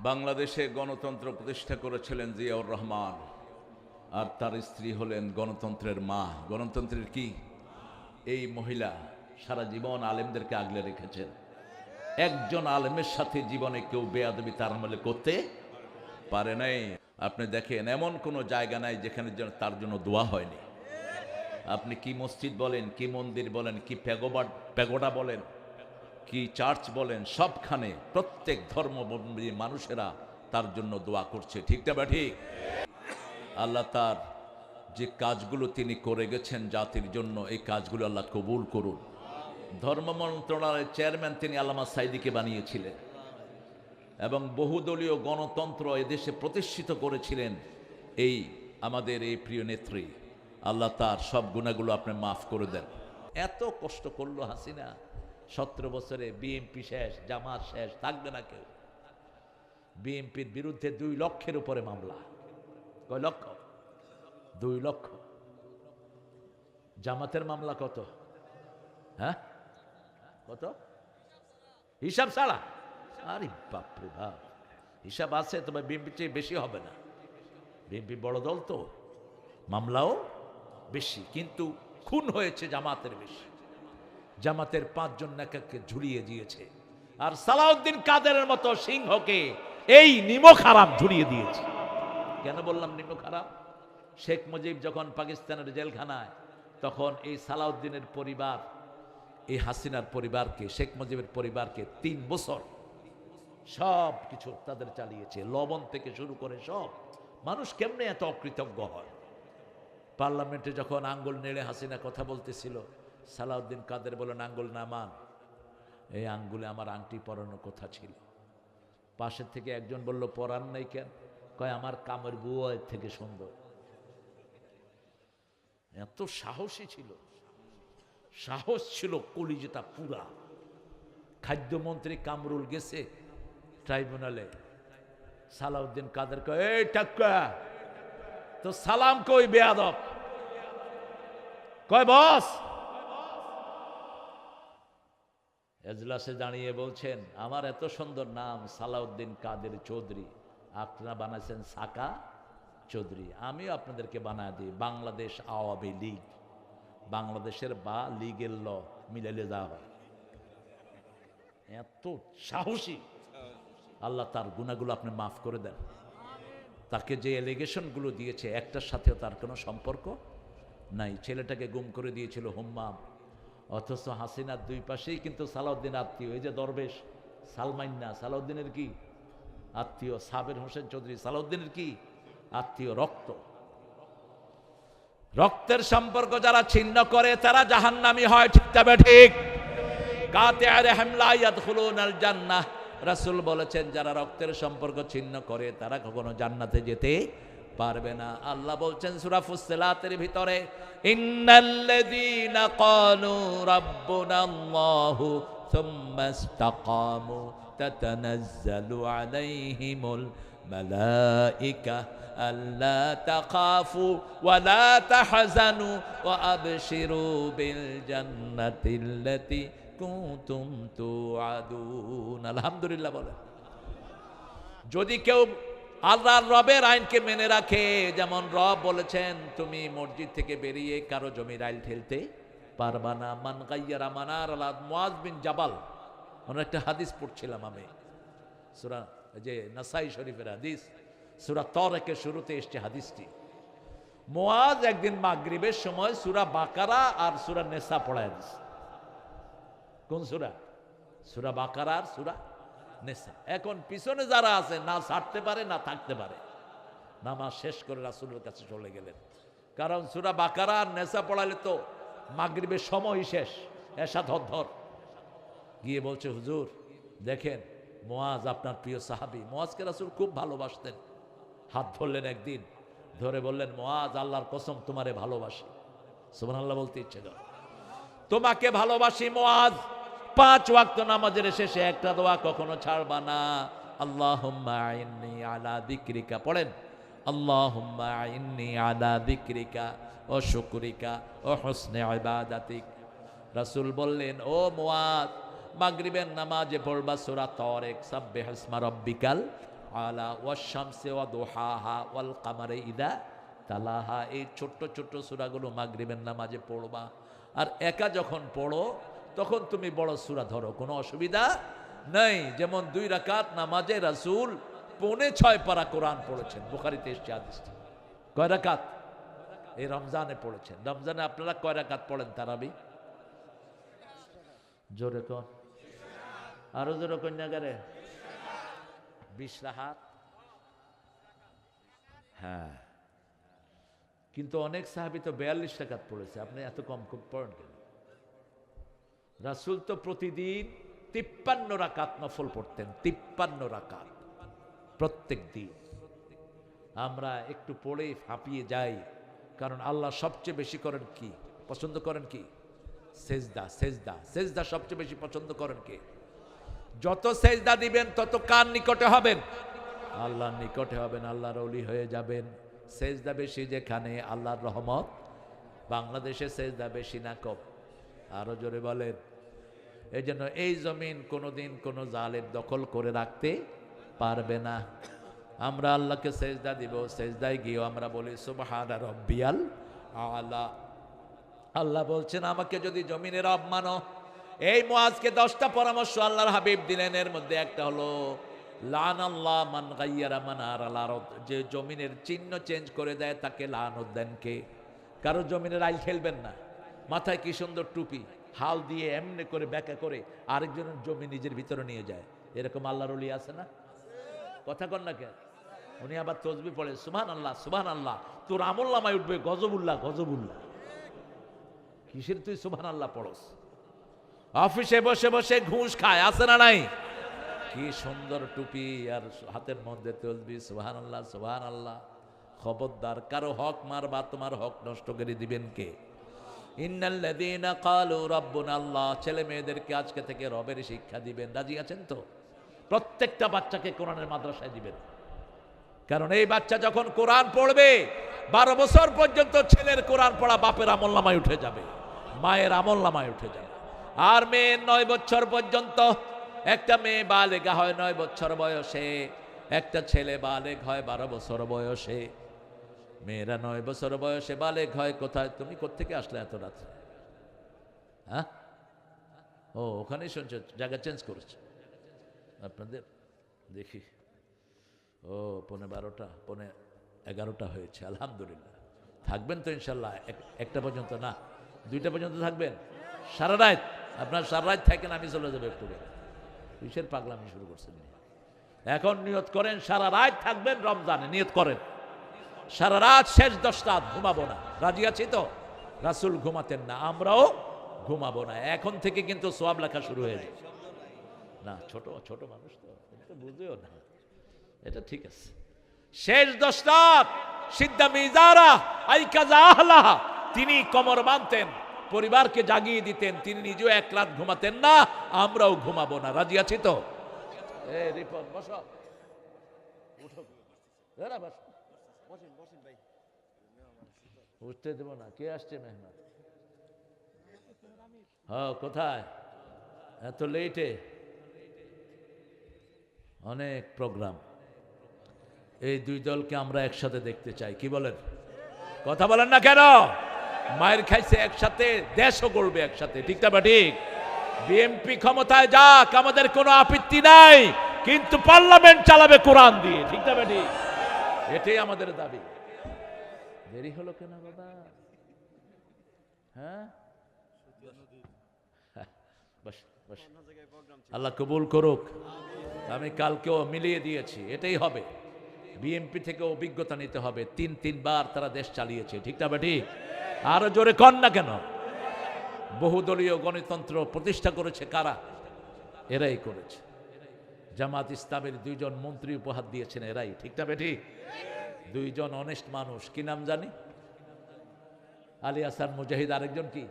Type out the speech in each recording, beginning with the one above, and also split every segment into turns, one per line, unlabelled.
বাংলাদেশে গণতন্ত্র প্রতিষ্ঠা করেছিলেন জিয়াউর রহমান, আর তার স্ত্রী হলেন গণতন্ত্রের মা। গণতন্ত্রের কি এই মহিলা সারা জীবন আলেমদেরকে আগলে রেখেছেন। একজন আলেমের সাথে জীবনে কেউ বেয়াদবি তার আমলে করতে পারে নাই। আপনি দেখেন এমন কোনো জায়গা নাই যেখানে তার জন্য দোয়া হয়নি। আপনি কি মসজিদ বলেন, কি মন্দির বলেন, কি প্যাগোডা বলেন, কি চার্চ বলেন, সবখানে প্রত্যেক ধর্মাবলম্বী মানুষেরা তার জন্য দোয়া করছে। ঠিকটা বা ঠিক? আল্লাহ তার যে কাজগুলো তিনি করে গেছেন জাতির জন্য, এই কাজগুলো আল্লাহ কবুল করুন। ধর্ম মন্ত্রণালয়ের চেয়ারম্যান তিনি আল্লামা সাইদিকে বানিয়েছিলেন এবং বহুদলীয় গণতন্ত্র এদেশে প্রতিষ্ঠিত করেছিলেন এই আমাদের এই প্রিয় নেত্রী। আল্লাহ তার সব গুনাহগুলো আপনি মাফ করে দেন। এত কষ্ট করলো হাসিনা, 17 বছরে বিএনপি শেষ, জামাত শেষ, থাকবে না কেউ। বিএনপির বিরুদ্ধে 2 লক্ষের উপরে মামলা। কয় লক্ষ? 2 লক্ষ। জামাতের মামলা কত? হ্যাঁ কত? হিসাব ছাড়া? আরে বাপরে বাপ, হিসাব আছে, তবে বিএনপির চেয়ে বেশি হবে না। বিএনপি বড় দল তো, মামলাও বেশি, কিন্তু খুন হয়েছে জামাতের বেশি। জামাতের 5 জন নেতাকে ঝুলিয়ে দিয়েছে, আর সালাউদ্দিন কাদেরের মতো সিংহকে এই নিমক হারাম ঝুলিয়ে দিয়েছে। কেন বললাম নিমক হারাম? শেখ মুজিব যখন পাকিস্তানের জেলখানায়, তখন এই সালাউদ্দিনের পরিবার, এই হাসিনার পরিবারকে, শেখ মুজিবের পরিবারকে 3 বছর সব কিছু তাদের চালিয়েছে, লবণ থেকে শুরু করে সব। মানুষ কেমনে এত অকৃতজ্ঞ হয়? পার্লামেন্টে যখন আঙ্গুল নেড়ে হাসিনা কথা বলতেছিল, সালাউদ্দিন কাদের বলেন, আঙ্গুল নামান, এই আঙ্গুলে আমার আংটি পরানোর কথা ছিল। পাশের থেকে একজন বলল, পরান নাই কেন? কয় আমার কামের বুয়া এর থেকে সুন্দর। এত সাহসী ছিল, সাহস ছিল কলিজাটা পুরা। খাদ্যমন্ত্রী কামরুল গেছে ট্রাইব্যুনালে, সালাউদ্দিন কাদের কয়, এই টাক্কা তো সালাম কই বেয়াদব? কয় বস। এজলাসে দাঁড়িয়ে বলছেন, আমার এত সুন্দর নাম সালাউদ্দিন কাদের চৌধুরী, আপনারা বানাইছেন সাকা চৌধুরী, আমিও আপনাদেরকে বানায় দিই বাংলাদেশ আওয়ামী লীগ। বাংলাদেশের বা লীগের ল মিলাইলে যাওয়া হয়। এত সাহসী। আল্লাহ তার গুনাহগুলো আপনি মাফ করে দেন। তাকে যে এলিগেশনগুলো দিয়েছে, একটার সাথেও তার কোনো সম্পর্ক নাই। ছেলেটাকে গুম করে দিয়েছিল হুম্মাম, অথচ হাসিনার 2 পাশেই কিন্তু সালাউদ্দিন আত্মীয়। এই যে দরবেশ সালমাইন্না, সালাউদ্দিনের কি আত্মীয়। সাবের হোসেন চৌধুরী সালাউদ্দিনের কি আত্মীয়, রক্ত। রক্তের সম্পর্ক যারা ছিন্ন করে তারা জাহান্নামী হয়। ঠিক তবে ঠিক? কাতিআ রাহিম লা ইয়াদখুলুনাল জান্নাহ। রাসূল বলেছেন, যারা রক্তের সম্পর্ক ছিন্ন করে তারা কখনো জান্নাতে যেতে পারবে না। আল্লাহ বলছেন সূরা ফুসসিলাতের ভিতরে, ইন্নাল্লাযীনা ক্বালু রাব্বুনাল্লাহু সুম্মা ইসতাকামু তাতানাজ্জালু আলাইহিমুল মালাইকা আল্লা তাখাফু ওয়া লা তাহজানু ওয়া আবশিরু বিল জান্নাতিল্লাতী কুনতুম তুআদুন। আলহামদুলিল্লাহ বলে। যদি কেউ আল্লাহর রবের আইনকে মেনে রাখে, যেমন রব বলেছেন তুমি মসজিদ থেকে বেরিয়ে কারো জমির আইল ঠেলতে পারবা না। মান গায়্যারা মানার আল্লাহ। মুআজ বিন জাবাল, ওনার একটা হাদিস পড়ছিলাম আমি, সূরা যে নাসাই শরীফের হাদিস, সূরা তারিকের শুরুতে এসেছে হাদিসটি। মুআজ একদিন মাগরিবের সময় সূরা বাকারা আর সূরা নিসা পড়ায় দিছে। কোন সূরা? সূরা বাকারা আর সূরা নিসা। এখন পিছনে যারা আছে না ছাড়তে পারে না থাকতে পারে। নামাজ শেষ করে রাসূলের কাছে চলে গেলেন, কারণ সূরা বাকারা আর নিসা পড়ালে তো মাগরিবের সময় শেষ, এশা ধর। গিয়ে বলছে, হুজুর দেখেন মুআজ আপনার প্রিয় সাহাবী। মুআজকে রাসূল খুব ভালোবাসতেন। হাত ধরলেন একদিন, ধরে বললেন, মুআজ আল্লাহর কসম তোমারে ভালোবাসি। সুবহানাল্লাহ বলতে ইচ্ছে করে। তোমাকে ভালোবাসি মুআজ। 5 ওয়াক্ত নামাজের শেষে একটা দোয়া কখনো ছাড়বা না। আল্লাহুম্মা আইন্নি আলা যিকরিকা পড়েন, আল্লাহুম্মা আইন্নি আলা যিকরিকা ওয়া শুকরিকা ওয়া হুসনি ইবাদাতিক। রাসূল বললেন, ও মুআজ, মাগরিবের নামাজে পড়বা সূরা তারিক, সাব্বিহ ইসমা রাব্বিকাল তাআলা ওয়াশ শামসি ওয়া দুহাহা ওয়াল কামারি ইযা তালাহা। এই ছোট্ট ছোট্ট সূরাগুলো মাগরিবের নামাজে পড়বা। আর একা যখন পড়ো তখন তুমি বড় সূরা ধরো, কোনো অসুবিধা নাই। যেমন 2 রাকাত নামাজে রাসূল 5.5 পারা কোরআন পড়েছেন, বুখারীতে এসেছে হাদিসটা। কয় রাকাত? এই রমজানে পড়েছেন। রমজানে আপনারা কয় রাকাত পড়েন তারাবি? জোরে কোন, আরো জোরে কন্যাগারে 20 রাকাত। হ্যাঁ, কিন্তু অনেক সাহাবী তো 42 রাকাত পড়েছে, আপনি এত কম পড়েন কেন? রাসূল তো প্রতিদিন 53 রাকাত নফল পড়তেন, 53 রাকাত প্রত্যেক দিন। আমরা একটু পড়ে হাঁপিয়ে যাই, কারণ আল্লাহ সবচেয়ে বেশি করেন কি, পছন্দ করেন কি? সেজদা। সেজদা সেজদা সবচেয়ে বেশি পছন্দ করেন কি? যত সেজদা দিবেন তত কার নিকটে হবেন? আল্লাহর নিকটে হবেন, আল্লাহর ওলি হয়ে যাবেন। সেজদা বেশি যেখানে আল্লাহর রহমত। বাংলাদেশে সেজদা বেশি না কম? আরো জোরে বলেন। এই জন্য এই জমিন কোনোদিন কোনো জালেম দখল করে রাখতে পারবে না। আমরা আল্লাহকে সেজদা দিব, সেজদায় গিয়েও আমরা বলি সুবহানা রাব্বিয়াল আলা। আল্লাহ বলছেন আমাকে যদি জমিনের রব মানো। এই মুআজকে 10টা পরামর্শ আল্লাহর হাবিব দিলেন, এর মধ্যে একটা হলো লানাল্লাহ মান গায়্যারা মানারাল আরদ, যে জমিনের চিহ্ন চেঞ্জ করে দেয় তাকে লানত দেন কে? কারো জমিনের আইল খেলবেন না। মাথায় কি সুন্দর টুপি, হাল দিয়ে এমনি করে ব্যাকা করে আরেকজনের জমি নিজের ভিতরে নিয়ে যায়, এরকম আল্লাহর ওলি আছে না? কথা কন না কেন? উনি আবার তসবিহ পড়ে সুবহানাল্লাহ সুবহানাল্লাহ, তোর আমলনামায় উঠবে গজবুল্লাহ গজবুল্লাহ। কিসের তুই সুবহানাল্লাহ পড়স? অফিসে বসে বসে ঘুষ খায়, আছে না নাই? কি সুন্দর টুপি আর হাতের মধ্যে তসবিহ সুবহানাল্লাহ সুবহানাল্লাহ। খবরদার, কারো হক মারবা, তোমার হক নষ্ট করে দিবেন কে? ইন্নাল্লাযীনা ক্বালু রাব্বুনা আল্লাহ, ছেলে মেয়েদেরকে আজকে থেকে রবের শিক্ষা দিবেন। রাজি আছেন তো? প্রত্যেকটা বাচ্চাকে কোরআনের মাদ্রাসায় দিবেন, কারণ এই বাচ্চা যখন কোরআন পড়বে 12 বছর পর্যন্ত ছেলের কোরআন পড়া বাপের আমলনামায় উঠে যাবে, মায়ের আমলনামায় উঠে যাবে। আর মেয়ের 9 বছর পর্যন্ত, একটা মেয়ে বালেগা হয় 9 বছর বয়সে, একটা ছেলে বালেগ হয় 12 বছর বয়সে। মেয়েরা 9 বছর বয়সে বালেগ হয়। কোথায় তুমি কোত্থেকে আসলে এত রাত্রে? হ্যাঁ, ও ওখানেই শুনছো, জায়গা চেঞ্জ করেছে আপনাদের। দেখি ও 11:15 11:15 হয়েছে। আলহামদুলিল্লাহ, থাকবেন তো ইনশাল্লাহ? 1টা পর্যন্ত না, 2টা পর্যন্ত থাকবেন? সারা রাত? আপনার সারা রাত থাকেন, আমি চলে যাবো একটু। কিসের পাগলামি শুরু করছেন? এখন নিয়ত করেন সারা রাত থাকবেন রমজানে, নিয়ত করেন সারা রাত, শেষ 10 রাত ঘুমাবো না। রাজি আছি তো? রাসূল ঘুমাতেন না, আমরাও ঘুমাবো না। এখন থেকে কিন্তু সওয়াব লেখা শুরু হয়ে যায়। না, ছোট ছোট মানুষ তো বুঝেও না, এটা ঠিক আছে। শেষ 10 রাত সিদ্ধা মিজারা আইকাজা আহলাহা, তিনি কমর বাঁধতেন, পরিবারকে জাগিয়ে দিতেন। তিনি নিজেও 1 রাত ঘুমাতেন না, আমরাও ঘুমাবো না। রাজি আছি তো? এই রিপন বসো, উঠো, এরা বস, বসেন বসেন ভাই, উঠতে দেবো না। কে আসছে মেহমান? হ্যাঁ, কোথায় এত লেটে? অনেক প্রোগ্রাম। এই 2 দলকে আমরা একসাথে দেখতে চাই, কি বলেন? কথা বলেন না কেন? মায়ের খাইছে একসাথে, দেশও গড়বে একসাথে, ঠিক না? ঠিক। বিএনপি ক্ষমতায় যাক, আমাদের কোনো আপত্তি নাই, কিন্তু পার্লামেন্ট চালাবে কোরআন দিয়ে, ঠিক না? ঠিক, এটাই আমাদের দাবি। দেরি হলো কেন বাবা? হ্যাঁ, বস বস, আল্লাহ কবুল করুক। আমি কালকেও মিলিয়ে দিয়েছি, এটাই হবে। বিএনপি থেকে অভিজ্ঞতা নিতে হবে, 3বার তারা দেশ চালিয়েছে, ঠিক না? ঠিক। আরো জোরে কন না কেন? বহুদলীয় গণতন্ত্র প্রতিষ্ঠা করেছে কারা? এরাই করেছে। জামাত ইসলামের 2 জন মন্ত্রী উপহার দিয়েছেন এরাই, ঠিক না? ঠিক। 2 জন অনেস্ট মানুষ, কি নাম জানি? আলী হাসান মুজাহিদ, আরেকজন কি?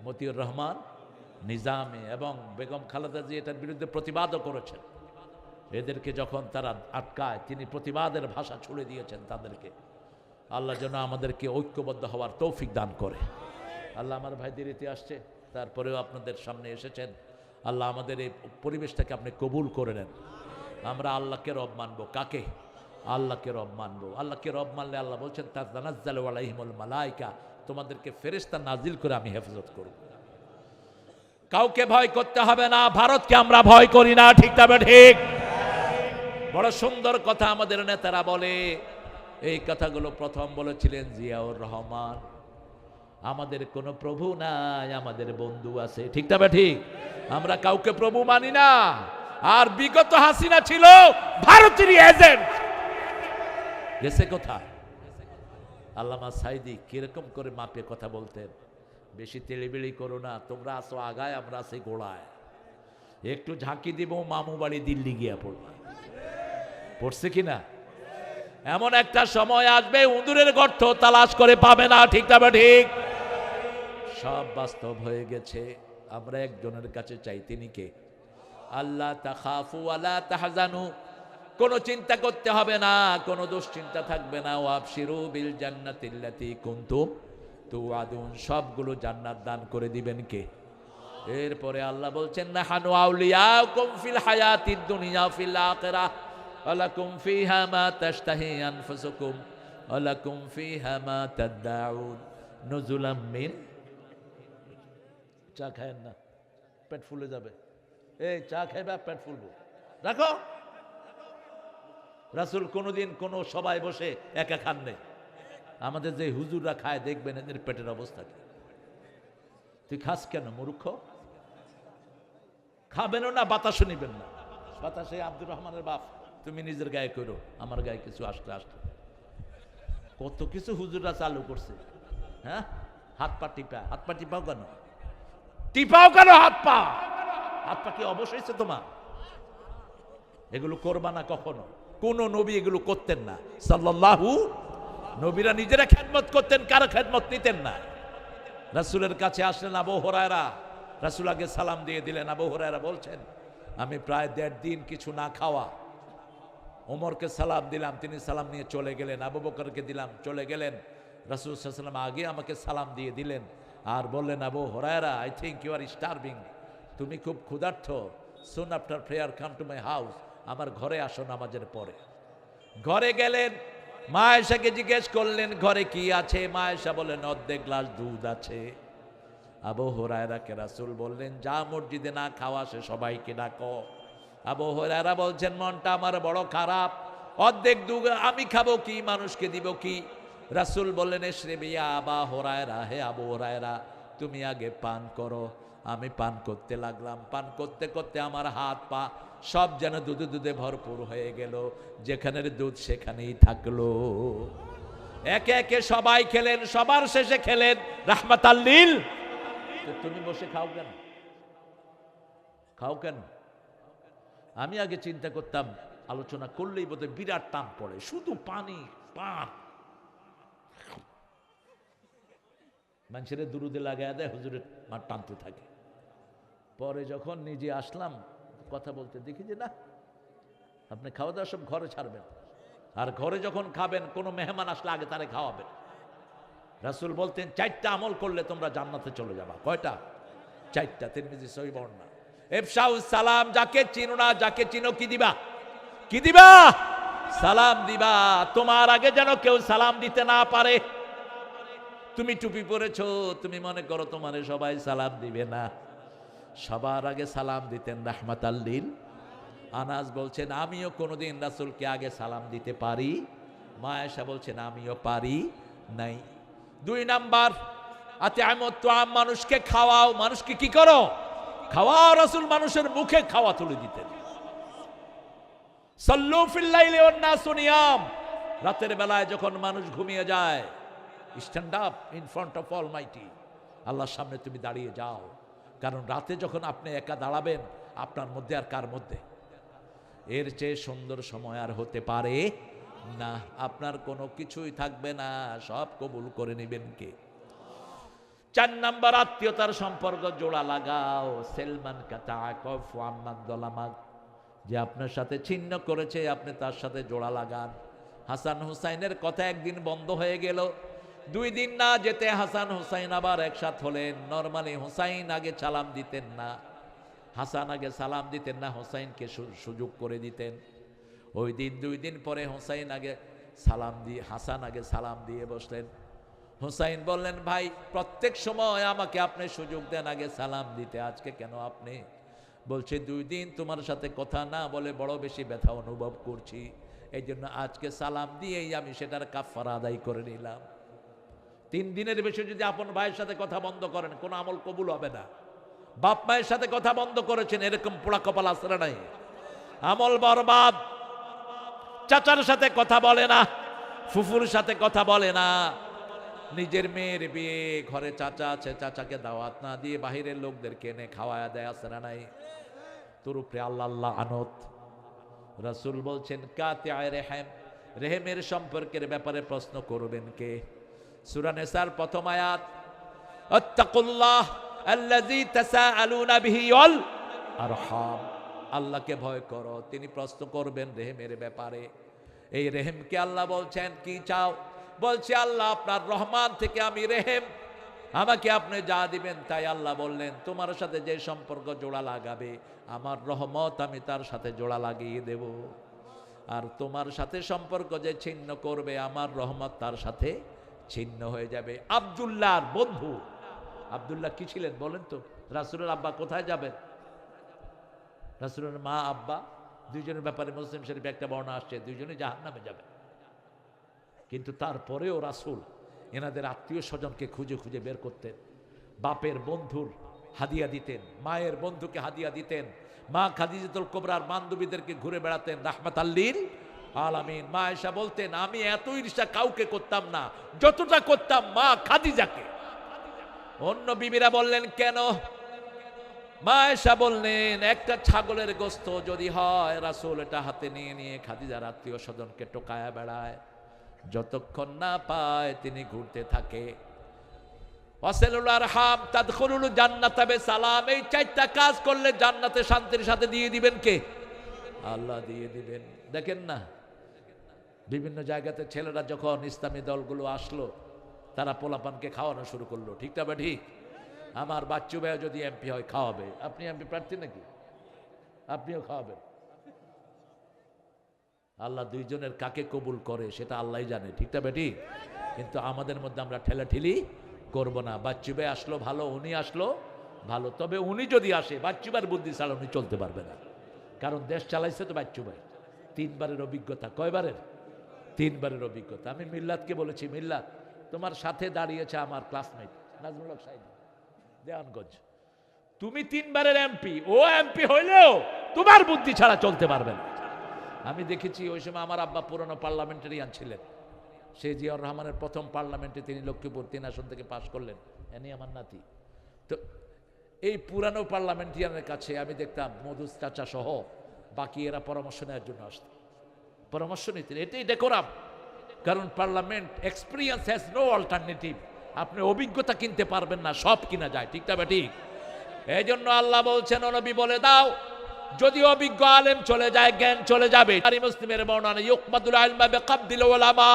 মতিউর রহমান নিজামে, এবং বেগম খালেদা জিয়া এটার বিরুদ্ধে প্রতিবাদও করেছেন। এদেরকে যখন তারা আটকায়, তিনি প্রতিবাদের ভাষা ছুড়ে দিয়েছেন তাদেরকে। আল্লাহ যেন আমাদেরকে ঐক্যবদ্ধ হওয়ার তৌফিক দান করে। আল্লাহ, আমার ভাই দেরিতে আসছে, তারপরেও আপনাদের সামনে এসেছেন। আল্লাহ, আমাদের এই পরিবেশটাকে আপনি কবুল করে নেন। আমরা আল্লাহকে রব মানবো। কাকে? আল্লাহকে রব মানবো। আল্লাহকে রব মানলে আল্লাহ বলছেন তানাজ্জালু আলাইহিমুল মালায়েকা, তোমাদেরকে ফেরেশতা নাজিল করে আমি হেফাজত করব। কাউকে ভয় করতে হবে না, ভারতকে আমরা ভয় করি না, ঠিক তবে ঠিক। বড় সুন্দর কথা আমাদের নেতারা বলে, এই কথাগুলো প্রথম বলেছিলেন জিয়াউর রহমান। আমাদের কোনো প্রভু নাই, আমাদের বন্ধু আছে, ঠিক তবে ঠিক। আমরা কাউকে প্রভু মানি না। আর বিগত হাসিনা ছিল ভারতের এজেন্ট। গেছে কোথায়? আল্লামা সাইদি কিরকম করে মাপে কথা বলতেন, বেশি তেলিবেলি করো না, তোমরা আসো আগায়, আমরা আছি গোড়ায়। একটু ঝাঁকি দিব, মামু বাড়ি দিল্লি গিয়া পড়বা। পড়ছে কিনা? এমন একটা সময় আসবে উঁদুরের গর্ত তালাশ করে পাবে না, ঠিক তবে ঠিক। সব বাস্তব হয়ে গেছে। আমরা একজনের কাছে চাই, তিনি কে? আল্লাহ তাখাফু ওয়ালা তাহজানু, কোনো চিন্তা করতে হবে না, কোনো দুশ্চিন্তা থাকবে না। ওয়াবশিরু বিল জান্নাতিল্লাতী কুনতুম তুআদুন, সবগুলো জান্নাত দান করে দিবেন কে? এরপরে আল্লাহ বলছেন নাহানু আউলিয়াকুম ফিল হায়াতিদ দুনিয়া ফিল আখিরাহ ওয়ালাকুম ফিহা মা তাশতাহি আনফুসুকুম ওয়ালাকুম ফিহা মা তাদউন নুজুলাম মিন। চা খায়েন না, পেট ফুলে যাবে। এই চা খাইবা, পেট ফুলবো, রাখো। রাসূল কোনোদিন কোনো সবাই বসে একা খান নেই। আমাদের যে হুজুররা খায় দেখবেন এদের পেটের অবস্থা কি। তুই খাস কেন মূর্খ? খাবেনও না, বাতাসও নিবেন না। বাতাসে আব্দুর রহমানের বাপ, তুমি নিজের গায়ে করো, আমার গায়ে কিছু আসতে আসতে। কত কিছু হুজুররা চালু করছে। হ্যাঁ, হাত পা টিপা, হাত পা টিপাও কেন? টিপাও কেন হাত পা? হাত পা কি অবশ্যই তোমার? এগুলো করবা না কখনো। কোন নবী এগুলো করতেন না সাল্লাল্লাহু। নবীরা নিজেরা খেদমত করতেন, কারো খেদমত নিতেন না। রাসূলের কাছে আসলেন আবু হুরায়রা, রাসূল আগে সালাম দিয়ে দিলেন। আবু হুরায়রা বলছেন আমি প্রায় 1.5 দিন কিছু না খাওয়া। ওমরকে সালাম দিলাম, তিনি সালাম নিয়ে চলে গেলেন। আবু বকরকে দিলাম, চলে গেলেন। রাসূল সাল্লাল্লাহু আলাইহি ওয়াসাল্লাম আগে আমাকে সালাম দিয়ে দিলেন আর বললেন Abu Hurairah, I think you are starving, তুমি খুব ক্ষুধার্ত। Soon after prayer come to my house, আমার ঘরে আসো নামাজের পরে। ঘরে গেলেন, মা আয়েশাকে জিজ্ঞেস করলেন ঘরে কি আছে। মা আয়েশা বললেন অর্ধেক গ্লাস দুধ আছে। আবু হুরায়রাকে রাসূল বললেন যা মসজিদে না খাওয়া সে সবাইকে ডাকো। আবু হুরায়রা বলছেন মনটা আমার বড় খারাপ, অর্ধেক দুধ আমি খাবো কি, মানুষকে দিব কি? রাসূল বললেন এশরিবিয়া আবা হুরায়রা, হে আবু হুরায়রা তুমি আগে পান করো। আমি পান করতে লাগলাম। পান করতে করতে আমার হাত পা সব যেন দুধে দুধে ভরপুর হয়ে গেল। যেখানের দুধ সেখানেই থাকলো। একে একে সবাই খেলেন, সবার শেষে খেলেন রাহমাতাল লিল। তুমি বসে খাও কেন? খাও কেন? আমি আগে চিন্তা করতাম আলোচনা করলেই বোধহয় বিরাট টান পড়ে, শুধু পানি পান। মানুষের দুরুদে লাগায় দেয়, হুজুরের মা টানতে থাকে। পরে যখন নিজে আসলাম কথা বলতে, দেখি যে না, আপনি খাওয়া দাওয়া সব ঘরে ছাড়বেন, আর ঘরে যখন খাবেন কোনো মেহমান আসলে আগে তারে খাওয়াবেন। রাসূল বলতেন 4টা আমল করলে তোমরা জান্নাতে চলে যাবা। কয়টা? 4টা। তিরমিজি সহিহ বর্ণনা। ইফশাউস সালাম, যাকে চিনো না যাকে চিনো কি দিবা? কি দিবা? সালাম দিবা। তোমার আগে যেন কেউ সালাম দিতে না পারে। তুমি টুপি পরেছো, তুমি মনে করো তোমারে সবাই সালাম দিবে না। সবার আগে সালাম দিতেন রাহমাতাল লিল। আনাস বলছেন আমিও কোনোদিন রাসূলকে আগে সালাম দিতে পারি। মা আয়েশা বলছেন আমিও পারি নাই। 2 নাম্বার আতিআমুত তুআম, মানুষকে খাওয়াও। মানুষকে কি করো? খাওয়াও। রাসূল মানুষের মুখে খাওয়া তুলে দিতেন। সাল্লু ফিল লাইলি ওয়ান নাসু নিয়াম, রাতের বেলায় যখন মানুষ ঘুমিয়ে যায়, stand up in front of Almighty, আল্লাহর সামনে তুমি দাঁড়িয়ে যাও। কারণ রাতে যখন আপনি একা দাঁড়াবেন, আপনার মধ্যে আর কার মধ্যে? এর চেয়ে সুন্দর সময় আর হতে পারে না। আপনার কোনো কিছুই থাকবে না, সব কবুল করে নেবেন কে? 4 নাম্বার আত্মীয়তার সম্পর্ক জোড়া লাগাও। সেলমান কাতাআকাফ আম্মান যালামাক, যে আপনার সাথে ছিন্ন করেছে আপনি তার সাথে জোড়া লাগান। হাসান হুসাইনের কথা একদিন বন্ধ হয়ে গেল। 2 দিন না যেতে হাসান হুসাইন আবার একসাথে হলেন। নরমালি হুসাইন আগে সালাম দিতেন না, হাসান আগে সালাম দিতেন না, হুসাইনকে সুযোগ করে দিতেন। ওই দিন 2 দিন পরে হাসান আগে সালাম দিয়ে বসলেন। হুসাইন বললেন, ভাই প্রত্যেক সময় আমাকে আপনি সুযোগ দেন আগে সালাম দিতে, আজকে কেন আপনি? বলছে 2 দিন তোমার সাথে কথা না বলে বড় বেশি ব্যথা অনুভব করছি, এই জন্য আজকে সালাম দিয়েই আমি সেটার কাফারা আদায় করে নিলাম। 3 দিনের বেশি যদি আপন ভাইয়ের সাথে কথা বন্ধ করেন কোনো আমল কবুল হবে না। বাপ মায়ের সাথে কথা বন্ধ করেছেন, এরকম পোড়া কপাল আসরে নাই, আমল বরবাদ। চাচার সাথে কথা বলে না, ফুফুর সাথে কথা বলে না, নিজের মেয়ের বিয়ে, ঘরে চাচা আছে, চাচাকে দাওয়াত না দিয়ে বাহিরের লোকদেরকে এনে খাওয়ায়া দেয়, আসরে নাই। তোর উপরে আল্লাহ আনত। রাসূল বলছেন কাতিআয়ে রেহেম, রেহেমের সম্পর্কের ব্যাপারে প্রশ্ন করবেন কে? সূরা নিসার প্রথম আয়াত, আত্তাকুল্লাহ আল্লাযী তাসাআলুনা বিহি ওয়াল আরহাম, আল্লাহকে ভয় করো, তিনি প্রশ্ন করবেন রেহেমের ব্যাপারে। এই রেহেমকে আল্লাহ বলছেন কি চাও? বলছে আল্লাহ আপনার রহমান থেকে আমি রেহেম, আমাকে আপনি যা দিবেন তাই। আল্লাহ বললেন তোমার সাথে যে সম্পর্ক জোড়া লাগাবে আমার রহমত আমি তার সাথে জোড়া লাগিয়ে দেব, আর তোমার সাথে সম্পর্ক যে ছিন্ন করবে আমার রহমত তার সাথে ছিন্ন হয়ে যাবে। আব্দুল্লাহর বন্ধু, আব্দুল্লাহ কি ছিলেন বলেন তো? রাসূলের আব্বা কোথায় যাবেন? রাসূলের মা আব্বা দুইজনের ব্যাপারে মুসলিম শরীফে একটা বর্ণনা আসছে, দুইজনই জাহান্নামে যাবে। কিন্তু তারপরেও রাসূল এনাদের আত্মীয় স্বজনকে খুঁজে খুঁজে বের করতেন, বাপের বন্ধুর হাদিয়া দিতেন, মায়ের বন্ধুকে হাদিয়া দিতেন, মা খাদিজাতুল কুবরার বান্ধবীদেরকে ঘুরে বেড়াতেন রাহমাতাল লিল আলামিন। মা আয়েশা বলতেন আমি এত ঈর্ষা কাউকে করতাম না যতটা করতাম মা খাদিজাকে। অন্য বিবিরা বললেন কেন? মা আয়েশা বললেন একটা ছাগলের গোস্ত যদি হয় রাসূল এটা হাতে নিয়ে নিয়ে খাদিজার আত্মীয় স্বজনকে টোকায়া বেড়ায়, যতক্ষণ না পায় তিনি ঘুরতে থাকে। ওয়াসিলুল আরহাম তাদখুলুল জান্নাতা বিসালাম, এই 4টা কাজ করলে জান্নাতে শান্তির সাথে দিয়ে দিবেন কে? আল্লাহ দিয়ে দিবেন। দেখেন না বিভিন্ন জায়গাতে ছেলেরা যখন ইসলামী দলগুলো আসলো তারা পোলাপানকে খাওয়ানো শুরু করলো, ঠিক না? ঠিক। আমার বাচ্চু ভাই যদি এমপি হয় খাওয়াবে। আপনি এমপি প্রার্থী নাকি? আপনিও খাওয়াবেন। আল্লাহ দুইজনের কাকে কবুল করে সেটা আল্লাহই জানে, ঠিক না বেটি? কিন্তু আমাদের মধ্যে আমরা ঠেলাঠেলি করব না। বাচ্চু ভাই আসলো ভালো, উনি আসলো ভালো, তবে উনি যদি আসে বাচ্চু ভাইয়ের বুদ্ধি ছাড়া উনি চলতে পারবে না, কারণ দেশ চালাইছে তো বাচ্চু ভাই। 3 বারের অভিজ্ঞতা। কয়বারের? 3 বারের অভিজ্ঞতা। আমি মিল্লাতকে বলেছি, মিল্লাত তোমার সাথে দাঁড়িয়েছে আমার ক্লাসমেট নাজমুল হক সাইদি দেওয়ানগঞ্জ, তুমি 3 বারের এমপি, ও এমপি হইলেও তোমার বুদ্ধি ছাড়া চলতে পারবে না। আমি দেখেছি ওই সময় আমার আব্বা পুরনো পার্লামেন্টারিয়ান ছিলেন, সে জিয়াউর রহমানের প্রথম পার্লামেন্টে তিনি লক্ষ্মীপুর 3 আসন থেকে পাশ করলেন, এনি আমার নাতি। তো এই পুরানো পার্লামেন্টারিয়ানের কাছে আমি দেখতাম মধুস চাচা সহ বাকি এরা পরামর্শ নেওয়ার জন্য আসতেন, পরামর্শ নিতেন। এটাই ডেকোরাম, কারণ parliament experience has no alternative. আপনি অভিজ্ঞতা কিনতে পারবেন না, সব কিনা যায়, ঠিক না ঠিক? এই জন্য আল্লাহ বলছেন ও নবী বলে দাও যদি অভিজ্ঞ আলেম চলে যায় জ্ঞান চলে যাবে। মুসলিমের বর্ণনা ইউকমাদুল ইলমা বিকাবদিল উলামা,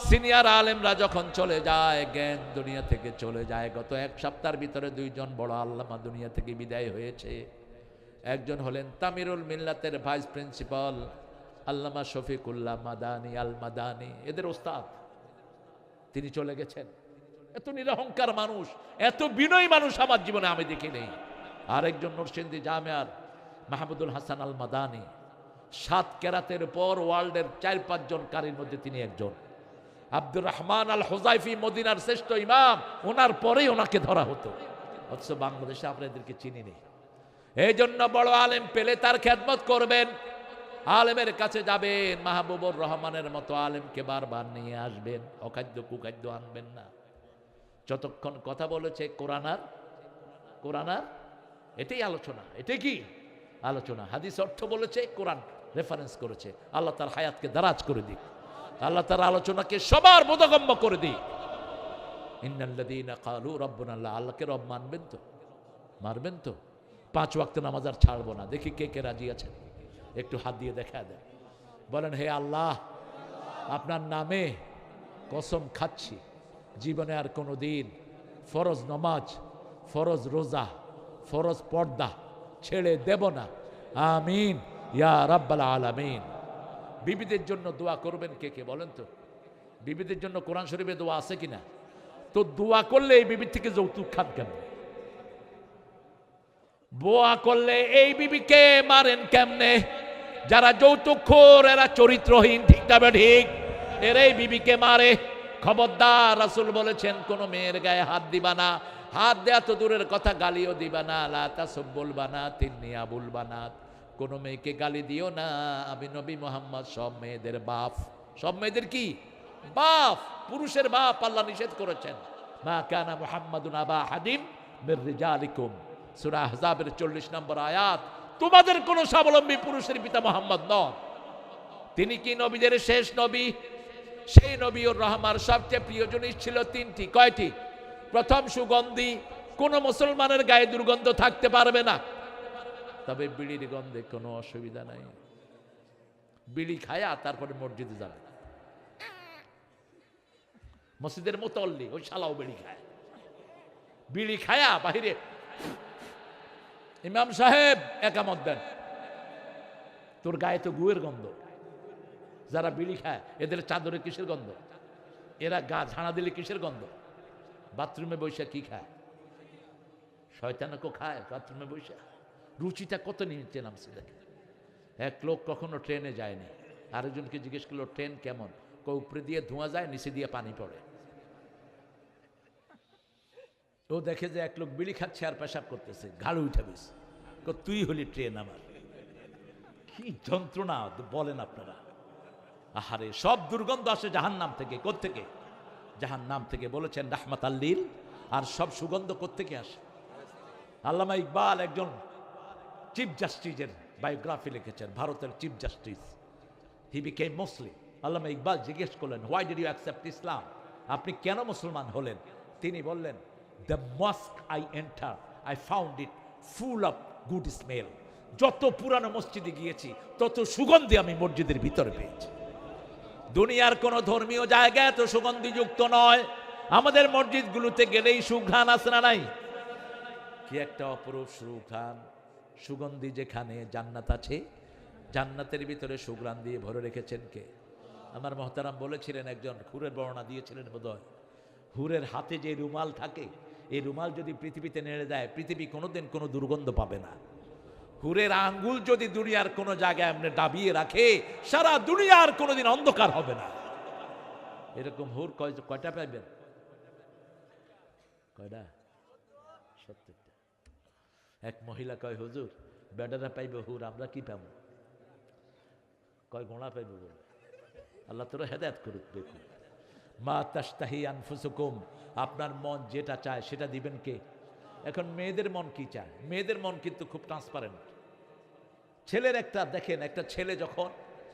সিনিয়র আলেমরা যখন চলে যায় জ্ঞান দুনিয়া থেকে চলে যায়। গত 1 সপ্তাহের ভিতরে 2 জন বড় আল্লামা দুনিয়া থেকে বিদায় হয়েছে। একজন হলেন তামিরুল মিল্লাতের ভাইস প্রিন্সিপাল আল্লামা শফিকুল্লাহ মাদানী আল মাদানী, এদের ওস্তাদ, তিনি চলে গেছেন। এত নিরহংকার মানুষ, এত বিনয়ী মানুষ আমার জীবনে আমি দেখি নেই। আরেকজন নরসিংদী জামিয়ার মাহমুদুল হাসান আল মাদানী, 7 কেরাতের পর ওয়ার্ল্ডের 4-5 জন কারীর মধ্যে তিনি একজন। আব্দুর রহমান আল হুজাইফি মদিনার শ্রেষ্ঠ ইমাম, ওনার পরেই ওনাকে ধরা হতো, অথচ বাংলাদেশে আমরা এদেরকে চিনি নেই। এই জন্য বড় আলেম পেলে তার খেদমত করবেন, আলেমের কাছে যাবেন, মাহবুবুর রহমানের মতো আলেমকে বারবার নিয়ে আসবেন, অখাদ্য কুখাদ্য আনবেন না। যতক্ষণ কথা বলেছে কোরআনার এটাই আলোচনা, এটাই কি আলোচনা। হাদিস অর্থ বলেছে, কোরআন রেফারেন্স করেছে। আল্লাহ তার হায়াতকে দারাজ করে দিক, আল্লাহ তার আলোচনাকে সবার বোধগম্য করে দিক। ইন্নাল্লাযীনা ক্বালু রাব্বুনা আল্লাহ, আল্লাহকে রব মানবেন তো? মানবেন তো? 5 ওয়াক্ত নামাজ আর ছাড়বো না। দেখি কে কে রাজি আছেন, একটু হাত দিয়ে দেখা দেন, বলেন হে আল্লাহ আপনার নামে কসম খাচ্ছি জীবনে আর কোনো দিন ফরজ নমাজ, ফরজ রোজা, ফরজ পর্দা ছেড়ে দেব না। আমিন ইয়া রাব্বাল আলামিন। বিবিদের জন্য দোয়া করবেন কে কে বলেন তো? বিবিদের জন্য কোরআন শরীফে দোয়া আছে কিনা? তো দোয়া করলে এই বিবির থেকে যৌতুক খান কেন? দোয়া করলে এই বিবিকে মারেন কেমনে? যারা যৌতুকখোর এরা চরিত্রহীন, ঠিক না ঠিক? এরাই বিবিকে মারে। খবরদার, রাসূল বলেছেন কোন মেয়ের গায়ে হাত দিবা না। হাত দেয়া তো দূরের কথা, গালিও দিবা না। লা তাসুব্বুল বানাত ইন্নী আবুল বানাত। কোন মেয়েকে গালি দিও না, আমি নবী মুহাম্মদ সব মেয়েদের বাপ। সব মেয়েদের কি বাপ? পুরুষের বাপ আল্লাহ নিষেধ করেছেন। মা কানা মুহাম্মাদুন আবা হাদিম মির রিজালিকুম, সূরা আহজাবের 40 নম্বর আয়াত। তোমাদের কোন স্বাবলম্বী পুরুষের পিতা মুহাম্মদ নন। তিনি কি নবীদের শেষ নবী? সেই নবীর রহমার সবচেয়ে প্রিয় জিনিস ছিল তিনটি। কয়টি? প্রথম, সুগন্ধি। কোন মুসলমানের গায়ে দুর্গন্ধ থাকতে পারবে না। তবে বিড়ির গন্ধে কোনো অসুবিধা নাই। বিড়ি খায়া তারপরে মসজিদে যাবে। মসজিদের মুতল্লি ওই শালাও বিড়ি খায়। বিড়ি খায়া বাহিরে, ইমাম সাহেব একামত দেন, তোর গায়ে তো গুয়ের গন্ধ। যারা বিড়ি খায় এদের চাদরে কিসের গন্ধ? এরা গা ঝাড়া দিলে কিসের গন্ধ? বাথরুমে বৈশা কি খায়? শয়তানকে খায় বাথরুমে বৈশা। রুচিটা কত নিচে নামছে দেখে। এক লোক কখনো ট্রেনে যায়নি, আরেকজনকে জিজ্ঞেস করলো ট্রেন কেমন? উপরে দিয়ে ধোঁয়া যায়, নিচে দিয়ে পানি পড়ে। ও দেখে যে এক লোক বিড়ি খাচ্ছে আর পেশাব করতেছে, ঘাড়ে উঠে বেশ। তুই হলি ট্রেন আমার। কি যন্ত্রণা বলেন আপনারা। আহারে, সব দুর্গন্ধ আসে জাহান্নাম থেকে। কোত্থেকে? জাহান্নাম থেকে। বলেছেন রাহমাতাল লিল। আর সব সুগন্ধ কোত্থেকে আসে? আল্লামা ইকবাল একজন চিফ জাস্টিসের বায়োগ্রাফি লিখেছেন, ভারতের চিফ জাস্টিস। হি বিকেম মুসলিম। আল্লামা ইকবাল জিজ্ঞেস করলেন, why did you accept Islam? আপনি কেন মুসলমান হলেন? তিনি বললেন, the mosque I enter I found it full of good smell. যত পুরানো মসজিদে গিয়েছি তত সুগন্ধি আমি মসজিদের ভিতরে পেয়েছি। দুনিয়ার কোন ধর্মীয় জায়গায় এত সুগন্ধিযুক্ত নয়। আমাদের মসজিদগুলোতে গেলেই সুঘ্রাণ আছে না নাই? কি একটা অপরূপ সুঘ্রাণ। সুগন্ধি যেখানে জান্নাত আছে, জান্নাতের ভিতরে সুঘ্রাণ দিয়ে ভরে রেখেছেন কে? আমার মহতারাম বলেছিলেন, একজন হুরের বর্ণনা দিয়েছিলেন বোধহয়, হুরের হাতে যে রুমাল থাকে, এই রুমাল যদি পৃথিবীতে নেড়ে দেয়, পৃথিবী কোনোদিন কোনো দুর্গন্ধ পাবে না। হুরের আঙ্গুল যদি দুনিয়ার কোনো জায়গায় এমনি দাবিয়ে রাখে, সারা দুনিয়ার কোনোদিন অন্ধকার হবে না। এরকম হুর কয়টা পাইবেন? কয়টা? 70টা। এক মহিলা কয়, হুজুর বেডারা পাইবে হুর, আমরা কি পাবো? কয় গোড়া পাইব বলে। আল্লাহ তোরা হেদায়েত করুক। দেখুন, মা তাশতাহি আনফুসুকুম, আপনার মন যেটা চায় সেটা দিবেন কে? এখন মেয়েদের মন কি চায়? মেয়েদের মন কিন্তু খুব ট্রান্সপারেন্ট। ছেলের একটা দেখেন, একটা ছেলে যখন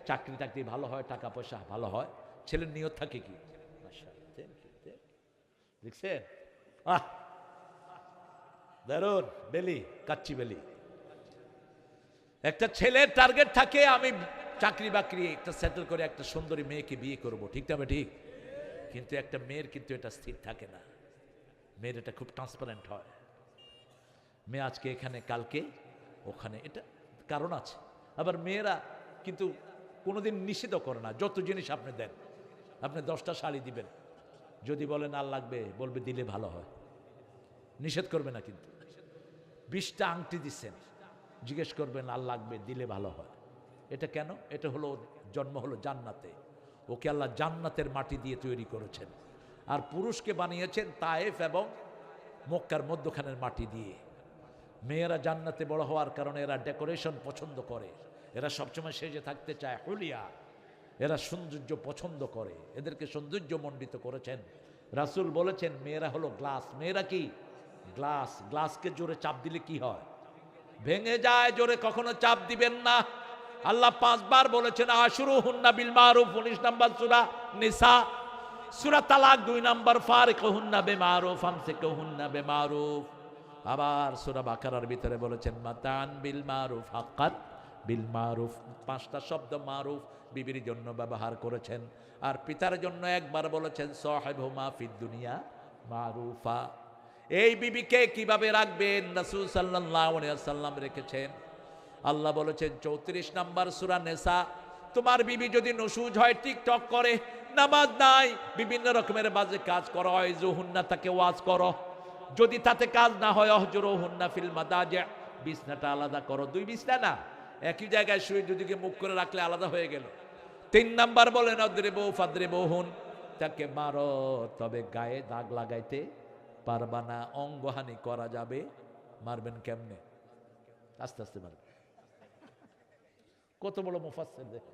চাকরি টাকরি ভালো হয়, টাকা পয়সা ভালো হয়, ছেলের নিয়ত থাকে কি? দেখছেন? দারুন বেলি, কাচ্চি বেলি। একটা ছেলের টার্গেট থাকে, আমি চাকরি বাকরি একটা সেটেল করে একটা সুন্দরী মেয়েকে বিয়ে করব, ঠিক না? ঠিক। কিন্তু একটা মেয়ের কিন্তু এটা স্থির থাকে না। মেয়ের এটা খুব ট্রান্সপারেন্ট হয়। মেয়ে আজকে এখানে, কালকে ওখানে, এটা কারণ আছে। আবার মেয়েরা কিন্তু কোনোদিন নিষেধও করে না। যত জিনিস আপনি দেন, আপনি 10টা শাড়ি দিবেন, যদি বলেন আর লাগবে, বলবে দিলে ভালো হয়, নিষেধ করবে না। কিন্তু 20টা আংটি দিচ্ছেন, জিজ্ঞেস করবেন আর লাগবে, দিলে ভালো হয়। এটা কেন? এটা হলো জন্ম হলো জান্নাতে। ওকে আল্লাহ জান্নাতের মাটি দিয়ে তৈরি করেছেন। আর পুরুষকে বানিয়েছেন তায়েফ এবং মক্কার মধ্যখানের মাটি দিয়ে। মেয়েরা জান্নাতে বড় হওয়ার কারণে এরা ডেকোরেশন পছন্দ করে, এরা সবসময় সেজে থাকতে চায়, হুলিয়া। এরা সৌন্দর্য পছন্দ করে, এদেরকে সৌন্দর্য মণ্ডিত করেছেন। রাসূল বলেছেন মেয়েরা হলো গ্লাস। মেয়েরা কি? গ্লাস। গ্লাসকে জোরে চাপ দিলে কি হয়? ভেঙে যায়। জোরে কখনো চাপ দিবেন না। আল্লাহ 5 বার বলেছেন আশরুহুন্না বিল মারুফ, 19 নম্বর সূরা নিসা। সূরা তালাক 2 নম্বর, ফারিকুহুন্না বিমারুফ আমসিকুহুন্না বিমারুফ। আবার সূরা বাকারার ভিতরে বলেছেন মাতান বিল মারুফ হাক্কাত বিল মারুফ। 5টা শব্দ মারুফ বিবির জন্য ব্যবহার করেছেন। আর পিতার জন্য একবার বলেছেন সাহিবহুমা ফিদ দুনিয়া মারুফা। এই বিবিকে কিভাবে রাখবেন? রাসূল সাল্লাল্লাহু আলাইহি ওয়াসাল্লাম রেখেছেন। আল্লাহ বলেছেন 34 নম্বর সূরা নিসা তোমার বিবি যদি নসুজ হয়, টিকটক করে, নামাজ নাই, বিভিন্ন রকমের বাজে কাজ করা হয়, জুহুন্না তাকে ওয়াজ করো। যদি তাতে কাজ না হয়, অহজুরুহুন্না ফিল মাদাজি', বিছনাটা আলাদা করো। দুই বিছনা না, একই জায়গায় শুয়ে দুদিকে মুখ করে রাখলে আলাদা হয়ে গেল। 3 নাম্বার বলেন অদ্রিবু ফাদ্রিবুহুন, তাকে মারো, তবে গায়ে দাগ লাগাইতে পারবা না, অঙ্গহানি করা যাবে। মারবেন কেমনে? আস্তে আস্তে মারবেন। কত বড় মুফাসসির দেখো।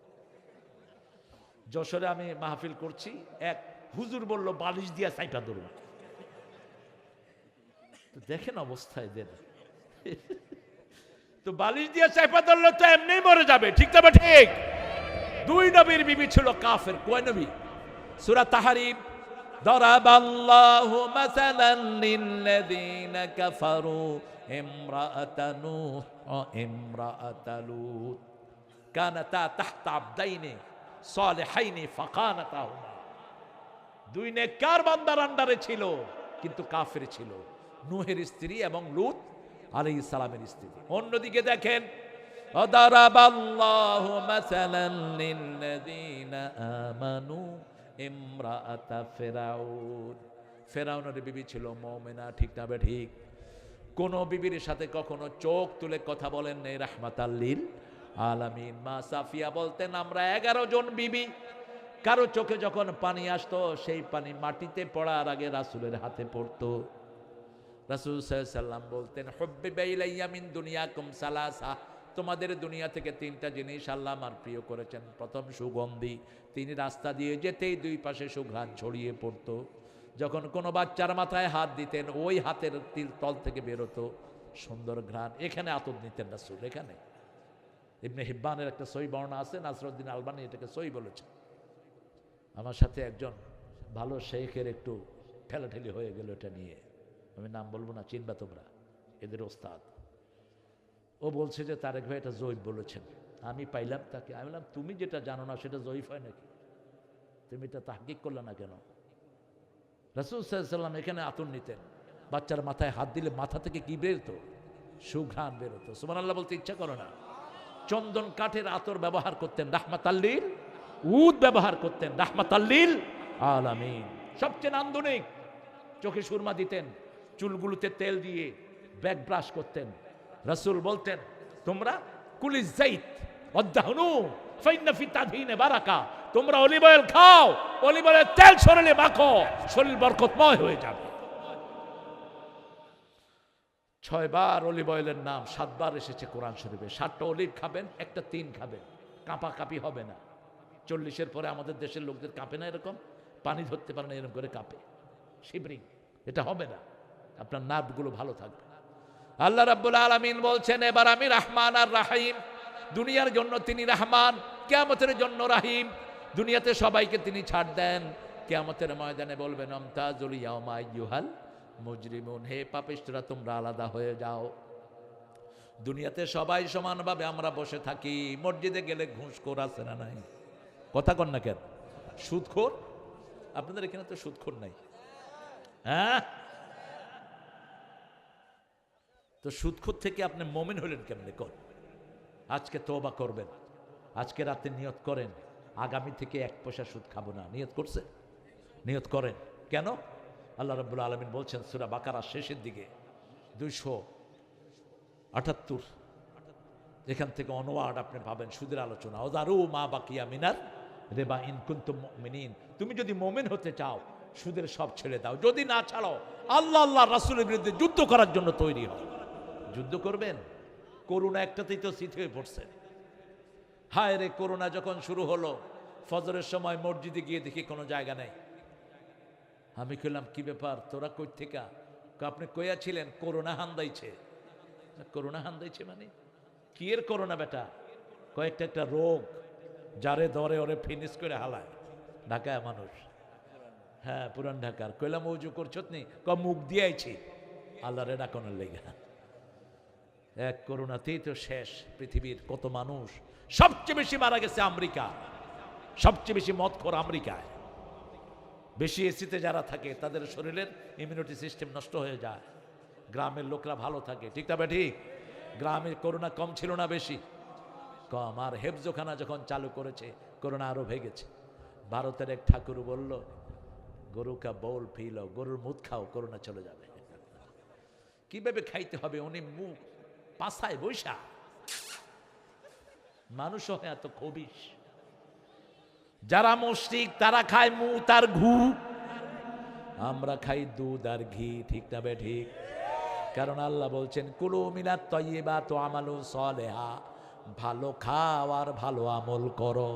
যশোরে আমি মাহফিল করছি, এক হুজুর বলল বালিশ দিয়া চাইটা ধরুন। দেখেন অবস্থায় দেন। তো বালিশ দিয়া চাইপা ধরলে তো এমনি মরে যাবে, ঠিক তবে ঠিক। 2 নবীর বিবি ছিল কাফের। কয় নবী? সূরা তাহরিম, দারাবাল্লাহু মাসালান লিল্লাযীনা কাফারু ইমরাআতা নূহ ওয়া ইমরাআতা লূত কানাতা তাহতা আবদাইনি সালিহাইনি ফাকানাতাহুমা। 2 নেককার বান্দার আন্ডারে ছিল, কিন্তু কাফের ছিল, নূহের স্ত্রী এবং লূত আলাইহিস সালামের স্ত্রী। অন্যদিকে দেখেন, দারাবাল্লাহু মাসালান লিল্লাযীনা আমানু ইমরাআতা ফিরাউন। ফেরাউনের বিবি ছিল মুমিনা, ঠিক না ঠিক? কোন বিবির সাথে কখনো চোখ তুলে কথা বলেন নেই রাহমাতাল লিল আলামিন। মা সাফিয়া বলতেন, আমরা 11 জন বিবি, কারো চোখে যখন পানি আসতো, সেই পানি মাটিতে পড়ার আগে রাসূলের হাতে পড়তো। রাসূল সাল্লাল্লাহু আলাইহি ওয়াসাল্লাম বলতেন, হুব্বিবা ইলাইয়া মিন দুনিয়াকুম সালাসা, তোমাদের দুনিয়া থেকে 3টা জিনিস আল্লাহ আমার প্রিয় করেছেন। প্রথম, সুগন্ধি। তিনি রাস্তা দিয়ে যেতেই 2 পাশে সুঘ্রাণ ছড়িয়ে পড়তো। যখন কোনো বাচ্চার মাথায় হাত দিতেন, ওই হাতের তল থেকে বেরোতো সুন্দর ঘ্রাণ। এখানে আতর নিতেন রাসূল। এখানে ইবনে হিব্বানের একটা সহিহ বর্ণনা আছে, নাসরউদ্দিন আলবানী এটাকে সহিহ বলেছেন। আমার সাথে একজন ভালো শেখের একটু ঠেলাঠেলি হয়ে গেল এটা নিয়ে, আমি নাম বলবো না, চিনবা তোমরা, এদের ওস্তাদ। ও বলছে যে তারেক ভাই এটা জয়ীফ বলেছেন। আমি পাইলাম তাকে, আমি বললাম তুমি যেটা জানো না সেটা জয়ীফ হয় নাকি? তুমি এটা তাহকিক করলে না কেন? রাসূল সাল্লাল্লাহু আলাইহি ওয়াসাল্লাম এখানে আতর নিতেন, বাচ্চার মাথায় হাত দিলে মাথা থেকে কি বেরোতো? সুঘ্রাণ বেরোতো। সুবহানাল্লাহ বলতে ইচ্ছা করো না? চন্দন কাঠের আতর ব্যবহার করতেন, রাহমাতাল লিল, উদ ব্যবহার করতেন, রাহমাতাল লিল আলামিন। সবচেয়ে নান্দনিক, চোখে সুরমা দিতেন, চুলগুলোতে তেল দিয়ে ব্যাক ব্রাশ করতেন। রাসূল বলতেন, তোমরা কুলি যাইত ওয়াদহানু ফাইন্না ফি তাদহিনে বারাকা, তোমরা অলিভ অয়েল খাও, অলিভ অয়েলের তেল শরীরে মাখো, শরীর বরকতময় হয়ে যাবে। 6 বার অলিভ অয়েলের নাম 7 বার এসেছে কোরআন শরীফে। 7টা অলিভ খাবেন, একটা 3 খাবেন, কাঁপাকাঁপি হবে না। 40-এর পরে আমাদের দেশের লোকদের কাঁপে না এরকম, পানি ধরতে পারে না এরকম করে কাঁপে, শিবরিং, এটা হবে না। আপনার নার্ভগুলো ভালো থাকবে। আল্লাহ রাব্বুল আলামিন বলছেন, এবার আমি রহমান আর রাহিম। দুনিয়ার জন্য তিনি রহমান, কিয়ামতের জন্য রাহিম। দুনিয়াতে সবাইকে তিনি ছাড় দেন, কিয়ামতের ময়দানে বলবেন, আমতাজুল ইয়াউমা আইয়ুহাল মুজরিমুন, হে পাপিষ্ঠরা তোমরা আলাদা হয়ে যাও। দুনিয়াতে সবাই সমানভাবে আমরা বসে থাকি, মসজিদে গেলে ঘুষখোর আছে না নাই? কথা কন না কেন? সুদখোর? আপনাদের এখানে তো সুদখোর নাই, হ্যাঁ? তো সুদখোর থেকে আপনি মুমিন হলেন কেমনে? কর, আজকে তওবা করবেন, আজকে রাতে নিয়ত করেন, আগামী থেকে 1 পয়সা সুদ খাবো না। নিয়ত করছে? নিয়ত করেন। কেন? আল্লাহ রাব্বুল আলামিন বলছেন সূরা বাকারার শেষের দিকে 278, এখান থেকে অনওয়ার্ড আপনি পাবেন সুদের আলোচনা। ওযারু মা বাকিয়া মিনার রিবা ইন কুনতুম মুমিনিন, তুমি যদি মুমিন হতে চাও সুদের সব ছেড়ে দাও, যদি না ছাড়ো আল্লাহ আল্লাহ রাসূলের বিরুদ্ধে যুদ্ধ করার জন্য তৈরি হও। যুদ্ধ করবেন? করোনা একটাতেই তো শীত হয়ে পড়ছে। হায় রে, করোনা যখন শুরু হলো, ফজরের সময় মসজিদে গিয়ে দেখি কোনো জায়গা নেই। আমি কইলাম, কি ব্যাপার, তোরা কই থেকে? আপনি কইয়া ছিলেন করোনা হান্দাইছে। করোনা হান্দাইছে মানে কি এর করোনা বেটা? কয়েকটা একটা রোগ, যারে ধরে ওরে ফিনিশ করে হালায়। ঢাকায় মানুষ, হ্যাঁ পুরান ঢাকার। কইলাম উজু করছত নি? মুখ দিয়েছি আল্লাহরে ডাকনের লেগে। এক করোনাতেই তো শেষ পৃথিবীর কত মানুষ। সবচেয়ে বেশি মারা গেছে আমেরিকা, সবচেয়ে বেশি মদখোর আমেরিকায়। বেশি এসিতে যারা থাকে তাদের শরীরের ইমিউনিটি সিস্টেম নষ্ট হয়ে যায়। গ্রামের লোকরা ভালো থাকে, ঠিক না ঠিক? গ্রামের করোনা কম ছিল না বেশি? কম। আর হেফজোখানা যখন চালু করেছে করোনা আরো ভেগেছে। ভারতের এক ঠাকুর বলল, গরু কা বোল ফিল, গরুর মুখ খাও, করোনা চলে যাবে। কিভাবে খাইতে হবে উনি মুখ পাছায় বৈশা। মানুষ হয় এত খবিশ। যারা মুশরিক তারা খায় মুত আর ঘু, আমরা খাই দুধ আর ঘি। ঠিক না বে ঠিক? কারণ আল্লাহ বলছেন কুলু মিনাত তাইয়্যিবাত ওয়া আমালু সালিহা, ভালো খাও আর ভালো আমল করো।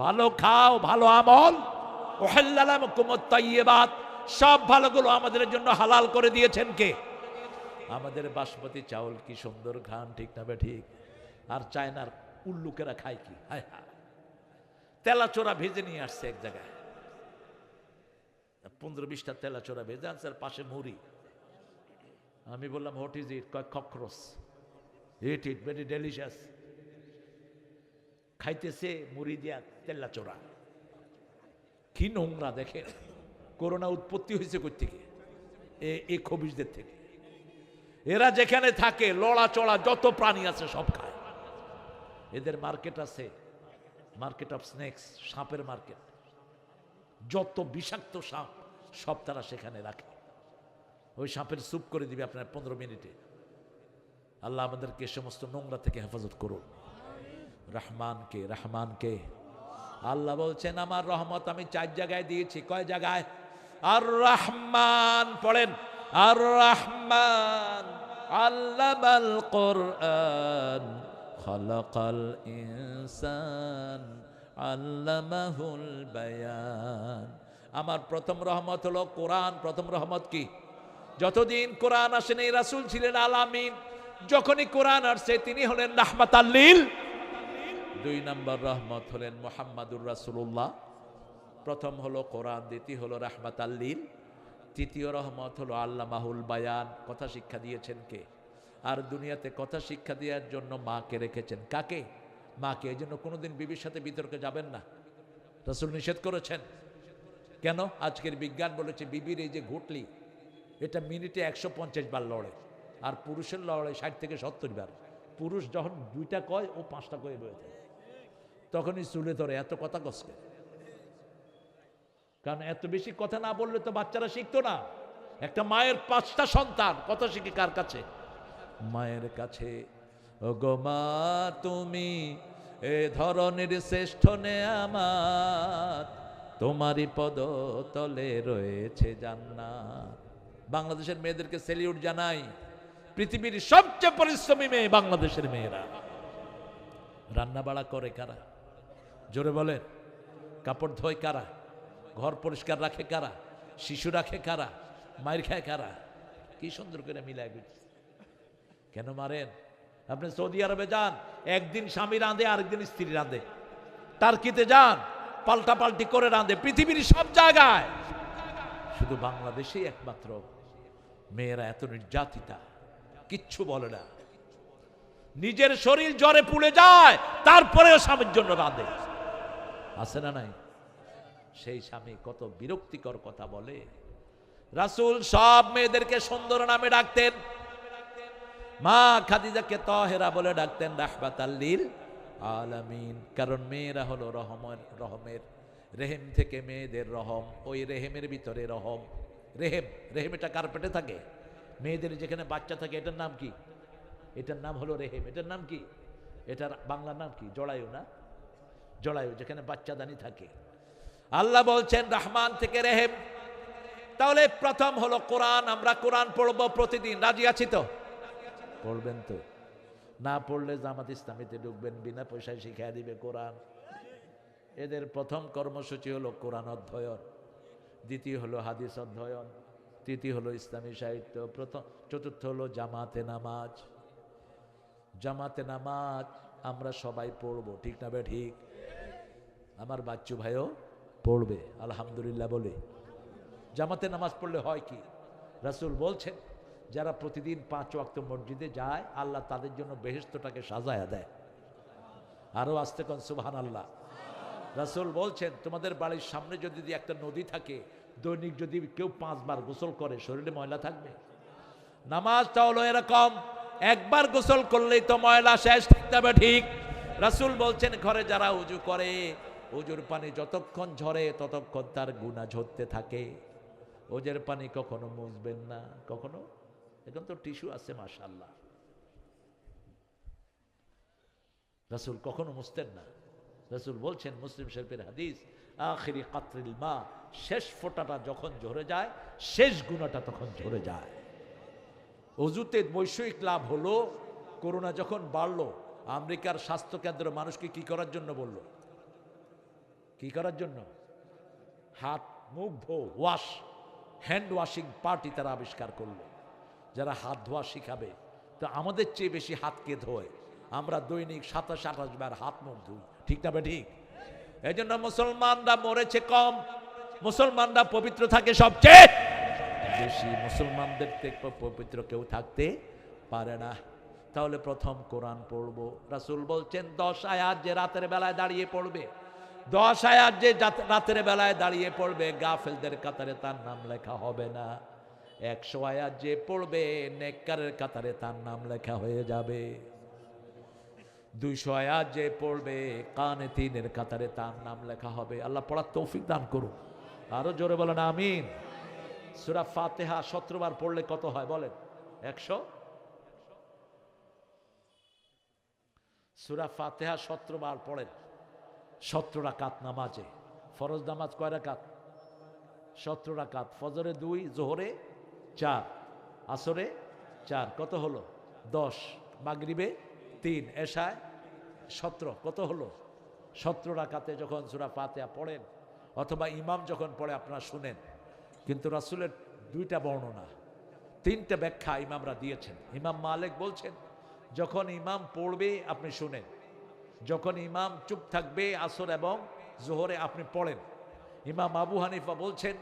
ভালো খাও, ভালো আমল। উহিল্লা লাকুমুত তাইয়্যিবাত, সব ভালোগুলো আমাদের জন্য হালাল করে দিয়েছেন কে? আমাদের বাসমতি চাউল, কি সুন্দর ঘ্রাণ। ঠিক না বে ঠিক? আর চায়নার উল্লুকেরা খায় কি? হায় হায়, তেলাচোরা ভেজে নিয়ে আসছে এক জায়গায়, 15-20টা তেলাচোরা ভেজে আনছে, আর পাশে মুড়ি। আমি বললাম হোয়াট ইজ ইট? কয় cockroach. Eat eat very delicious. খাইতেছে মুড়ি দিয়া তেলাচোরা। কি নোংরা দেখেন। করোনা উৎপত্তি হয়েছে কই থেকে? এই খবিশদের থেকে। এরা যেখানে থাকে লড়াচড়া যত প্রাণী আছে সব খায়। এদের মার্কেট আছে, মার্কেট অফ স্নেকস, সাপের মার্কেট। যত বিষাক্ত সাপ সব তারা সেখানে রাখে। ওই সাপের স্যুপ করে দিবে আপনার 15 মিনিটে। আল্লাহ আমাদেরকে সমস্ত নোংরা থেকে হেফাজত করুন। রহমানকে, রহমানকে। আল্লাহ বলছেন আমার রহমত আমি 4 জায়গায় দিয়েছি। কয় জায়গায়? আর রহমান পড়েন, আর রহমান আল্লামাল কোরআন খালাকাল ইনসান আল্লামাহুল বায়ান। আমার প্রথম রহমত হলো কোরআন। প্রথম রহমত কি? যতদিন কোরআন আসেন এই রাসূল ছিলেন আলামিন, যখনই কোরআন আসছে তিনি হলেন রাহমাতাল লিল। 2 নম্বর রহমত হলেন মুহাম্মাদুর রাসূলুল্লাহ। প্রথম হলো কোরআন, দ্বিতীয় হলো রাহমাতাল লিল, তৃতীয় রহমত হলো আল্লামাহুল বায়ান। কথা শিক্ষা দিয়েছেন কে? আর দুনিয়াতে কথা শিক্ষা দেওয়ার জন্য মাকে রেখেছেন। কাকে? মাকে। এই জন্য কোনোদিন বিবির সাথে বিতর্কে যাবেন না, রাসূল নিষেধ করেছেন। কেন? আজকের বিজ্ঞান বলেছে বিবির এই যে ঘুটলি, এটা মিনিটে 150 বার লড়ে, আর পুরুষের লড়ে 60 থেকে 70 বার। পুরুষ যখন 2টা কয় ও 5টা কয়ে বয়ে থাকে, তখনই চুলে ধরে। এত কথা কষকে, কারণ এত বেশি কথা না বললে তো বাচ্চারা শিখতো না। একটা মায়ের 5টা সন্তান, কথা শিখে কার কাছে? মায়ের কাছে। ও গো মা তুমি এ ধরনের শ্রেষ্ঠ নেয়ামত, তোমারই পদ তলে রয়েছে জান্নাত। বাংলাদেশের মেয়েদেরকে সেলিউট জানাই। পৃথিবীর সবচেয়ে পরিশ্রমী মেয়ে বাংলাদেশের মেয়েরা। রান্না বাড়া করে কারা? জোরে বলেন। কাপড় ধোয় কারা? ঘর পরিষ্কার রাখে কারা? শিশু রাখে কারা? মায়ের খায় কারা? কি সুন্দর করে মিলাই দিচ্ছে। কেন মারেন? আপনি সৌদি আরবে যান, একদিন স্বামী রাঁধে, আরেকদিন স্ত্রী রাঁধে। টার্কিতে যান, পাল্টা পাল্টি করে রাঁধে। পৃথিবীর সব জায়গায়, শুধু বাংলাদেশেই একমাত্র মেয়েরা এত নির্যাতিতা, কিচ্ছু বলে না। নিজের শরীর জ্বরে পুড়ে যায়, তারপরেও স্বামীর জন্য রাঁধে। আছে না নাই? সেই স্বামী কত বিরক্তিকর কথা বলে। রাসূল সব মেয়েদেরকে সুন্দর নামে ডাকতেন। মা খাদিজাকে তাহেরা বলে ডাকতেন, রাহমাতাল লিল আলামিন। কারণ মেয়েরা হলো রহমের রেহেম থেকে মেয়েদের রহম, ওই রেহেমের ভিতরে রহম। রেহেম এটা কার পেটে থাকে? মেয়েদের যেখানে বাচ্চা থাকে, এটার নাম কি? এটার নাম হলো রেহেম। এটার নাম কি? এটার বাংলা নাম কি? জরায়ু না? জরায়ু, যেখানে বাচ্চাদানি থাকে। আল্লাহ বলছেন রহমান থেকে রেহেম। তাহলে প্রথম হলো কোরআন। আমরা কোরআন পড়বো প্রতিদিন। রাজি আছি তো? পড়বেন তো? না পড়লে জামাত ইসলামীতে ঢুকবেন, বিনা পয়সায় শিখিয়ে দিবে কোরআন। এদের প্রথম কর্মসূচি হলো কোরআন অধ্যয়ন, দ্বিতীয় হলো হাদিস অধ্যয়ন, তৃতীয় হলো ইসলামী সাহিত্য, চতুর্থ হলো জামাতে নামাজ। জামাতে নামাজ আমরা সবাই পড়বো, ঠিক না বে ঠিক? আমার বাচ্চু ভাইও পড়বে আলহামদুলিল্লাহ বলে। জামাতে নামাজ পড়লে হয় কি? রাসূল বলছেন যারা প্রতিদিন 5 ওয়াক্ত মসজিদে যায়, আল্লাহ তাদের জন্য বেহেশতটাকে সাজায়া দেয়। আরো আস্তে কোন সুবহানাল্লাহ। রাসূল বলছেন তোমাদের বাড়ির সামনে যদি একটা নদী থাকে, দৈনিক যদি কেউ 5 বার গোসল করে, শরীরে ময়লা থাকবে? নামাজটা হলো এরকম, একবার গোসল করলেই তো ময়লা শেষ, ঠিক না ঠিক? রাসূল বলছেন ঘরে যারা উজু করে, উজুর পানি যতক্ষণ ঝরে ততক্ষণ তার গুনাহ ঝরতে থাকে। ওজের পানি কখনো মুছবেন না, কখনো। এখন তো টিস্যু আছে মাশাআল্লাহ, রাসূল কখনো মুছতেন না। রাসূল বলছেন, মুসলিম শরীফের হাদিস, আখিরি কাতরিল মা, শেষ ফোঁটাটা যখন ঝরে যায়, শেষ গুনাহটা তখন ঝরে যায়। অজুতে বৈষয়িক লাভ হলো, করোনা যখন বাড়লো, আমেরিকার স্বাস্থ্য কেন্দ্র মানুষকে কি করার জন্য বলল? কি করার জন্য? হাত মুখ ধো, ওয়াশ, হ্যান্ড ওয়াশিং পার্টি তারা আবিষ্কার করলো, যারা হাত ধোয়া শিখাবে। তো আমাদের চেয়ে বেশি হাত কে ধোয়? আমরা দৈনিক 27-28 বার হাত মুখ ধুই, ঠিক না ঠিক? এই জন্য মুসলমানরা মরেছে কম, মুসলমানরা পবিত্র থাকে সবচেয়ে বেশি। মুসলমানদের থেকে পবিত্র কেউ থাকতে পারে না। তাহলে প্রথম কোরআন পড়বো। রাসূল বলছেন 10 আয়াত যে রাতের বেলায় দাঁড়িয়ে পড়বে, 10 আয়াত যে রাতের বেলায় দাঁড়িয়ে পড়বে, গাফেলদের কাতারে তার নাম লেখা হবে না। 100 আয়াত যে পড়বে, নেককারের কাতারে তার নাম লেখা হয়ে যাবে। 200 আয়াত যে পড়বে, কানেতিনের কাতারে তার নাম লেখা হবে। আল্লাহ পড়ার তৌফিক দান করুন। আরো জোরে বলেন আমিন। সূরা ফাতিহা 17 বার পড়লে কত হয় বলেন? 100। সূরা ফাতিহা 17 বার পড়েন, 17 রাকাত নামাজে। ফরজ নামাজ কয় রাকাত? 17 রাকাত। ফজরে 2, জোহরে 4, আসরে 4, কত হলো? 10। মাগরিবে 3, এশায় 17, কত হলো? 17 রাকাতে যখন সূরা ফাতিহা পড়েন, অথবা ইমাম যখন পড়ে আপনারা শুনেন। কিন্তু রাসূলের 2টা বর্ণনা, 3টা ব্যাখ্যা ইমামরা দিয়েছেন। ইমাম মালিক বলছেন, যখন ইমাম পড়বে আপনি শুনেন, যখন ইমাম চুপ থাকবে আসর এবং জোহরে আপনি পড়েন। ইমাম আবু হানিফা বলছেন,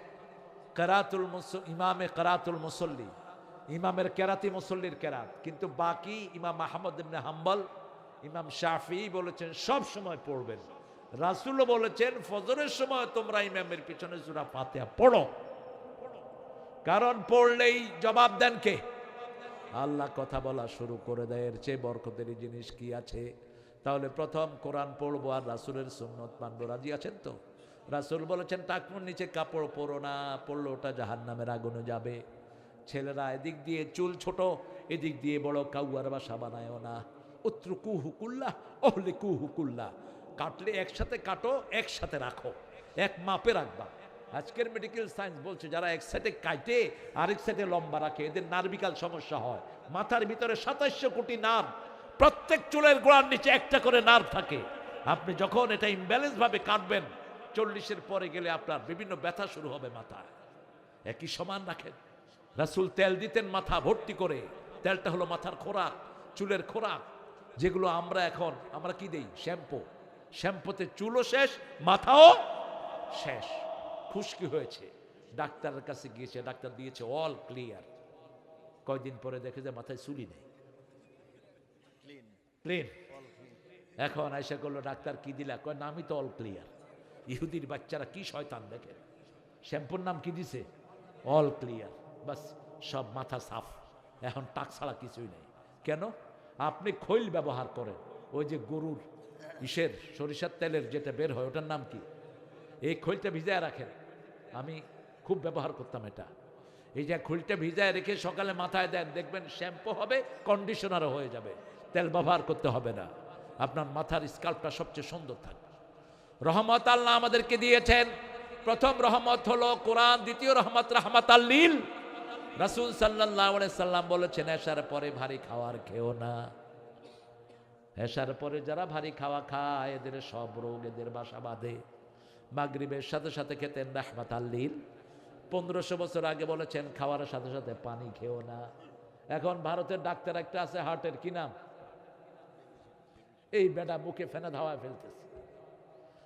কেরাতুল ইমামে কেরাতুল মুসল্লি, ইমামের কেরাতি মুসল্লির কেরাত। কিন্তু বাকি ইমাম আহমদ ইবনে হাম্বল, ইমাম শাফিঈ বলেছেন সব সময় পড়বেন। রাসূলও বলেছেন ফজরের সময় তোমরা ইমামের পিছনে সূরা ফাতিহা পড়ো, কারণ পড়লেই জবাব দেন কে? আল্লাহ। কথা বলা শুরু করে দেয়, এর চেয়ে বরকতের জিনিস কি আছে? তাহলে প্রথম কোরআন পড়বো আর রাসূলের সুন্নত মানবো। রাজি আছেন তো? রাসূল বলেছেন টাকনুর নিচে কাপড় পরো না, পড়লে ওটা জাহান্নামের আগুনে যাবে। ছেলেরা এদিক দিয়ে চুল ছোট, এদিক দিয়ে বড় কাউয়ার বাসা বানায়ও না। উত্রুকুহু কুল্লাহ ওহলিকুহু কুল্লাহ, কাটলে একসাথে কাটো, একসাথে রাখো, এক মাপে রাখবা। আজকের মেডিকেল সায়েন্স বলছে যারা এক সাইডে কাটে আরেক সাইডে লম্বা রাখে, এদের নার্ভিক্যাল সমস্যা হয়। মাথার ভিতরে 2700 কোটি নার্ভ, প্রত্যেক চুলের গোড়ার নিচে একটা করে নার্ভ থাকে। আপনি যখন এটা ইমব্যালেন্স ভাবে কাটবেন, 40-এর পরে গেলে আপনার বিভিন্ন ব্যথা শুরু হবে মাথায়। একই সমান রাখেন। রাসূল তেল দিতেন মাথা ভর্তি করে, তেলটা হলো মাথার খোরাক, চুলের খোরাক। যেগুলো আমরা কি দেই? শ্যাম্পু। শ্যাম্পুতে চুলও শেষ, মাথাও শেষ। খুশকি হয়েছে, ডাক্তারের কাছে গিয়েছে, ডাক্তার দিয়েছে অল ক্লিয়ার। কয়দিন পরে দেখে যে মাথায় চুলই নেই, ক্লিন। এখন আয়সা করলো, ডাক্তার কি দিলা? কয় নামই তো অল ক্লিয়ার। ইহুদির বাচ্চারা কি শয়তান দেখেন, শ্যাম্পুর নাম কি দিছে? All clear. বাস, সব মাথা সাফ, এখন টাক ছাড়া কিছুই নেই। কেন? আপনি খৈল ব্যবহার করেন, ওই যে গরুর সরিষার তেলের যেটা বের হয় ওটার নাম কি? এই খৈলটা ভিজায় রাখেন। আমি খুব ব্যবহার করতাম এটা। এই যে খৈলটা ভিজায় রেখে সকালে মাথায় দেন, দেখবেন শ্যাম্পু হবে, কন্ডিশনারও হয়ে যাবে, তেল ব্যবহার করতে হবে না। আপনার মাথার স্কাল্পটা সবচেয়ে সুন্দর থাকবে। রহমত আল্লাহ আমাদেরকে দিয়েছেন। প্রথম রহমত হলো কোরআন, দ্বিতীয় রহমত রাহমাতাল লিল। রাসূল সাল্লাল্লাহু আলাইহি সাল্লাম বলেছেন, এশার পরে ভারী খাবার খেও না। এশার পরে যারা ভারী খাওয়া খায় এদের সব রোগ এদের বাসা বাঁধে। মাগরিবের সাথে সাথে খেতেন রাহমাতাল লিল। 1500 বছর আগে বলেছেন খাওয়ার সাথে সাথে পানি খেও না। এখন ভারতের ডাক্তার একটা আছে হার্টের, কি নাম? এই বেটা মুখে ফেনা ধাওয়া ফেলতেছে।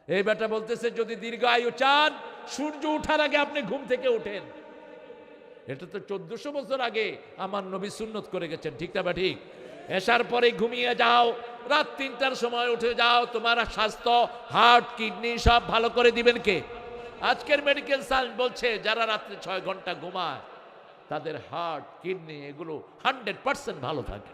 এই বেটা বলতেছে যদি দীর্ঘ আয়ু চান, সূর্য ওঠার আগে আপনি ঘুম থেকে ওঠেন। এটা তো 1400 বছর আগে আমার নবী সুন্নত করে গেছেন, ঠিক না ঠিক? এশার পরে ঘুমিয়ে যাও, রাত 3টার সময় উঠে যাও, তোমার স্বাস্থ্য, হার্ট, কিডনি সব ভালো করে দিবেন কে? আজকের মেডিকেল সায়েন্স বলছে যারা রাত্রে 6 ঘন্টা ঘুমায় তাদের হার্ট, কিডনি এগুলো 100% ভালো থাকে।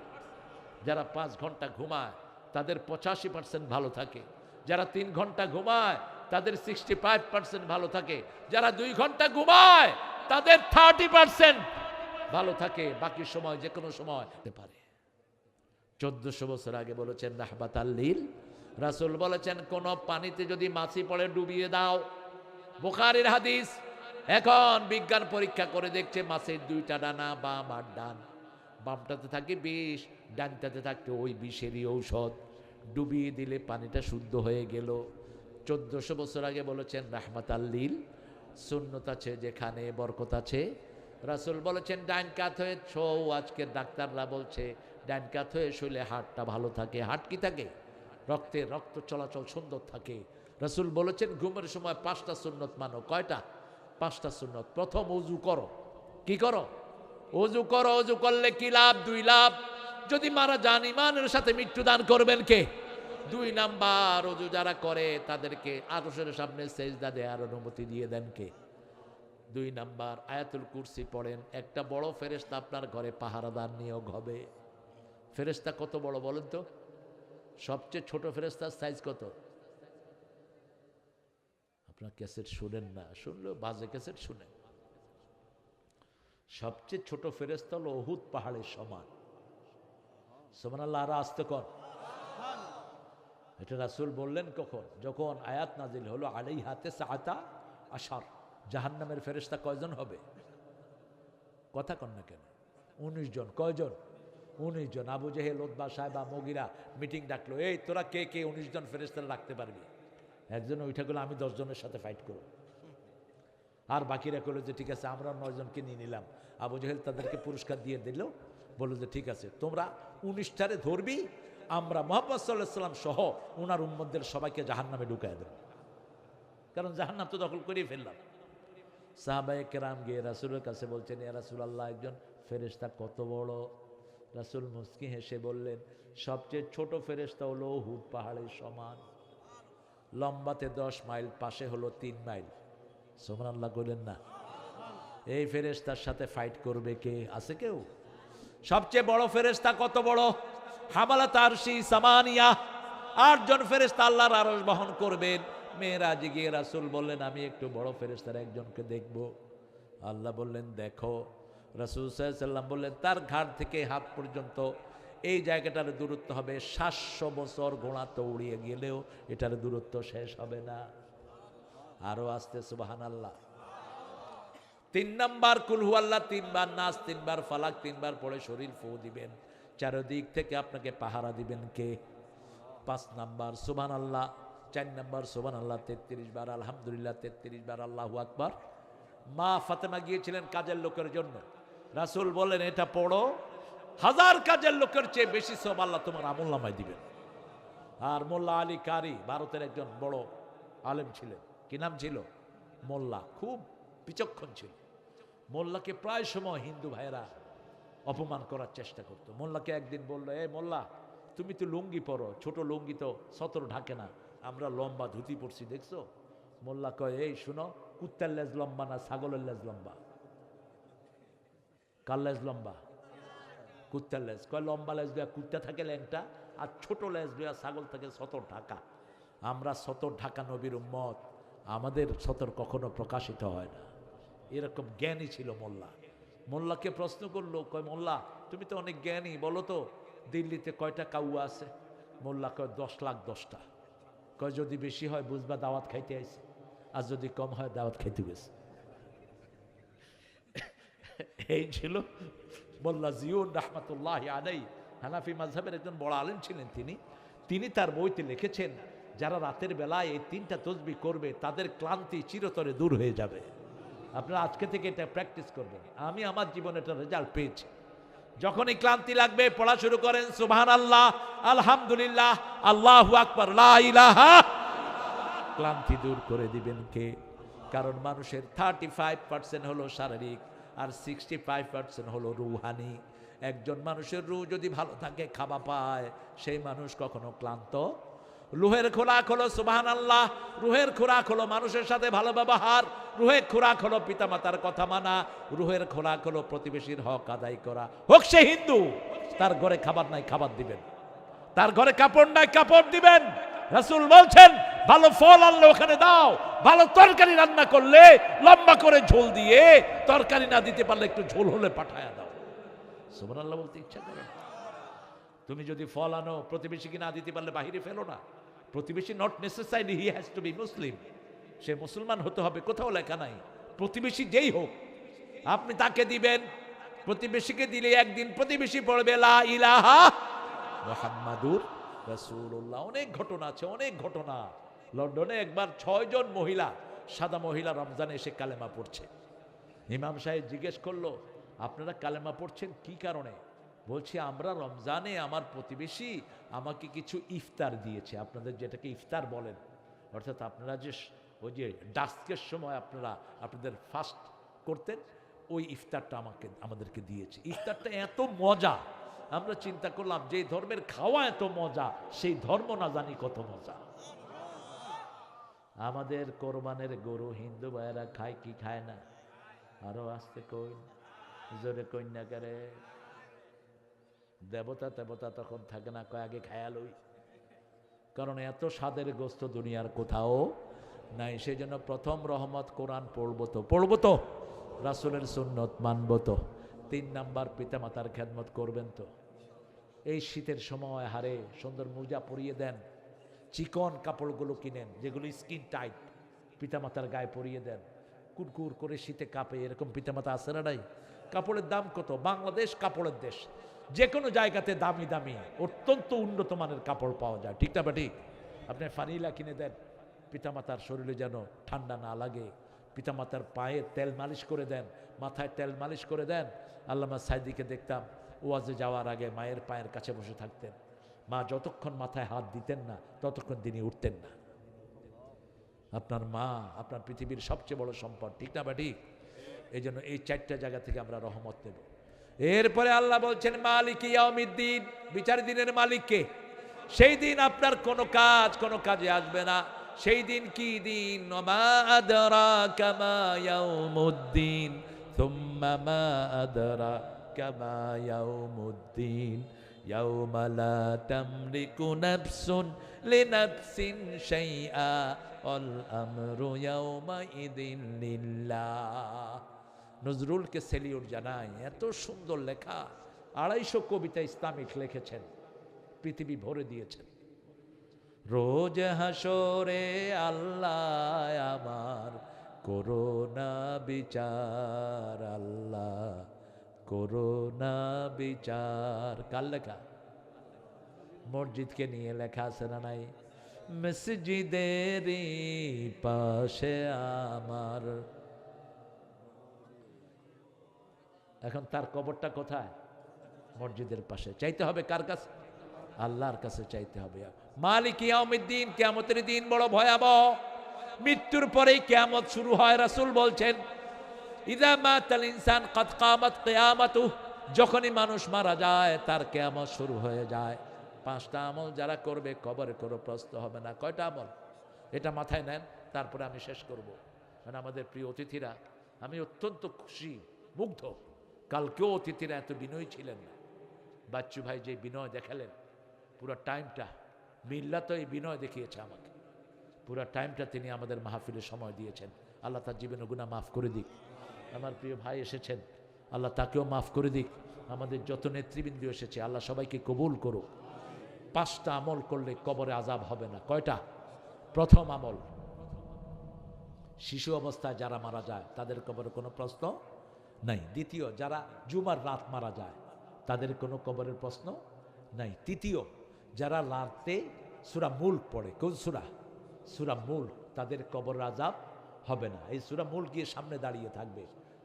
যারা 5 ঘন্টা ঘুমায় তাদের 85% ভালো থাকে। যারা 3 ঘন্টা ঘুমায় তাদের 65% ভালো থাকে। যারা 2 ঘন্টা ঘুমায় তাদের 30% ভালো থাকে। বাকি সময় যে কোনো সময় হতে পারে। 1400 বছর আগে বলেছেন রাহমাতাল লিল, রাসূল বলেছেন কোন পানিতে যদি মাছি পড়ে ডুবিয়ে দাও। বুখারীর হাদিস। এখন বিজ্ঞান পরীক্ষা করে দেখছে মাছের 2টা ডানা, বাম আর ডান। বামটাতে থাকে বিষ, ডানটাতে থাকে ওই বিষেরই ঔষধ। ডুবিয়ে দিলে পানিটা শুদ্ধ হয়ে গেল। 1400 বছর আগে বলেছেন রাহমাতাল লিল, সুন্নত আছে যেখানে বরকত আছে। রাসূল বলেছেন ডান কাত হয়ে শো। আজকের ডাক্তাররা বলছে ডান কাত হয়ে শুলে হার্টটা ভালো থাকে। হার্ট কি থাকে? রক্ত চলাচল সুন্দর থাকে। রাসূল বলেছেন ঘুমের সময় 5টা সুন্নত মানো। কয়টা? 5টা সুন্নত। প্রথম, ওযু করো। কি করো? ওযু করো। ওযু করলে কি লাভ? 2 লাভ। যদি মারা যান ইমানের সাথে মৃত্যু দান করবেন কে? 2 নাম্বার, ওযু যারা করে তাদেরকে আরশের সামনে সেজদা দেওয়ার অনুমতি দিয়ে দেন কে? 2 নাম্বার, আয়াতুল কুরসি পড়েন। একটা বড় ফেরেশতা আপনার ঘরে পাহারাদার নিয়োগ হবে। ফেরেশতা কত বড় বলেন তো? সবচেয়ে ছোট ফেরেশতার সাইজ কত? আপনার ক্যাসেট শুনেন না, শুনলেও বাজে ক্যাসেট শুনেন। সবচেয়ে ছোট ফেরেশতা হলো উহুদ পাহাড়ের সমান। সুবহানাল্লাহ। আর আসতে কর। এটা রাসূল বললেন কখন? যখন আয়াত নাজিল হলো আলাইহা তিসআতা আশার। জাহান্নামের ফেরেশতা কয়জন হবে? কথা কন না কেন? 19 জন। কয়জন? 19 জন। আবু জেহেল, উতবা, সাইবা, মুগিরা মিটিং ডাকলো, এই তোরা কে কে 19 জন ফেরেশতা রাখতে পারবি? একজন ওইটা করলো আমি 10 জনের সাথে ফাইট করব। আর বাকিরা করলো যে ঠিক আছে আমরা 9 জনকে নিয়ে নিলাম। আবু জেহেল তাদেরকে পুরস্কার দিয়ে দিল, বললো যে ঠিক আছে তোমরা 19টারে ধরবি, আমরা মুহাম্মদ সাল্লাল্লাহু আলাইহি ওয়াসাল্লাম সহ ওনার উম্মতদের সবাইকে জাহান্নামে ঢুকায় দেব। কারণ জাহান্নাম তো দখল করেই ফেললাম। সাহাবায়ে কেরাম গিয়ে রাসূলের কাছে বলছেন, ইয়া রাসূলুল্লাহ একজন ফেরেশতা কত বড়? রাসূল মুস্কি হেসে বললেন, সবচেয়ে ছোট ফেরেশতা হলো উহুদ পাহাড়ের সমান। লম্বাতে 10 মাইল, পাশে হলো 3 মাইল। সুবহানাল্লাহ বলেন না? এই ফেরেশতার সাথে ফাইট করবে কে? আছে কেউ? সবচেয়ে বড় ফেরেশতা কত বড়? হামালাত আরশি সামানিয়া। 8 জন ফেরেশতা আল্লাহর আরশ বহন করবেন। মেরাজে গিয়ে রাসূল বললেন আমি একটু বড় ফেরেশতার একজনকে দেখব। আল্লাহ বললেন দেখো। রাসূল সাল্লাল্লাহু আলাইহি ওয়াসাল্লাম বললেন তার ঘাট থেকে হাত পর্যন্ত এই জায়গাটার দূরত্ব হবে 700 বছর। ঘোড়া তো উড়িয়ে গেলেও এটার দূরত্ব শেষ হবে না। আরো আসতে সুবহানাল্লাহ। 3 নাম্বার কুল হুয়াল্লাহ 3 বার, নাস 3 বার, ফালাক 3 বার পড়ে শরীর ফু দিবেন। চারদিক থেকে আপনাকে পাহারা দিবেন কে? 5 নাম্বার সুবহানাল্লাহ। 4 নাম্বার সুবহানাল্লাহ 33 বার, আলহামদুলিল্লাহ 33 বার, আল্লাহু আকবার। মা ফাতেমা গিয়েছিলেন কাজের লোকের জন্য। রাসূল বলেন এটা পড়ো, 1000 কাজের লোকের চেয়ে বেশি সওয়াব আল্লাহ তোমার আমলনামায় দিবেন। আর মোল্লা আলী কারি ভারতের একজন বড় আলেম ছিলেন। কি নাম ছিল? মোল্লা। খুব বিচক্ষণ ছিল। মোল্লাকে প্রায় সময় হিন্দু ভাইয়েরা অপমান করার চেষ্টা করতো। মোল্লাকে একদিন বললো, এই মোল্লা তুমি তো লুঙ্গি পরো, ছোট লুঙ্গি তো সতর ঢাকে না, আমরা লম্বা ধুতি পরছি দেখছো? মোল্লা কয় এই শুনো, কুত্তার লেজ লম্বা না ছাগলের লেজ লম্বা? কার লেজ লম্বা? কুত্তার লেজ। কয় লম্বা লেজ দেওয়া কুত্তা থাকে ল্যাংটা, আর ছোট লেজ দেওয়া ছাগল থাকে সতর ঢাকা। আমরা সতর ঢাকা নবীর উম্মত, আমাদের সতর কখনো প্রকাশিত হয় না। এরকম জ্ঞানী ছিল মোল্লা। মোল্লাকে প্রশ্ন করলো, কয় মোল্লা তুমি তো অনেক জ্ঞানী, বলো তো দিল্লিতে কয়টা কাউয়া আছে? মোল্লা কয় 10 লাখ 10টা। কয় যদি বেশি হয় বুঝবা দাওয়াত খাইতে আইছে, আর যদি কম হয় দাওয়াত খাইতে গেছে। এই ছিল মোল্লা জিউন রাহমাতুল্লাহি আলাইহি। হানাফি মাযহাবের একজন বড় আলেম ছিলেন তিনি তার বইতে লিখেছেন যারা রাতের বেলায় এই 3টা তাসবিহ করবে তাদের ক্লান্তি চিরতরে দূর হয়ে যাবে। আপনারা আজকে থেকে এটা প্র্যাকটিস করবেন। আমি আমার জীবনে এটা রেজাল্ট পেয়েছি। যখনই ক্লান্তি লাগবে পড়া শুরু করেন সুবহানাল্লাহ, আলহামদুলিল্লাহ, আল্লাহু আকবার, লা ইলাহা। ক্লান্তি দূর করে দিবেন কে? কারণ মানুষের 35% হলো শারীরিক আর 65% হলো রূহানি। একজন মানুষের রূহ যদি ভালো থাকে, খাওয়া পায়, সেই মানুষ কখনো ক্লান্ত। রুহের খোরাক হলো সুবহানাল্লাহ। রুহের খোরাক হলো মানুষের সাথে ভালো ব্যবহার। রুহের খোরাক হলো পিতামাতার কথা মানা। রুহের খোরাক হলো প্রতিবেশীর হক আদায় করা। হোক সে হিন্দু, তার ঘরে খাবার নাই, খাবার দিবেন। তার ঘরে কাপড় নাই, কাপড় দিবেন। রাসূল বলছেন ভালো ফল আনলে ওখানে দাও, ভালো তরকারি রান্না করলে লম্বা করে ঝোল দিয়ে, তরকারি না দিতে পারলে একটু ঝোল হলে পাঠায়া দাও। সুবহানাল্লাহ বলতে ইচ্ছা করে। তুমি যদি ফল আনো, প্রতিবেশীকে না দিতে পারলে বাহিরে ফেলো না। প্রতিবেশী not necessarily he has to be Muslim, সে মুসলমান হতে হবে, কোথাও লেখা নাই। প্রতিবেশী যেই হোক আপনি তাকে দিবেন। প্রতিবেশীকে দিলে একদিন প্রতিবেশী পড়বে লা ইলাহা মুহাম্মাদুর রাসূলুল্লাহ। অনেক ঘটনা আছে, অনেক ঘটনা। লন্ডনে একবার 6 জন মহিলা, সাদা মহিলা রমজানে এসে কালেমা পড়ছে। ইমাম সাহেব জিজ্ঞেস করলো, আপনারা কালেমা পড়ছেন কি কারণে? বলছি আমরা রমজানে আমার প্রতিবেশী আমাকে কিছু ইফতার দিয়েছে, আপনাদের যেটাকে ইফতার বলেন, অর্থাৎ আপনারা যে ওই যে ডাস্কের সময় আপনারা আপনাদের ফাস্ট করতেন, ওই ইফতারটা আমাদেরকে দিয়েছে। ইফতারটা এত মজা, আমরা চিন্তা করলাম যে ধর্মের খাওয়া এত মজা, সেই ধর্ম না জানি কত মজা। আমাদের কোরবানের গরু হিন্দু ভাইয়েরা খায় কি খায় না? আরো আসতে কই, জোরে কন্যা করে। দেবতা দেবতা তখন থাকে না, কয় আগে খায়ালই, কারণ এত স্বাদের গোস্ত দুনিয়ার কোথাও নাই। সেই জন্য প্রথম রহমত কোরআন পড়বো তো, রাসূলের সুন্নত মানবো তো। 3 নাম্বার পিতামাতার খেদমত করবেন তো। এই শীতের সময় হারে সুন্দর মোজা পরিয়ে দেন, চিকন কাপড়গুলো কিনেন যেগুলো স্কিন টাইট, পিতামাতার গায়ে পরিয়ে দেন। কুরকুর করে শীতে কাঁপে, এরকম পিতামাতা আছে না নাই? কাপড়ের দাম কত? বাংলাদেশ কাপড়ের দেশ, যে কোনো জায়গাতে দামি দামি অত্যন্ত উন্নত মানের কাপড় পাওয়া যায়, ঠিক না ঠিক? আপনি ফানিলা কিনে দেন, পিতামাতার শরীরে যেন ঠান্ডা না লাগে। পিতামাতার পায়ে তেল মালিশ করে দেন, মাথায় তেল মালিশ করে দেন। আল্লামা সাইদিকে দেখতাম ওয়াজে যাওয়ার আগে মায়ের পায়ের কাছে বসে থাকতেন। মা যতক্ষণ মাথায় হাত দিতেন না ততক্ষণ তিনি উঠতেন না। আপনার মা আপনার পৃথিবীর সবচেয়ে বড় সম্পদ, ঠিক না ঠিক? এই জন্য এই 4টা জায়গা থেকে আমরা রহমত নেব। এরপরে আল্লাহ বলছেন মালিক ইয়াউমিদ্দিন, বিচার দিনের মালিককে। সেই দিন আপনার কোনো কাজে আসবে না। সেই দিন কি দিন? মা আদরাকা মা ইয়াউমুদ্দিন, সুম্মা মা আদরাকা মা ইয়াউমুদ্দিন, ইয়াউমা লা তামলিকু নাফসুন লিনাফসিন শাইআ ওয়াল আমরু ইয়াউমা ইযিন লিল্লাহ। নজরুলকে সেলিউট জানাই, এত সুন্দর লেখা। 250 কবিতা ইসলামিক লিখেছেন, পৃথিবী ভরে দিয়েছেন। রোজ হাসরে আল্লাহ আমার করোনা বিচার, আল্লাহ করোনা বিচার। কার লেখা? মসজিদকে নিয়ে লেখা আছে না নাই? মসজিদের পাশে আমার। এখন তার কবরটা কোথায়? মসজিদের পাশে। চাইতে হবে কার কাছে? আল্লাহর কাছে চাইতে হবে। মালিক ইয়াউমিদ্দিন, কিয়ামতের দিন বড় ভয়াবহ। মৃত্যুর পরেই কিয়ামত শুরু হয়। রাসূল বলছেন ইযা মাতাল ইনসান কাদ কামাত কিয়ামাতু, যখনই মানুষ মারা যায় তার কিয়ামত শুরু হয়ে যায়। 5টা আমল যারা করবে কবরে কোনো প্রশ্ন হবে না। কয়টা আমল? এটা মাথায় নেন, তারপরে আমি শেষ করব। মানে আমাদের প্রিয় অতিথিরা, আমি অত্যন্ত খুশি, মুগ্ধ। কালকেও অতিথিরা এত বিনয়ী ছিলেন না। বাচ্চু ভাই যে বিনয় দেখালেন, পুরো টাইমটা মিল্লা তো এই বিনয় দেখিয়েছে আমাকে। পুরো টাইমটা তিনি আমাদের মাহফিলে সময় দিয়েছেন। আল্লাহ তার জীবনের গুনাহ মাফ করে দিক। আমার প্রিয় ভাই এসেছেন, আল্লাহ তাকেও মাফ করে দিক। আমাদের যত নেতৃবৃন্দ এসেছে, আল্লাহ সবাইকে কবুল করুক। 5টা আমল করলে কবরে আযাব হবে না। কয়টা? প্রথম আমল, শিশু অবস্থায় যারা মারা যায় তাদের কবরে কোনো প্রশ্ন নাই। দ্বিতীয়, যারা জুমার রাত মারা যায় তাদের কোনো কবরের প্রশ্ন নাই। তৃতীয়, যারা রাতে সূরা মুলক পড়ে, কোন সূরা? সূরা মুলক, তাদের কবর আযাব হবে না। এই সূরা মুলক গিয়ে সামনে দাঁড়িয়ে থাকবে,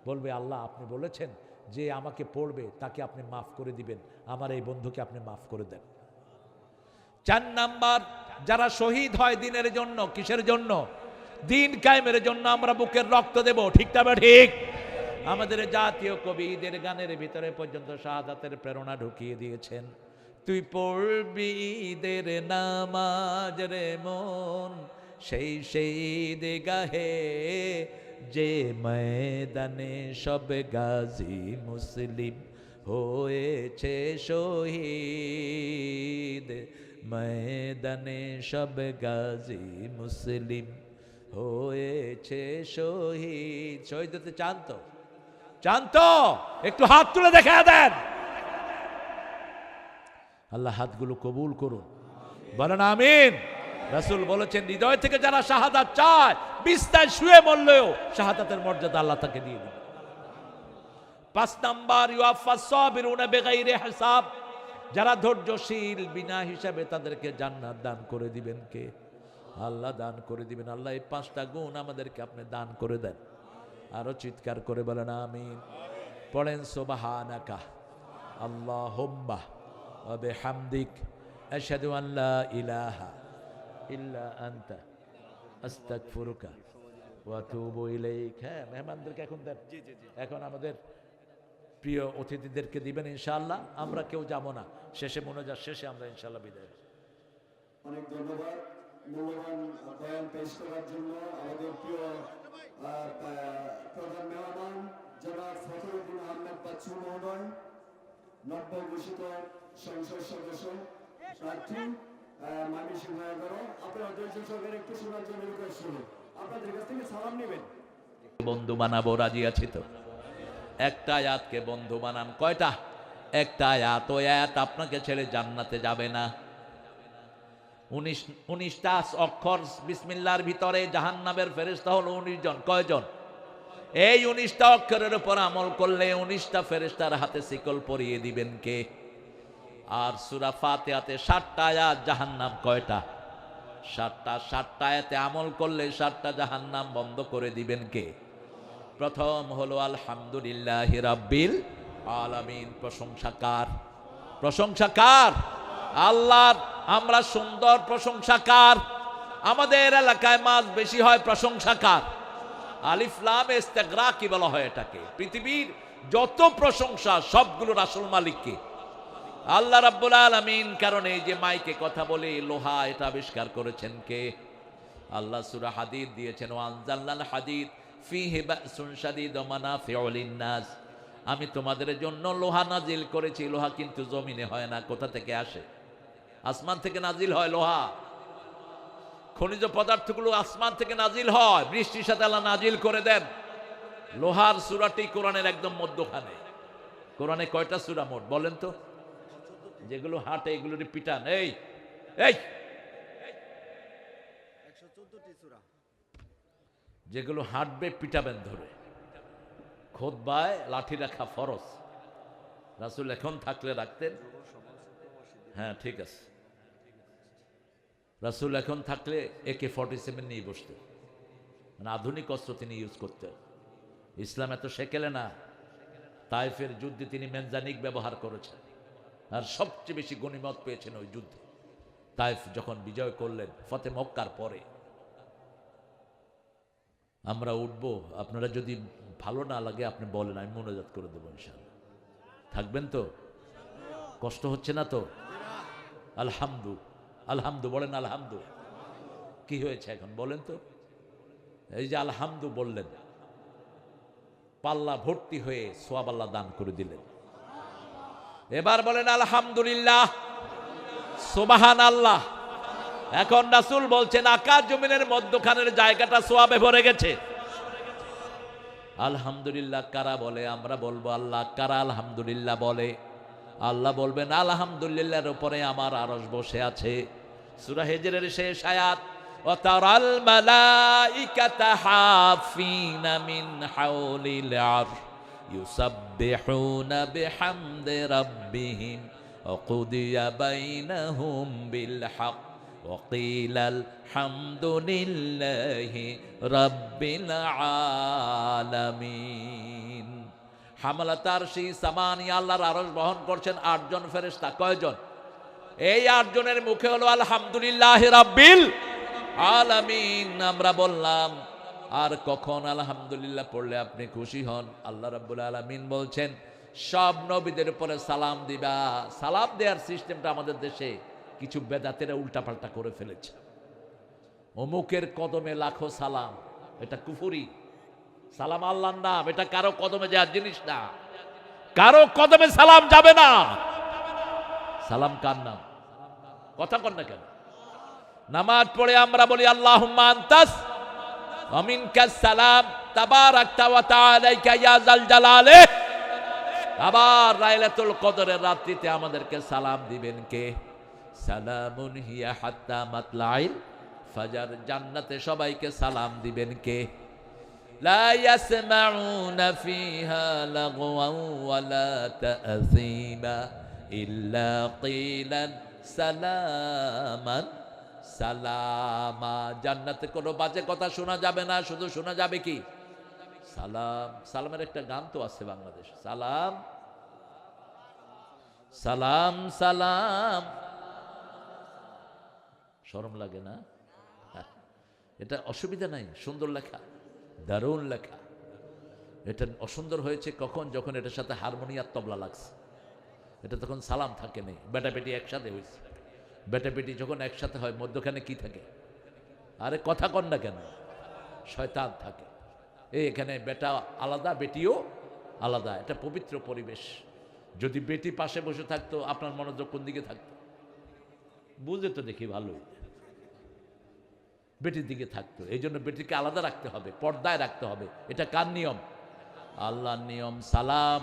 বলবে আল্লাহ আপনি বলেছেন যে আমাকে পড়বে তাকে আপনি মাফ করে দিবেন, আমার এই বন্ধুকে আপনি মাফ করে দেন। 4 নাম্বার, যারা শহীদ হয় দিনের জন্য। কিসের জন্য? দিন কায়েমের জন্য আমরা বুকের রক্ত দেব, ঠিক না ঠিক? আমাদের জাতীয় কবি ঈদের গানের ভিতরে পর্যন্ত শাহাদাতের প্রেরণা ঢুকিয়ে দিয়েছেন। তুই পড়বি ঈদের নামাজ রে মন, সেই দেগাহে যে ময়দানে সব গাজী মুসলিম হয়েছে শহীদ ময়দানে সব গাজী মুসলিম হয়েছে শহীদ। শহীদ হতে চান তো? চান তো? একটু হাত তুলে দেখা দেন। আল্লাহ হাতগুলো কবুল করুন, বলেন আমিন। রাসূল বলেছেন হৃদয় থেকে যারা শাহাদাত চায় বিছানায় শুয়ে মরলেও শাহাদাতের মর্যাদা আল্লাহ তাকে দিয়ে দিবেন। 5 নাম্বার ইউয়াফাস সাবিরুনা বিগাইরি হিসাব, যারা ধৈর্যশীল বিনা হিসাবে তাদেরকে জান্নাত দান করে দিবেন কে? আল্লাহ দান করে দিবেন। আল্লাহ এই 5টা গুণ আমাদেরকে আপনি দান করে দেন। আরো চিৎকার করে বলেন আমিন। পড়েন সুবহানাকা আল্লাহুম্মা ওয়া বিহামদিক আশহাদু আন লা ইলাহা ইল্লা আনতা আস্তাগফিরুকা ওয়া আতুবু ইলাইক। হ্যাঁ, মেহমানদেরকে এখন দেন। এখন আমাদের প্রিয় অতিথিদেরকে দিবেন ইনশাআল্লাহ। আমরা কেউ যাবো না, শেষে মোনাজাত শেষে আমরা ইনশাআল্লাহ বিদায়।
অনেক ধন্যবাদ মূল্যবান বয়ান পেশ করার জন্য আমাদের প্রিয় প্রধান মেহমান জনাব ফখরুদ্দিন আহমেদ বাচ্চু মহোদয়, নব্য ঘোষিত সংসদ সদস্য প্রার্থী ময়মনসিংহ 11। আপনারা ধৈর্য সহকারে একটু শোনার জন্য রিকোয়েস্ট করুন। আপনাদের কাছ থেকে সালাম নেবেন।
বন্ধু বানাবো, রাজি আছি তো? একটা আয়াতকে বন্ধু বানান। কয়টা? একটা আয়াত। ওই আয়াত আপনাকে ছেড়ে জান্নাতে যাবে না। 19টা অক্ষর বিসমিল্লাহর ভিতরে জাহান্নামের ফেরেশতা হলো 19 জন। কয়জন? এই 19টা অক্ষরের উপর আমল করলে 19টা ফেরেশতার হাতে শিকল পরিয়ে দিবেন কে? আর সূরা ফাতিহাতে 7টা আয়াত, জাহান্নাম কয়টা? 7টা। 7টা আয়াতে আমল করলে 7টা জাহান্নাম বন্ধ করে দিবেন কে? প্রথম হলো আলহামদুলিল্লাহি রাব্বিল আলামিন। প্রশংসা কার? প্রশংসা কার? আল্লাহর। আমরা সুন্দর প্রশংসাকার। আমাদের এলাকায় মাছ বেশি হয়, প্রশংসাকার। আলিফ লাম ইস্তিগরা কি বলা হয় এটাকে? পৃথিবীর যত প্রশংসা সবগুলোর আসল মালিক কে? আল্লাহ রাব্বুল আলামিন। কারণ এই যে মাইকে কথা বলে লোহা, এটা আবিষ্কার করেছেন কে? আল্লাহ সূরা হাদীদ দিয়েছেন, ওয়া আনজালনাল হাদীদ ফীহি বাসুন শাদীদ ওয়া মানাফিউ লিন-নাস। আমি তোমাদের জন্য লোহা নাজিল করেছি। লোহা কিন্তু জমিনে হয় না। কোথা থেকে আসে? আসমান থেকে নাজিল হয় লোহা। খনিজ পদার্থগুলো আসমান থেকে নাজিল হয়, বৃষ্টির সাথে আল্লাহ নাজিল করে দেন। লোহার সূরাটি কোরআনের একদম মধ্যখানে। কোরআনে কয়টা সূরা মোট বলেন তো? যেগুলো হাঁটে এগুলোর পিটান। এই এই
114টি সূরা।
যেগুলো হাঁটবে পিটাবেন ধরে। খুতবায় লাঠি রাখা ফরজ। রাসূল এখন থাকলে রাখতেন। হ্যাঁ ঠিক আছে। রাসূল এখন থাকলে AK-47 নিয়ে বসতেন, মানে আধুনিক অস্ত্র তিনি ইউজ করতেন। ইসলাম এত শেকেলে না। তায়েফের যুদ্ধে তিনি মেনজানিক ব্যবহার করেছেন, আর সবচেয়ে বেশি গনিমত পেয়েছেন ওই যুদ্ধে। তায়েফ যখন বিজয় করলেন ফতে মক্কার পরে। আমরা উঠব, আপনারা যদি ভালো না লাগে আপনি বলেন, আমি মোনাজাত করে দেবো ইনশাআল্লাহ। থাকবেন তো? কষ্ট হচ্ছে না তো? আলহামদু আলহামদু বলেন। আলহামদু কি হয়েছে এখন বলেন তো? এই যে আলহামদু বললেন, পাল্লা ভর্তি হয়ে সওয়াব আল্লাহ দান করে দিলেন। এবার বলেন আলহামদুলিল্লাহ, সুবহানাল্লাহ। এখন রাসূল বলছেন আকাশ জমিনের মধ্যখানের জায়গাটা সওয়াবে ভরে গেছে। আলহামদুলিল্লাহ কারা বলে? আমরা বলবো আল্লাহ। কারা আলহামদুলিল্লাহ বলে? আল্লাহ বলবেন আলহামদুলিল্লাহর উপরে আমার আরশ বসে আছে। সূরা হিজরের শেষ আয়াত, ওয়া তারাল মালাইকাতা হাফিনা মিন হাওলিল আরশ ইউসাব্বিহুনা বিহামদি রাব্বিহিম ওয়া কুদিয়া বাইনাহুম বিল হক ওয়া কিলাল হামদুলিল্লাহি রাব্বিল আলামিন। হামালাত আরশি সামানি, আল্লাহর আরশ বহন করছেন 8 জন ফেরেশতা। কয়জন? এই 8 জনের মুখে হলো আলহামদুলিল্লাহি রাব্বিল আলামিন। আমরা বললাম আর কখন আলহামদুলিল্লাহ পড়লে আপনি খুশি হন? আল্লাহ রাব্বুল আলামিন বলছেন সব নবীদের উপরে সালাম দিবা। সালাম দেওয়ার সিস্টেমটা আমাদের দেশে কিছু বেদাতেরা উল্টাপাল্টা করে ফেলেছে। অমুকের কদমে লাখো সালাম, এটা কুফরি। সালাম আল্লাহর নাম, এটা কারো কদমে যাওয়ার জিনিস না। কারো কদমে সালাম যাবে না। সালাম কার নাম? কথা কর না কেন? নামাজ পড়ে আমরা বলি আল্লাহুম্মা আনতাস ওয়া মিনকাস সালাম তাবারাকতা ওয়া তাআলাকা ইয়া যাল জালালে। আবার লাইলাতুল কদরের রাত্রিতে আমাদেরকে সালাম দিবেন কে? সালামুন হিয়া হাত্তা মাতলাইল ফাজর। জান্নাতে সবাইকে সালাম দিবেন কে? লা ইয়াসমাউনা ফিহা লাগওয়ান ওয়ালা তা'সীমা ইল্লা কিলান সালামান সালামা। জান্নাতে কোনো বাজে কথা শোনা যাবে না, শুধু শোনা যাবে কি? সালাম। সালামের একটা গান তো আছে বাংলাদেশ, সালাম সালাম সালাম। শরম লাগে না? এটা অসুবিধা নাই, সুন্দর লেখা, দারুণ লেখা। এটা অসুন্দর হয়েছে কখন? যখন এটার সাথে হারমোনিয়ার তবলা লাগছে। এটা তখন সালাম থাকে নেই, বেটা বেটি একসাথে হয়েছে। বেটা বেটি যখন একসাথে হয় মধ্যখানে কি থাকে? আরে কথা কন না কেন? শয়তান থাকে। এখানে বেটা আলাদা, বেটিও আলাদা। এটা পবিত্র পরিবেশ। যদি বেটি পাশে বসে থাকতো, আপনার মনোযোগ কোন দিকে থাকতো? বুঝে তো দেখি ভালোই, বেটির দিকে থাকতো। এই জন্য বেটিকে আলাদা রাখতে হবে, পর্দায় রাখতে হবে। এটা কার নিয়ম? আল্লাহর নিয়ম। সালাম,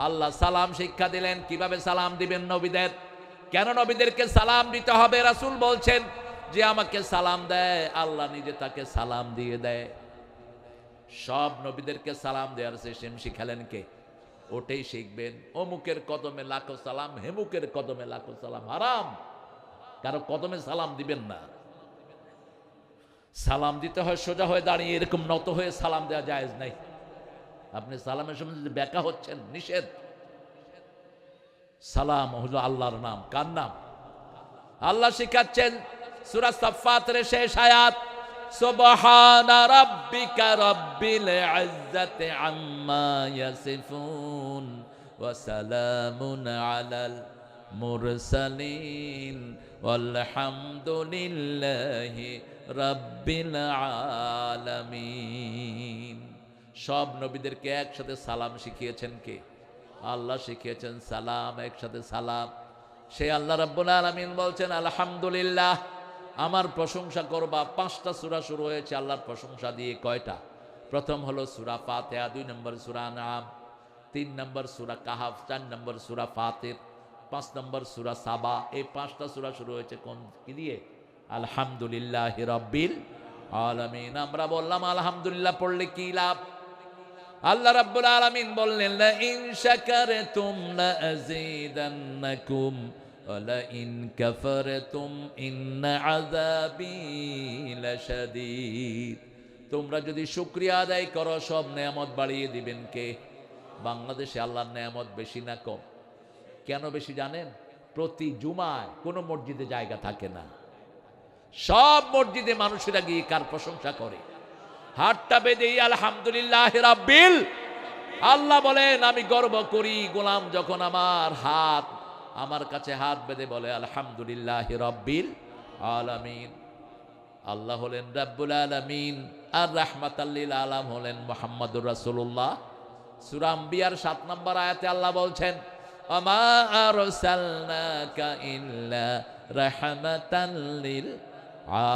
আল্লাহ সালাম শিক্ষা দিলেন। কিভাবে সালাম দিবেন নবীদের? কেন নবীদেরকে সালাম দিতে হবে? রাসূল বলছেন যে আমাকে সালাম দেয়, আল্লাহ নিজে তাকে সালাম দিয়ে দেয়। সব নবীদেরকে সালাম দেওয়ার সিস্টেম শিখালেন কে? ওটাই শিখবেন। অমুকের কদমে লাখো সালাম, হেমুকের কদমে লাখো সালাম হারাম। কারো কদমে সালাম দিবেন না। সালাম দিতে হয় সোজা হয়ে দাঁড়িয়ে, এরকম নত হয়ে সালাম দেওয়া জায়েজ নাই। আপনি সালামের সময় যদি ব্যাকা হচ্ছেন, নিষেধ। সালাম হলো আল্লাহর নাম। কার নাম? আল্লাহ শিখাচ্ছেন সূরা সাফফাতের শেষ আয়াত, সুবহানা রাব্বিকা রাব্বিল ইজ্জাতি আম্মা ইয়াসিফুন ওয়া সালামুন আলাল মুরসালিন ওয়ালহামদুলিল্লাহি রাব্বিল আলামিন। সব নবীদেরকে একসাথে সালাম শিখিয়েছেন কে? আল্লাহ শিখিয়েছেন সালাম, একসাথে সালাম। সেই আল্লাহ রাব্বুল আলামিন বলছেন আলহামদুলিল্লাহ, আমার প্রশংসা করবা। 5টা সূরা শুরু হয়েছে আল্লাহর প্রশংসা দিয়ে। কয়টা? প্রথম হলো সূরা ফাতিহা, 2 নম্বর সূরা আনআম, 3 নম্বর সূরা কাহাফ, 4 নম্বর সূরা ফাতির, 5 নম্বর সূরা সাবা। এই 5টা সূরা শুরু হয়েছে কোন কি দিয়ে? আলহামদুলিল্লাহি রাব্বিল আলামিন। আমরা বললাম আলহামদুলিল্লাহ পড়লে কি লাভ? আল্লাহ রাব্বুল আলামিন বললেন লা ইন শাকারতুম লা আযীদান্নাকুম ওয়া লা ইন কাফারতুম ইন্না আযাবি লাশাদীদ। তোমরা যদি শুকরিয়া আদায় করো, সব নেয়ামত বাড়িয়ে দিবেন কে? বাংলাদেশে আল্লাহর নেয়ামত বেশি না কম? কেন বেশি জানেন? প্রতি জুমায় কোনো মসজিদে জায়গা থাকে না। সব মসজিদে মানুষেরা গিয়ে কার প্রশংসা করে? হাতটা বেঁধে আলহামদুলিল্লাহ রাব্বিল। আল্লাহ বলেন আমি গর্ব করি গোলাম যখন আমার কাছে হাত বেঁধে বলে আলহামদুলিল্লাহ রাব্বিল আলামিন। আল্লাহ হলেন রাব্বুল আলামিন, আর রাহমাতাল লিল আলাম হলেন মুহাম্মদুর রাসূলুল্লাহ। সূরা আম্বিয়ার 7 নম্বর আয়াতে আল্লাহ বলছেন আমা আরসালনাকা ইল্লা রাহমাতাল লিল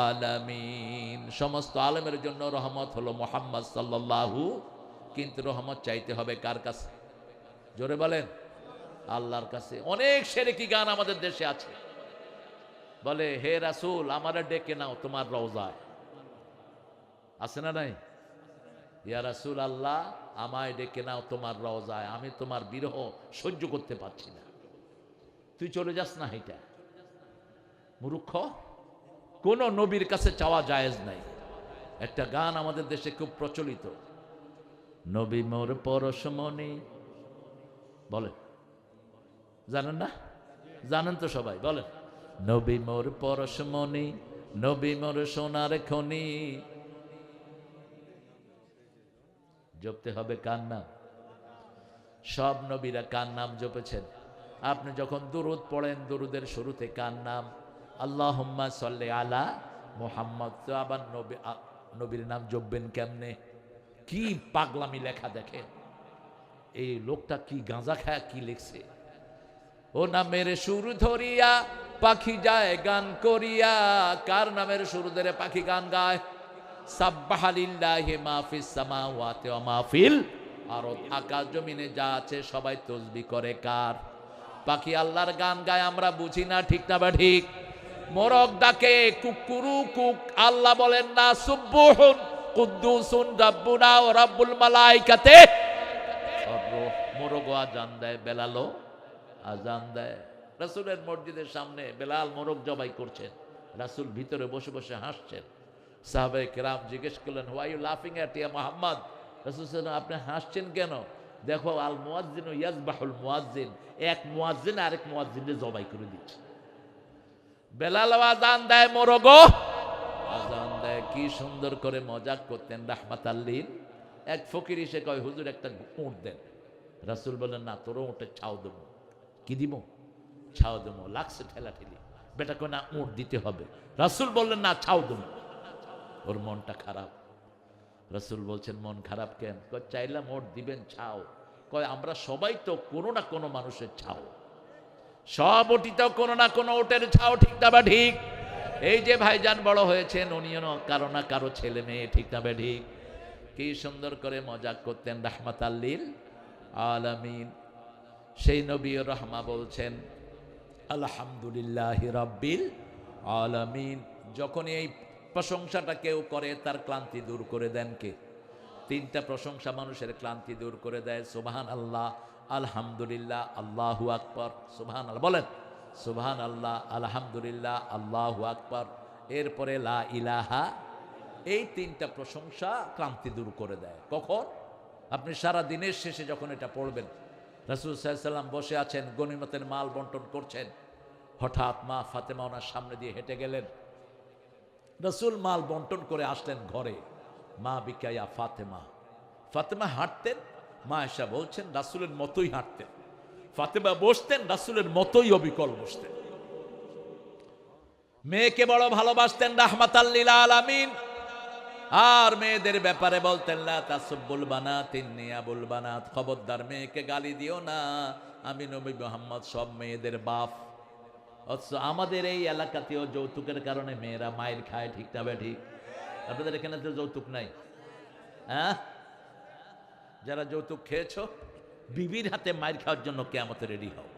আলামিন। সমস্ত আলেমের জন্য রহমত হলো মুহাম্মদ সাল্লাল্লাহু। কিন্তু রহমত চাইতে হবে কার কাছে? জোরে বলেন, আল্লাহর কাছে। অনেক শিরকি গান আমাদের দেশে আছে, বলে হে রাসূল আমারে ডেকে নাও তোমার রওজায়। আছে না নাই? ইয়া রাসূল আল্লাহ আমায় ডেকে নাও তোমার রওজায়, আমি তোমার বিরহ সহ্য করতে পারছি না, তুই চলে যাস না। এটা মূর্খ। কোন নবীর কাছে চাওয়া জায়েজ নাই। একটা গান আমাদের দেশে খুব প্রচলিত, নবী মোর পরশমণি। বলেন, জানেন না? জানেন তো সবাই, বলেন নবী মোর পরশমণি, নবী মোর সোনার খনি। জপতে হবে কার নাম? সব নবীরা কার নাম জপেছেন? আপনি যখন দুরুদ পড়েন, দুরুদের শুরুতে কার নাম? আল্লাহুম্মা সাল্লি আলা মুহাম্মদ। তো আবার নবীর নাম জপবেন কেমনে? কি পাগলামি লেখা দেখেন। এই লোকটা কি গাঁজা খায় কি লিখছে, ও নামের সুর ধরিয়া পাখি যায় গান করিয়া। কার নামের সুর ধরে পাখি গান গায়? সাব্বাহা লিল্লাহি মা ফিস সামাওয়াতি ওয়া মা ফিল আরদ, আকাশ জমিনে যা আছে সবাই তাসবিহ করে কার? পাখি আল্লাহর গান গায়, আমরা বুঝি না, ঠিক না বা ঠিক? মোরগ ডাকে কুকুরু কুক, আল্লাহ বলেন না সুবহুন কুদ্দুসুন রাব্বুনা ওয়া রাব্বুল মালাইকাতে? মোরগ আজান দেয়, বেলালও আজান দেয়। রাসূলের মসজিদের সামনে বেলাল মোরগ জবাই করছেন, রাসূল ভিতরে বসে বসে হাসছেন। সাহাবায়ে কেরাম জিজ্ঞেস করলেন, হোয়াই ইউ লাফিং অ্যাট ইয়া মুহাম্মদ? রাসূল সাল্লাল্লাহু আপনি হাসছেন কেন? দেখো আল মুয়াজ্জিনু ইয়াজবাহুল মুয়াজ্জিন, এক মুয়াজ্জিন আরেক মুয়াজ্জিনকে জবাই করে দিচ্ছে। বেলাল আজান দেয়, মোরগও আজান দেয়। কি সুন্দর করে মজাক করতেন রাহমাতাল লিল। এক ফকির এসে কয়, হুজুর একটা উট দেন। রাসূল বললেন, না, তোরও উটের ছাও দেবো। কি দিব? ছাও দেবো। লাগছে ঠেলা ঠেলি, বেটা কয় না, উট দিতে হবে। রাসূল বললেন, না, ছাও দেবো। ওর মনটা খারাপ। রাসূল বলছেন, মন খারাপ কেন? কয় চাইলাম ওট দিবেন, ছাও। কয় আমরা সবাই তো কোনো না কোনো মানুষের ছাও, সব ওটিতেও কোনো না কোনো ওটের ছাও, ঠিক না বা ঠিক? এই যে ভাইজান বড় হয়েছেন, উনিও কারো না কারো ছেলে মেয়ে, ঠিক না বা ঠিক? কি সুন্দর করে মজাক করতেন রাহমাতাল লিল আলামিন। সেই নবী রহমা বলছেন আলহামদুলিল্লাহি রাব্বিল আলামিন। যখন এই প্রশংসাটা কেউ করে তার ক্লান্তি দূর করে দেন কে? তিনটা প্রশংসা মানুষের ক্লান্তি দূর করে দেয়। সুবহানাল্লাহ, আলহামদুলিল্লাহ, আল্লাহু আকবার। সুবহানাল্লাহ বলেন, সুবহানাল্লাহ, আলহামদুলিল্লাহ, আল্লাহু আকবার। এরপরে লা ইলাহা। এই তিনটা প্রশংসা ক্লান্তি দূর করে দেয়। কখন? আপনি সারা দিনের শেষে যখন এটা পড়বেন। রাসূল সাল্লাল্লাহু আলাইহি ওয়াসাল্লাম বসে আছেন, গনিমতের মাল বন্টন করছেন। হঠাৎ মা ফাতেমা ওনার সামনে দিয়ে হেঁটে গেলেন। রাসূল মাল বন্টন করে আসলেন ঘরে। মা বিকায়া ফাতেমা, ফাতেমা হাঁটতেন, মা এসা বলছেন রাসূলের মতোই হাঁটতেন। ফাতেমা বসতেন, রাসূলের মতোই অবিকল বসতেন। মেয়েকে বড় ভালোবাসতেন রাহমাতাল লিল আলামিন। আর মেয়েদের ব্যাপারে বলতেন লা তাসুব্বুল বানাত ইন্নী আবুল বানাত, খবরদার মেয়েকে গালি দিও না, আমি নবী মুহাম্মদ সব মেয়েদের বাপ। অথচ আমাদের এই এলাকাতেও যৌতুকের কারণে মেয়েরা মায়ের খায়, ঠিক না ঠিক? আপনাদের এখানে তো যৌতুক নাই, হ্যাঁ? যারা যৌতুক খেয়েছো, বিবির হাতে মায়ের খাওয়ার জন্য কিয়ামতে রেডি হও।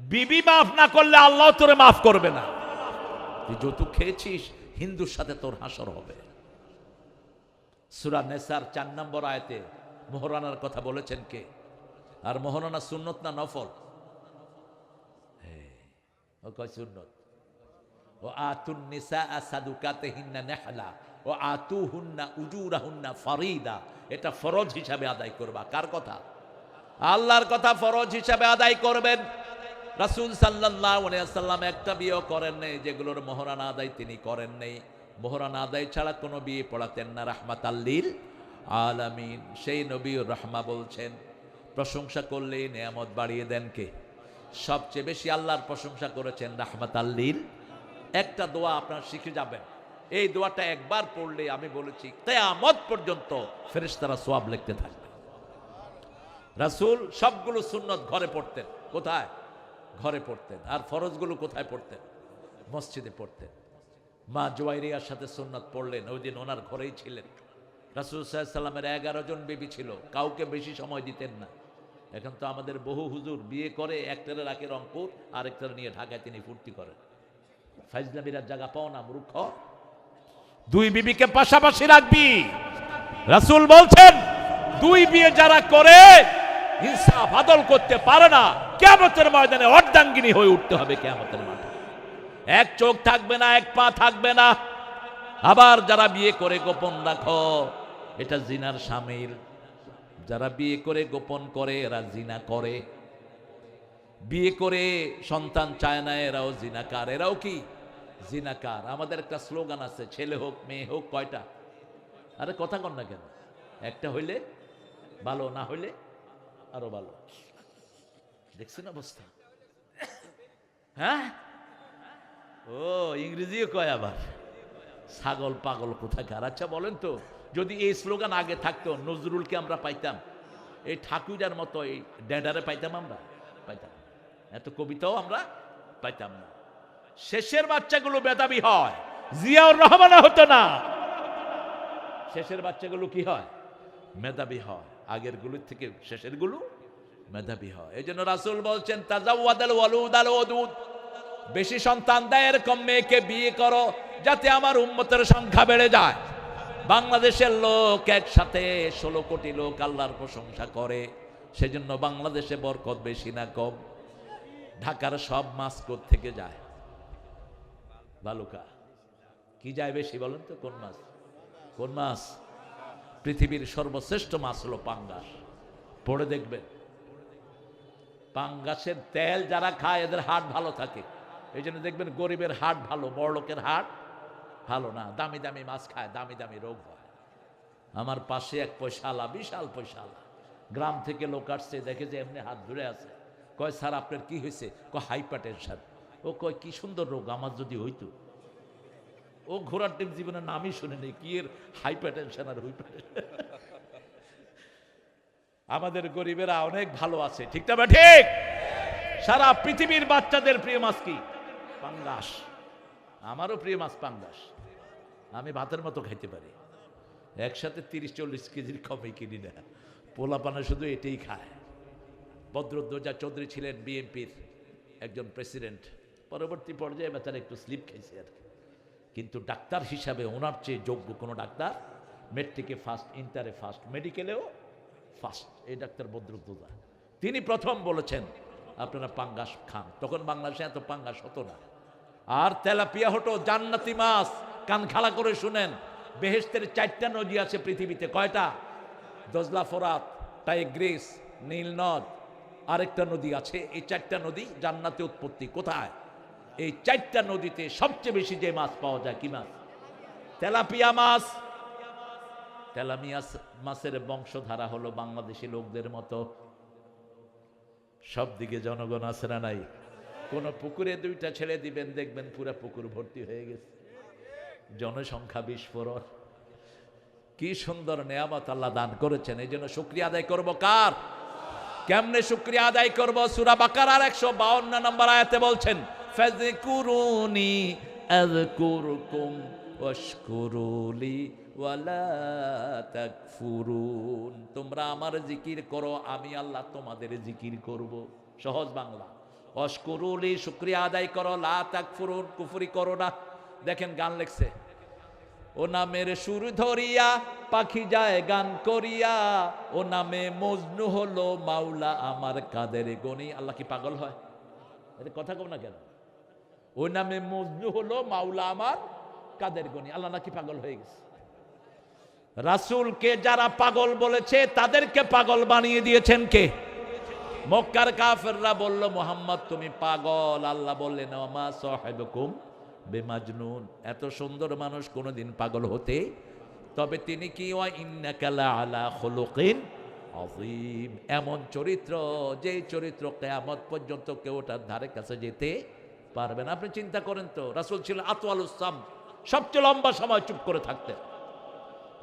বিবি মাফ না করলে আল্লাহ তোরে মাফ করবে না। তুই যৌতুক খেয়েছিস, হিন্দুর সাথে তোর হাসর হবে। সূরা নেসার 4 নম্বর আয়াতে মোহরানার কথা বলেছেন কে? আর মোহরানা সুন্নত না নফল? ও কয় সুন্নত। ও আতুন নিসা সাদুকাতিহিন্না নাহলা ও আতুহুন্না উজুরাহুন্না ফারিদা, এটা ফরজ হিসাবে আদায় করবা। কার কথা? আল্লাহর কথা। ফরজ হিসাবে আদায় করবেন। রাসূল সাল্লাল্লাহু আলাইহি ওয়াসাল্লাম একটা বিয়ে করেন নাই যেগুলোর মোহরানা আদায় তিনি করেন নাই। মোহরানা আদায় ছাড়া কোনো বিয়ে পড়াতেন না রাহমাতাল লিল আলামিন। সেই নবীর রহমা বলছেন, প্রশংসা করলেই নেয়ামত বাড়িয়ে দেন কে? সবচেয়ে বেশি আল্লাহর প্রশংসা করেছেন রাহমাতাল লিল। একটা দোয়া আপনার শিখে যাবেন, এই দোয়াটা একবার পড়লে আমি বলেছি কিয়ামত পর্যন্ত ফেরেশতারা সওয়াব লিখতে থাকবে। রাসূল সবগুলো সুন্নত ঘরে পড়তেন। কোথায়? ঘরে পড়তেন। আর ফরজগুলো কোথায় পড়তেন? মসজিদে পড়তেন। মা জুয়াইরিয়ার সাথে সুন্নত পড়লেন, ওই দিন ওনার ঘরেই ছিলেন। রাসূল সাল্লাল্লাহু আলাইহি ওয়াসাল্লামের 11 জন বিবি ছিল, কাউকে বেশি সময় দিতেন না। এখন তো আমাদের বহু হুজুর বিয়ে করে একটারে রাখে রংপুর, আরেকটারে নিয়ে ঢাকায় তিনি ফুর্তি করেন। ফাইজলামির জায়গা পাও না মূর্খ। দুই বিবিকে পাশাপাশি রাখবি। রাসূল বলছেন দুই বিয়ে যারা করে ইনসাফ আদল করতে পারে না, কিয়ামতের ময়দানে অর্ধাঙ্গিনী হয়ে উঠতে হবে। কিয়ামতের মাঠে এক চোখ থাকবে না, এক পা থাকবে না। আবার যারা বিয়ে করে গোপন রাখো, এটা জিনার শামিল। যারা বিয়ে করে গোপন করে এরা জিনা করে। বিয়ে করে সন্তান চায় না, এরাও জিনাকার। এরাও কি জিনাকার? আমাদের একটা স্লোগান আছে, ছেলে হোক মেয়ে হোক। কয়টা? আরে কথা কন না কেন? একটা হইলে ভালো, না হইলে আরো ভালো। দেখছেন অবস্থা? হ্যাঁ, ও ইংরেজিও কয় আবার। ছাগল পাগল কোথাকার। আচ্ছা বলেন তো, যদি এই স্লোগান আগে থাকতো নজরুলকে আমরা পাইতাম? এই ঠাকুরের মতো এই ড্যাডারে পাইতাম আমরা? পাইতাম না। এত কবিতাও আমরা পাইতাম না। শেষের বাচ্চাগুলো মেধাবী হয়, জিয়াউর রহমানও হতো না। শেষের বাচ্চাগুলো কি হয়? মেধাবী হয়। আগের গুলোর থেকে শেষের গুলো মেধাবী হয়। এই জন্য রাসূল বলছেন তাজাওয়াদাল ওয়ালুদাল ওদুদ, বেশি সন্তান দেয় এরকম মেয়েকে বিয়ে করো যাতে আমার উম্মতের সংখ্যা বেড়ে যায়। বাংলাদেশের লোক একসাথে 16 কোটি লোক আল্লাহর প্রশংসা করে, সেজন্য বাংলাদেশে বরকত বেশি না কম? ঢাকার সব মাছ থেকে যায়? বালুকা। কি যায় বেশি বলেন তো? কোন মাছ? কোন মাছ? পৃথিবীর সর্বশ্রেষ্ঠ মাছ হলো পাঙ্গাস। পড়ে দেখবেন, পাঙ্গাসের তেল যারা খায় এদের হার্ট ভালো থাকে। এই জন্য দেখবেন গরিবের হার্ট ভালো, বড়লোকের হার্ট ভালো না। দামি দামি মাছ খায়, দামি দামি রোগ হয়। আমার পাশে এক পয়সাওয়ালা, বিশাল পয়সাওয়ালা, গ্রাম থেকে লোক আসছে, দেখে যে এমনি হাত ধরে আছে। কয় স্যার আপনার কি হয়েছে? কয় হাইপার টেনশন। ও কয় কি সুন্দর রোগ, আমার যদি হইতো। ও ঘোড়ার টিম জীবনের নামই শুনে নেই, কি এর হাইপার টেনশন আর হুইপার টেনশন। আমাদের গরিবেরা অনেক ভালো আছে, ঠিক না বা ঠিক? সারা পৃথিবীর বাচ্চাদের প্রিয় মাছ কি? পাঙ্গাস। আমারও প্রিয় মাছ পাঙ্গাস। আমি ভাতের মতো খাইতে পারি। একসাথে 30-40 কেজির কমে কিনি না। পোলাপানা শুধু এটাই খায়। বদরুদ্দোজা চৌধুরী ছিলেন বিএনপির একজন প্রেসিডেন্ট। পরবর্তী পর্যায়ে বেচারা একটু স্লিপ খাইছে আর কি। কিন্তু ডাক্তার হিসাবে ওনার চেয়ে যোগ্য কোনো ডাক্তার, মেট্রিকে ফার্স্ট, ইন্টারে ফার্স্ট, মেডিকেলেও ফার্স্ট, এই ডাক্তার বদরুদ্দোজা। তিনি প্রথম বলেছেন আপনারা পাঙ্গাস খান। তখন বাংলাদেশে এত পাঙ্গাস হতো না। আর তেলাপিয়া হতো জান্নাতি মাছ। কান খাড়া করে শুনেন, বেহেশতের 4টা নদী আছে পৃথিবীতে। কয়টা? দজলা, ফোরাত, টাইগ্রিস, নীল নদ, আরেকটা নদী আছে। এই 4টা নদী জান্নাতে উৎপত্তি। কোথায়? এই 4টা নদীতে সবচেয়ে বেশি যে মাছ পাওয়া যায় কি মাছ? তেলাপিয়া মাছ। তেলাপিয়া মাছের বংশধারা হলো বাংলাদেশি লোকদের মতো। সব দিকে জনগণ আছে না নাই? কোন পুকুরে 2টা ছেড়ে দিবেন, দেখবেন পুরো পুকুর ভর্তি হয়ে গেছে। জনসংখ্যা বিস্ফোরণ। কি সুন্দর নেয়ামত আল্লাহ দান করেছেন। এই জন্য শুকরিয়া আদায় করবো কার? কেমনে শুকরিয়া আদায় করবো? সূরা বাকারার 152 নম্বর আয়াতে বলছেন ফাযকুরুনি আযকুরকুম ওয়াশকুরুলি ওয়ালা তাকফুরুন। তোমরা আমার জিকির করো, আমি আল্লাহ তোমাদের জিকির করব। সহজ বাংলা। ওয়াশকুরুলি, শুকরিয়া আদায় করো, লা তাকফুরুন, কুফরি করো না। দেখেন গান লেখছে, ও নামের সুর ধরিয়া পাখি যায় গান করিয়া, ও নামে মজনু হলো মাওলা আমার কাদের গনি। আল্লাহ কি পাগল হয়? এটা কথা কব না কেন? ও নামে মজনু হলো মাওলা আমার কাদের গনি। আল্লাহ নাকি পাগল হয়ে গেছে? রাসূলকে যারা পাগল বলেছে তাদেরকে পাগল বানিয়ে দিয়েছেন কে? মক্কার কাফেররা বলল মুহাম্মদ তুমি পাগল। আল্লাহ বললেন ওমা সাহিবুকুম বেমাজনুন, এত সুন্দর মানুষ কোনোদিন পাগল হতে? তবে তিনি কি ওয়া ইন্নাকা লাআলা খুলুকিন আযীম, এমন চরিত্র যে চরিত্র কিয়ামত পর্যন্ত কেউ ওটার ধারে কাছে যেতে পারবে না। আপনি চিন্তা করেন তো, রাসূল ছিল আতওয়ালুস সাম, সবচেয়ে লম্বা সময় চুপ করে থাকতেন।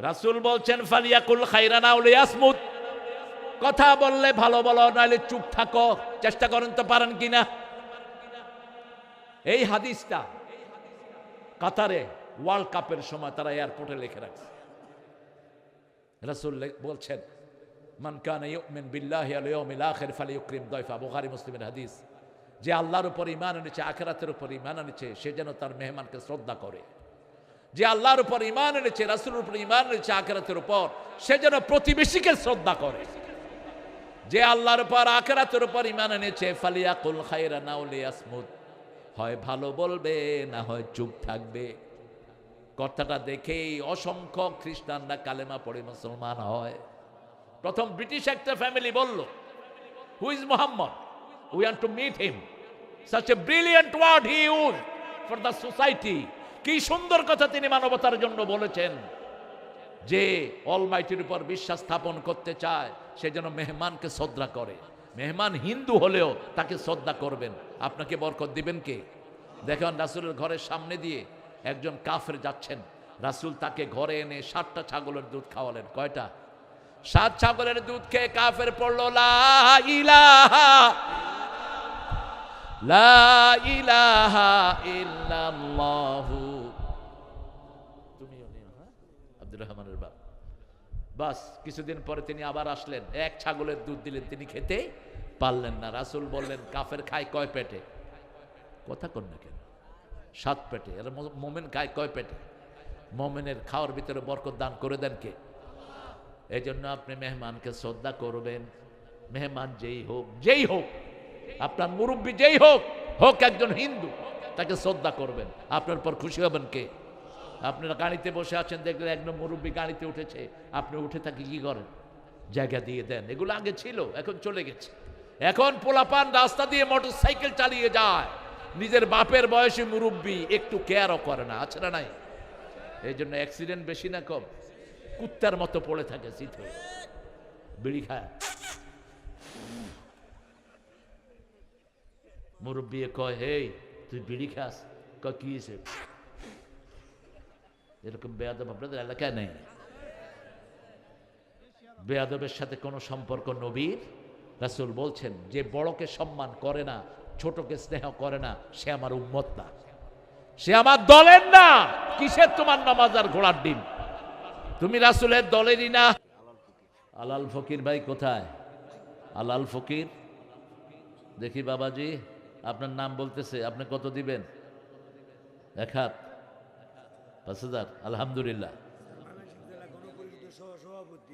রাসূল বলছেন ফালিয়াকুল খাইরান আও লিয়াসমুত, কথা বললে ভালো বলো, নাহলে চুপ থাকো। চেষ্টা করেন তো পারেন কিনা। এই হাদিসটা কাতারে ওয়ার্ল্ড কাপের সময় তারা এয়ারপোর্টে লিখে রাখছে। রাসূল বলছেন মান কানা ইউমিন বিল্লাহি ওয়াল ইয়াউমিল আখির ফালিয়ুকরিম দাইফা, বুখারী মুসলিমের হাদিস। যে আল্লাহর উপর ঈমান এনেছে, আখিরাতের উপর ঈমান এনেছে, সে যেন তার মেহমানকে শ্রদ্ধা করে। যে আল্লাহর উপর ঈমান এনেছে, রাসূলের উপর ঈমান এনেছে, আখিরাতের উপর, সে যেন প্রতিবেশীকে শ্রদ্ধা করে। যে আল্লাহর উপর আখিরাতের উপর ঈমান এনেছে ফালিয়াকুল খায়রান আও লিয়াসমুত, হয় ভালো বলবে না হয় চুপ থাকবে। কথাটা দেখেই অসংখ্য খ্রিস্টানরা কালেমা পড়ে মুসলমান হয়। প্রথম ব্রিটিশ একটা ফ্যামিলি বলল who is Muhammad, we want to meet him. such a brilliant word he used for the society। কি সুন্দর কথা তিনি মানবতার জন্য বলেছেন। যে অলমাইটির উপর বিশ্বাস স্থাপন করতে চায় সে যেন মেহমানকে শ্রদ্ধা করে। মেহমান হিন্দু হলেও তাকে শ্রদ্ধা করবেন। আপনাকে বরকত দিবেন কে? দেখেন রাসূলের ঘরের সামনে দিয়ে একজন কাফের যাচ্ছেন, রাসূল তাকে ঘরে এনে 7টা ছাগলের দুধ খাওয়ালেন। কয়টা? 7 ছাগলের দুধ খেয়ে কাফের পড়লো লা ইলাহা ইল্লাল্লাহু। তুমিও নিও, হ্যাঁ, আব্দুর রহমানের বাপ। বাস কিছুদিন পরে তিনি আবার আসলেন, 1 ছাগলের দুধ দিলেন, তিনি খেতে পারলেন না। রাসূল বললেন, কাফের খায় কয় পেটে? কথা কন না কেন? 7 পেটে। আর মোমেন খায় কয় পেটে? মোমেনের খাওয়ার ভিতরে বরকত দান করে দেন কে? এই জন্য আপনি মেহমানকে শ্রদ্ধা করবেন। মেহমান যেই হোক, আপনার মুরব্বী যেই হোক একজন হিন্দু, তাকে শ্রদ্ধা করবেন। আপনার পর খুশি হবেন কে? আপনারা গাড়িতে বসে আছেন, দেখলেন একদম মুরব্বী গাড়িতে উঠেছে, আপনি উঠে থাকি কি করেন? জায়গা দিয়ে দেন। এগুলো আগে ছিল, এখন চলে গেছে। এখন পোলাপান রাস্তা দিয়ে মোটর সাইকেল চালিয়ে যায়, নিজের বাপের বয়সী মুরব্বী একটু কেয়ারও করে না, আছে না নাই? এই জন্য অ্যাক্সিডেন্ট বেশি না কম? কুত্তার মতো পড়ে থাকে শীত হয়ে, বিড়ি খায়। মুরব্বী কয়, হে তুই বিড়ি খাস? কয় কি হয়েছে? এরকম বেয়াদব আপনাদের এলাকায় নেই। বেয়াদবের সাথে কোনো সম্পর্ক নবীর। রাসূল বলছেন, যে বড়কে সম্মান করে না, ছোটকে স্নেহ করে না, সে আমার উম্মত না, সে আমার দলের না। কিসের তোমার নামাজ আর ঘোড়ার ডিম? তুমি রাসূলের দলেরই না। আলাল ফকির ভাই কোথায়? আলাল ফকির দেখি। বাবাজি আপনার নাম বলতেছে, আপনি কত দিবেন? 1 হাত, 5,000। আলহামদুলিল্লাহ।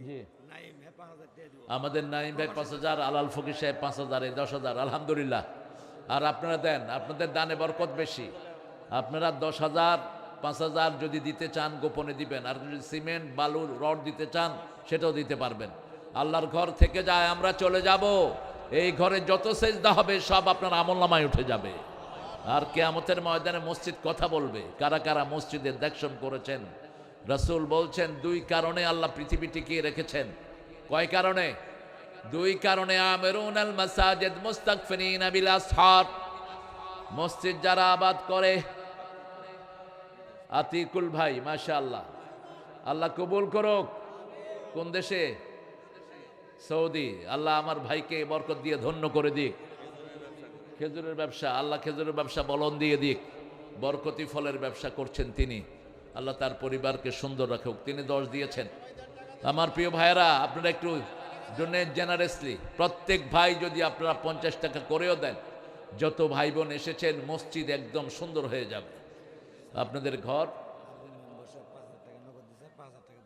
জি, আমাদের নাইম ভাই 5,000, আলাল ফকির সাহেব 5,000, এই 10,000। আলহামদুলিল্লাহ। আর আপনারা দেন, আপনাদের দানে বরকত বেশি। আপনারা 10,000, 5,000 যদি দিতে চান গোপনে দিবেন, আর যদি সিমেন্ট বালু রড দিতে চান সেটাও দিতে পারবেন। আল্লাহর ঘর থেকে যায়, আমরা চলে যাব, এই ঘরে যত সেজদা হবে সব আপনার আমলনামায় উঠে যাবে। আর কিয়ামতের ময়দানে মসজিদ কথা বলবে। কারা কারা মসজিদের দেখশন করেছেন? রাসূল বলছেন 2 কারণে আল্লাহ পৃথিবী টিকিয়ে রেখেছেন। কয় কারণে? 2 কারণে। আমিরুনাল মাসাজিদ মুস্তাগফিরিনা বিল আসহার। মসজিদ যারা আবাদ করে, আতিকুল ভাই মাশাআল্লাহ, আল্লাহ কবুল করুক। কোন দেশে? সৌদি। আল্লাহ আমার ভাইকে বরকত দিয়ে ধন্য করে দিক। খেজুরের ব্যবসা, আল্লাহ খেজুরের ব্যবসা বলন দিয়ে দিক। বরকতি ফলের ব্যবসা করছেন তিনি, আল্লাহ তার পরিবারকে সুন্দর রাখুক। তিনি 10 দিয়েছেন। আমার প্রিয় ভাইয়েরা, আপনারা একটু ডোনেট জেনারেসলি। প্রত্যেক ভাই যদি আপনারা 50 টাকা করেও দেন, যত ভাই বোন এসেছেন, মসজিদ একদম সুন্দর হয়ে যাবে। আপনাদের ঘর।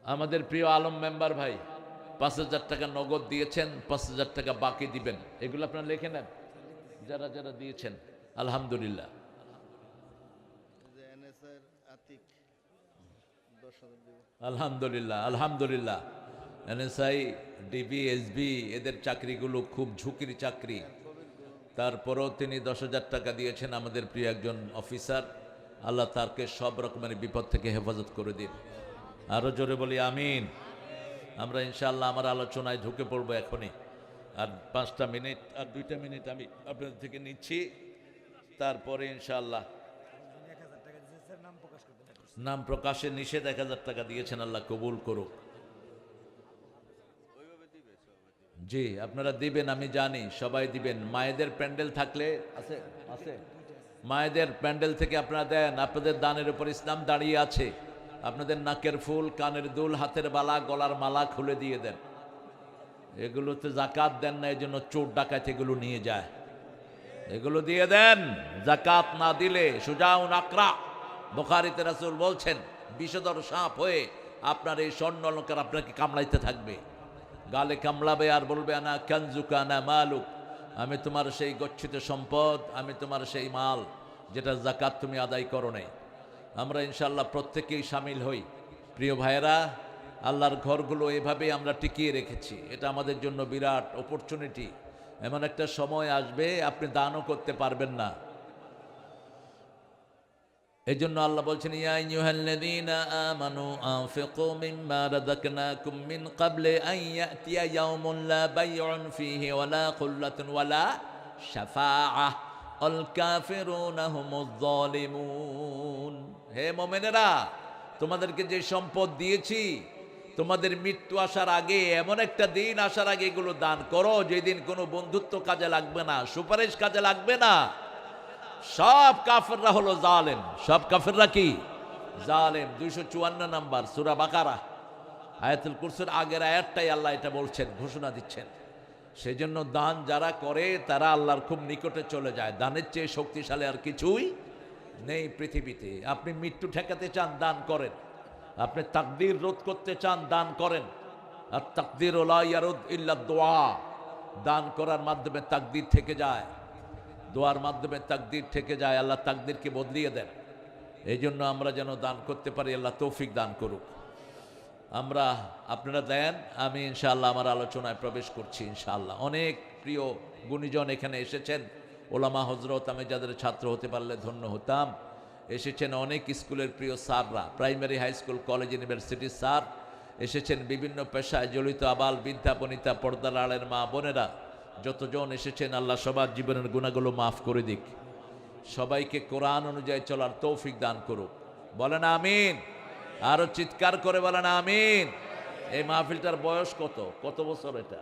আমাদের প্রিয় আলম মেম্বার ভাই 5,000 টাকা নগদ দিয়েছেন, 5,000 টাকা বাকি দিবেন। এগুলো আপনারা লিখে নেন, যারা যারা দিয়েছেন। আলহামদুলিল্লাহ। আলহামদুলিল্লাহ, আলহামদুলিল্লাহ। এনএসআই, ডিবি, এসবি, এদের চাকরিগুলো খুব ঝুঁকির চাকরি। তারপরেও তিনি 10,000 টাকা দিয়েছেন, আমাদের প্রিয় একজন অফিসার। আল্লাহ তারকে সব রকমের বিপদ থেকে হেফাজত করে দিন। আরো জোরে বলি আমিন। আমরা ইনশাআল্লাহ আমার আলোচনায় ঢুকে পড়বো এখনই। আর 5টা মিনিট, আর 2টা মিনিট আমি আপনাদের থেকে নিচ্ছি, তারপরে ইনশাআল্লাহ। নাম প্রকাশে নিষেধ, 1,000 টাকা দিয়েছেন, আল্লাহ কবুল করুক। জি, আপনারা দিবেন, আমি জানি সবাই দিবেন। মায়েদের প্যান্ডেল থাকলে আছে, আছে মায়েদের প্যান্ডেল থেকে আপনারা দেন। আপনাদের দানের উপর ইসলাম দাঁড়িয়ে আছে। আপনাদের নাকের ফুল, কানের দুল, হাতের বালা, গলার মালা খুলে দিয়ে দেন। এগুলোতে জাকাত দেন না, এই জন্য চোর ডাকাত এগুলো নিয়ে যায়। এগুলো দিয়ে দেন। জাকাত না দিলে সুজাউন আকরা, বুখারীতে রাসূল বলছেন, বিষধর সাপ হয়ে আপনার এই স্বর্ণ অলংকার আপনাকে কামড়াইতে থাকবে, গালে কামড়াবে আর বলবে আনা কানজুকা আনা মালুক, আমি তোমার সেই গচ্ছিত সম্পদ, আমি তোমার সেই মাল যেটা জাকাত তুমি আদায় করো নাই। আমরা ইনশাআল্লাহ প্রত্যেকেই সামিল হই। প্রিয় ভাইয়েরা, আল্লাহর ঘরগুলো এভাবেই আমরা টিকিয়ে রেখেছি। এটা আমাদের জন্য বিরাট অপরচুনিটি। এমন একটা সময় আসবে আপনি দানও করতে পারবেন না। এই জন্য আল্লাহ বলছেন, ইয়া আইয়ুহাল্লাযীনা আমানু আনফিকু মিম্মা রাযাকনাকুম মিন ক্বাবলি আন ইয়াতিয়া ইয়াউমুন লা বাইউন ফীহি ওয়ালা খুল্লাতুন ওয়ালা শাফাআহ আল কাফিরুনা হুমুয যালিমুন। হে মুমিনেরা, তোমাদেরকে যে সম্পদ দিয়েছি তোমাদের মৃত্যু আসার আগে, এমন একটা দিন আসার আগে এগুলো দান করো যেদিন কোনো বন্ধুত্ব কাজে লাগবে না, সুপারিশ কাজে লাগবে না। সব কাফেররা হলো জালেম। সব কাফেররা কি? জালেম। 254 নাম্বার সূরা বাকারা, আয়াতুল কুরসির আগের আয়াতটাই আল্লাহ এটা বলছেন, ঘোষণা দিচ্ছেন। সেই জন্য দান যারা করে তারা আল্লাহর খুব নিকটে চলে যায়। দানের চেয়ে শক্তিশালী আর কিছুই নেই পৃথিবীতে। আপনি মৃত্যু ঠেকাতে চান, দান করেন। আপনি তাকদীর রোধ করতে চান, দান করেন। আর তাকদীর লা ইয়ারুদ ইল্লা দোয়া, দান করার মাধ্যমে তাকদীর থেকে যায়, দোয়ার মাধ্যমে তাকদীর থেকে যায়, আল্লাহ তাকদীরকে বদলিয়ে দেন। এই জন্য আমরা যেন দান করতে পারি, আল্লাহ তৌফিক দান করুক। আমরা, আপনারা দেন, আমি ইনশাআল্লাহ আমার আলোচনায় প্রবেশ করছি ইনশাআল্লাহ। অনেক প্রিয় গুণীজন এখানে এসেছেন, ওলামা হজরত, আমি যাদের ছাত্র হতে পারলে ধন্য হতাম। এসেছেন অনেক স্কুলের প্রিয় স্যাররা, প্রাইমারি, হাই স্কুল, কলেজ, ইউনিভার্সিটির স্যার এসেছেন, বিভিন্ন পেশায় জড়িত আবাল বৃদ্ধা বনিতা, পর্দার আড়ের মা বোনেরা যতজন এসেছেন, আল্লাহ সবার জীবনের গুণাগুলো মাফ করে দিক। সবাইকে কোরআন অনুযায়ী চলার তৌফিক দান করুক। বলেন আমিন। আরো চিৎকার করে বলেন আমিন। এই মাহফিলটার বয়স কত? কত বছর এটা?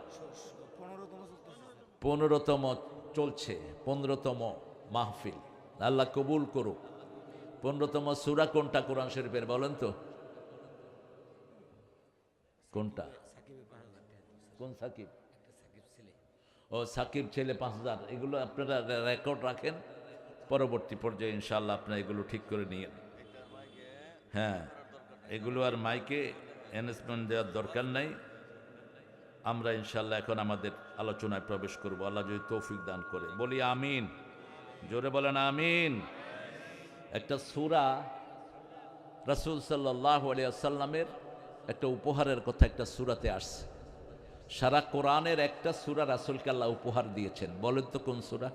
15তম চলছে, 15তম মাহফিল। আল্লাহ কবুল করুক। 15তম সূরা কোনটা কোরআন শরীফের বলেন তো? কোনটা? কোন সাকিব? ও সাকিব ছেলে 5000। এগুলো আপনারা রেকর্ড রাখেন, পরবর্তী পর্যায়ে ইনশাআল্লাহ আপনারা এগুলো ঠিক করে নিয়েন। হ্যাঁ, এগুলো আর মাইকে অ্যানাউন্সমেন্ট দেওয়ার দরকার নাই। আমরা ইনশাআল্লাহ এখন আমাদের আলোচনায় প্রবেশ করব, আল্লাহ যদি তৌফিক দান করে। বলি আমিন। জোরে বলেন আমিন। একটা সূরা রাসূল সাল্লাল্লাহু আলাইহি ওয়াসাল্লামের একটা উপহারের কথা একটা সূরাতে আসছে। সারা কোরআনের একটা সূরা রাসূলকে আল্লাহ উপহার দিয়েছেন। বলেন তো কোন সূরা?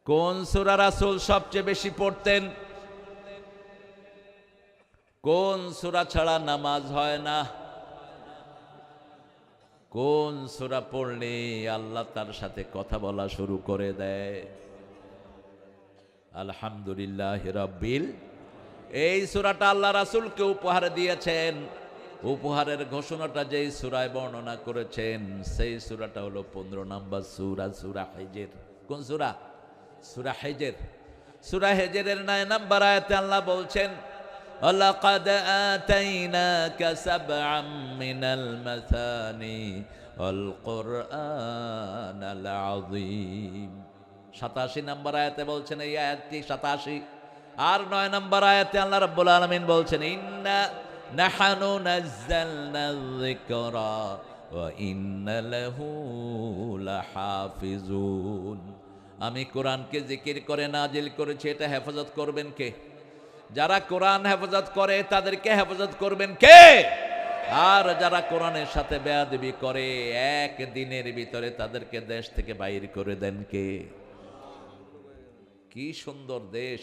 কোন সূরা রাসূল সবচেয়ে বেশি পড়তেন? কোন সূরা ছাড়া নামাজ হয় না? কোন সূরা পড়লে আল্লাহ তার সাথে কথা বলা শুরু করে দেয়? আলহামদুলিল্লাহি রাব্বিল। এই সূরাটা আল্লাহ রাসূলকে উপহার দিয়েছেন। উপহারের ঘোষণাটা যেই সূরায় বর্ণনা করেছেন সেই সূরাটা হলো 15 নম্বর সূরা, সূরা হিজর। কোন সূরা? সূরা হিজর। সূরা হিজরের 9 নম্বর আয়াতে আল্লাহ বলছেন, ওয়ালাকাদ আতাইনাকা সাবআম মিনাল মাসানি ওয়াল কুরআনাল আযীম। 87 নম্বর আয়াতে বলছেন, এই আয়াতটি 87। আর 9 নম্বর আয়াতে আল্লাহ রাব্বুল আলামিন বলছেন, ইন্না নাহনু নাযালনা যিকরা ওয়া ইন্না লাহু লাহাফিজুন। আমি কোরআনকে জিকির করে নাজিল করেছি, এটা হেফাজত করবেন কে? যারা কোরআন হেফাজত করে তাদেরকে হেফাজত করবেন কে? আর যারা কোরআনের সাথে বেয়াদবি করে এক দিনের ভিতরে তাদেরকে দেশ থেকে বাইর করে দেন কে? কি সুন্দর দেশ,